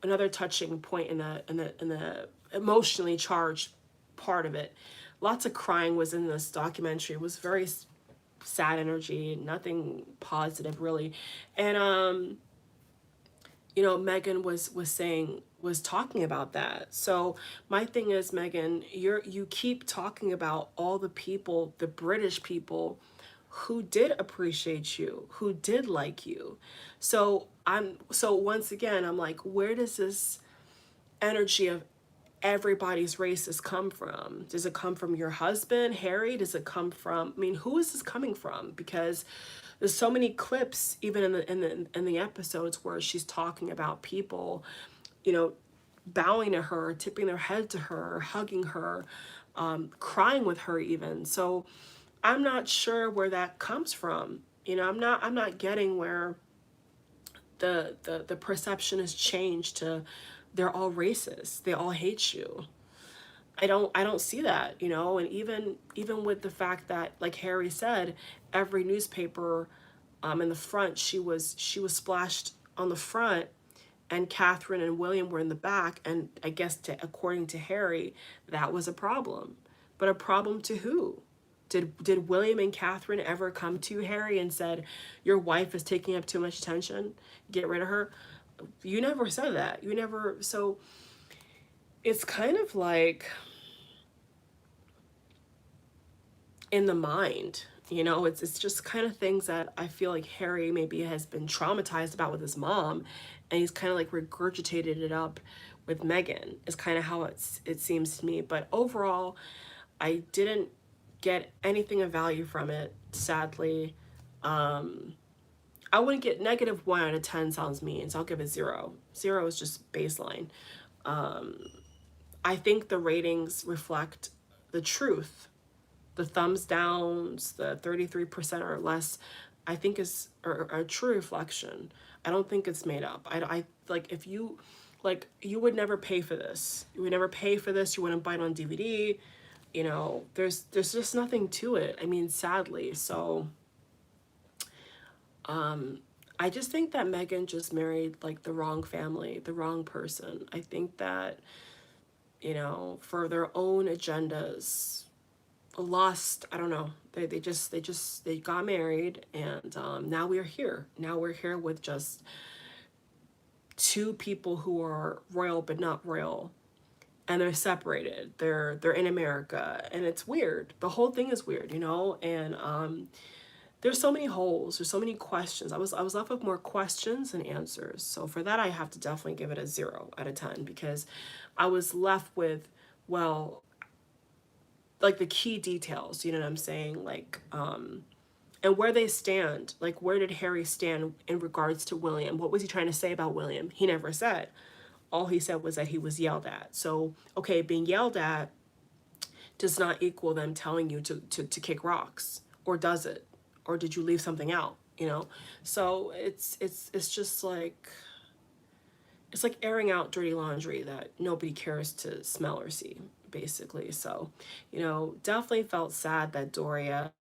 another touching point in the emotionally charged part of it. Lots of crying was in this documentary. It was very sad energy, nothing positive really, and Meghan was talking about that. So my thing is, Meghan, you keep talking about all the people, the British people who did appreciate you, who did like you. So once again, I'm like, where does this energy of everybody's races come from? Does it come from your husband, Harry? Does it come from, I mean, who is this coming from? Because there's so many clips even in the episodes where she's talking about people, bowing to her, tipping their head to her, hugging her, crying with her even. So I'm not sure where that comes from. I'm not getting where the perception has changed to they're all racist, they all hate you. I don't see that, you know. And even with the fact that, like Harry said, every newspaper in the front, she was splashed on the front, and Catherine and William were in the back. And I guess, according to Harry, that was a problem. But a problem to who? Did William and Catherine ever come to Harry and said, your wife is taking up too much attention, get rid of her? You never said that. You never. So it's kind of like in the mind, you know. It's just kind of things that I feel like Harry maybe has been traumatized about with his mom, and he's kind of like regurgitated it up with Meghan, is kind of how it seems to me. But overall, I didn't get anything of value from it, sadly. I wouldn't get negative 1 out of 10, sounds mean, so I'll give it 0. 0 is just baseline. I think the ratings reflect the truth. The thumbs downs, the 33% or less, I think is a true reflection. I don't think it's made up. I like, if you, like, you would never pay for this. You would never pay for this. You wouldn't buy it on DVD. You know, there's just nothing to it. I mean, sadly. So I just think that Meghan just married like the wrong family, the wrong person. I think that, you know, for their own agendas, lust, I don't know, they got married, and now we're here. Now we're here with just two people who are royal but not royal, and they're separated. They're in America, and it's weird. The whole thing is weird, you know. And there's so many holes, there's so many questions. I was left with more questions than answers. So for that, I have to definitely give it a 0 out of 10, because I was left with, well, like the key details, you know what I'm saying? Like, and where they stand, like where did Harry stand in regards to William? What was he trying to say about William? He never said. All he said was that he was yelled at. So, okay, being yelled at does not equal them telling you to kick rocks, or does it? Or did you leave something out, you know? So it's just like, it's like airing out dirty laundry that nobody cares to smell or see, basically. So, you know, definitely felt sad that Doria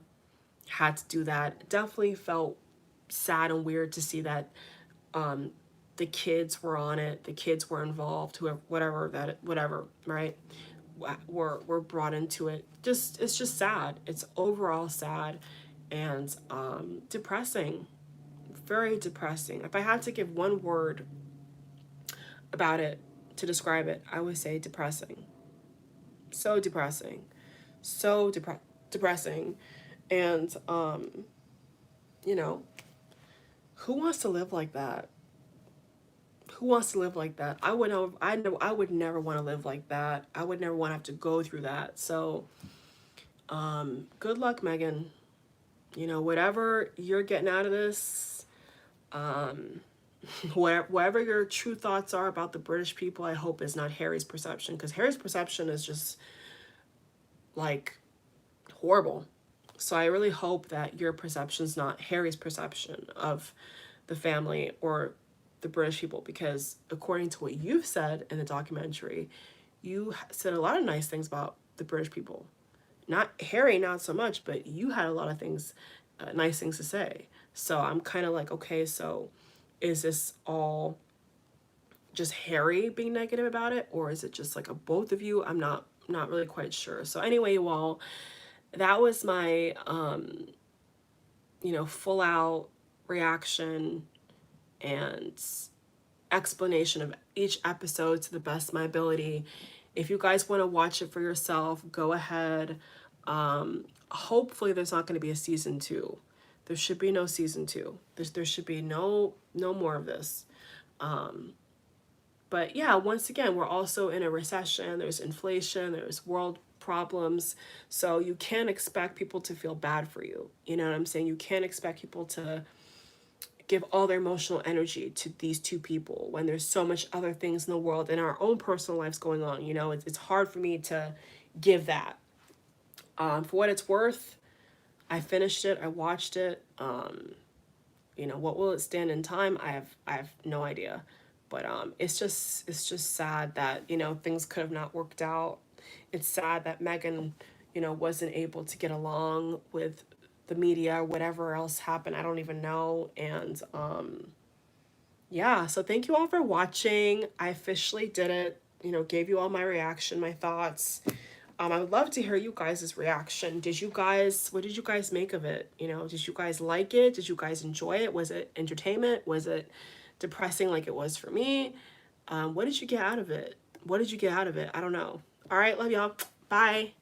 had to do that. Definitely felt sad and weird to see that the kids were on it, the kids were involved, whoever, whatever, right? Were brought into it. Just, it's just sad. It's overall sad and depressing. Very depressing. If I had to give one word about it to describe it, I would say depressing. So depressing. So depressing. And you know, who wants to live like that? Who wants to live like that? I would know. I would never want to live like that. I would never want to have to go through that. So, good luck, Meghan. You know, whatever you're getting out of this, whatever your true thoughts are about the British people, I hope is not Harry's perception, because Harry's perception is just like horrible. So I really hope that your perception is not Harry's perception of the family or the British people, because according to what you've said in the documentary, you said a lot of nice things about the British people. Not Harry, not so much, but you had a lot of things, nice things to say. So I'm kind of like, okay, so is this all just Harry being negative about it, or is it just like a both of you? I'm not really quite sure. So anyway, you all, that was my you know, full out reaction and explanation of each episode to the best of my ability. If you guys want to watch it for yourself, go ahead. Hopefully there's not going to be a season 2. There should be no season 2. There should be no more of this. But yeah, once again, we're also in a recession. There's inflation, there's world problems. So you can't expect people to feel bad for you. You know what I'm saying? You can't expect people to give all their emotional energy to these two people when there's so much other things in the world and our own personal lives going on. You know, it's hard for me to give that. For what it's worth, I finished it. I watched it. You know, what will it stand in time? I have no idea. But it's just sad that, you know, things could have not worked out. It's sad that Meghan, you know, wasn't able to get along with the media, whatever else happened, I don't even know. And yeah, so thank you all for watching. I officially did it, you know, gave you all my reaction, my thoughts. I would love to hear you guys' reaction. What did you guys make of it? You know, did you guys like it? Did you guys enjoy it? Was it entertainment? Was it depressing like it was for me? What did you get out of it? What did you get out of it? I don't know. All right, love y'all. Bye.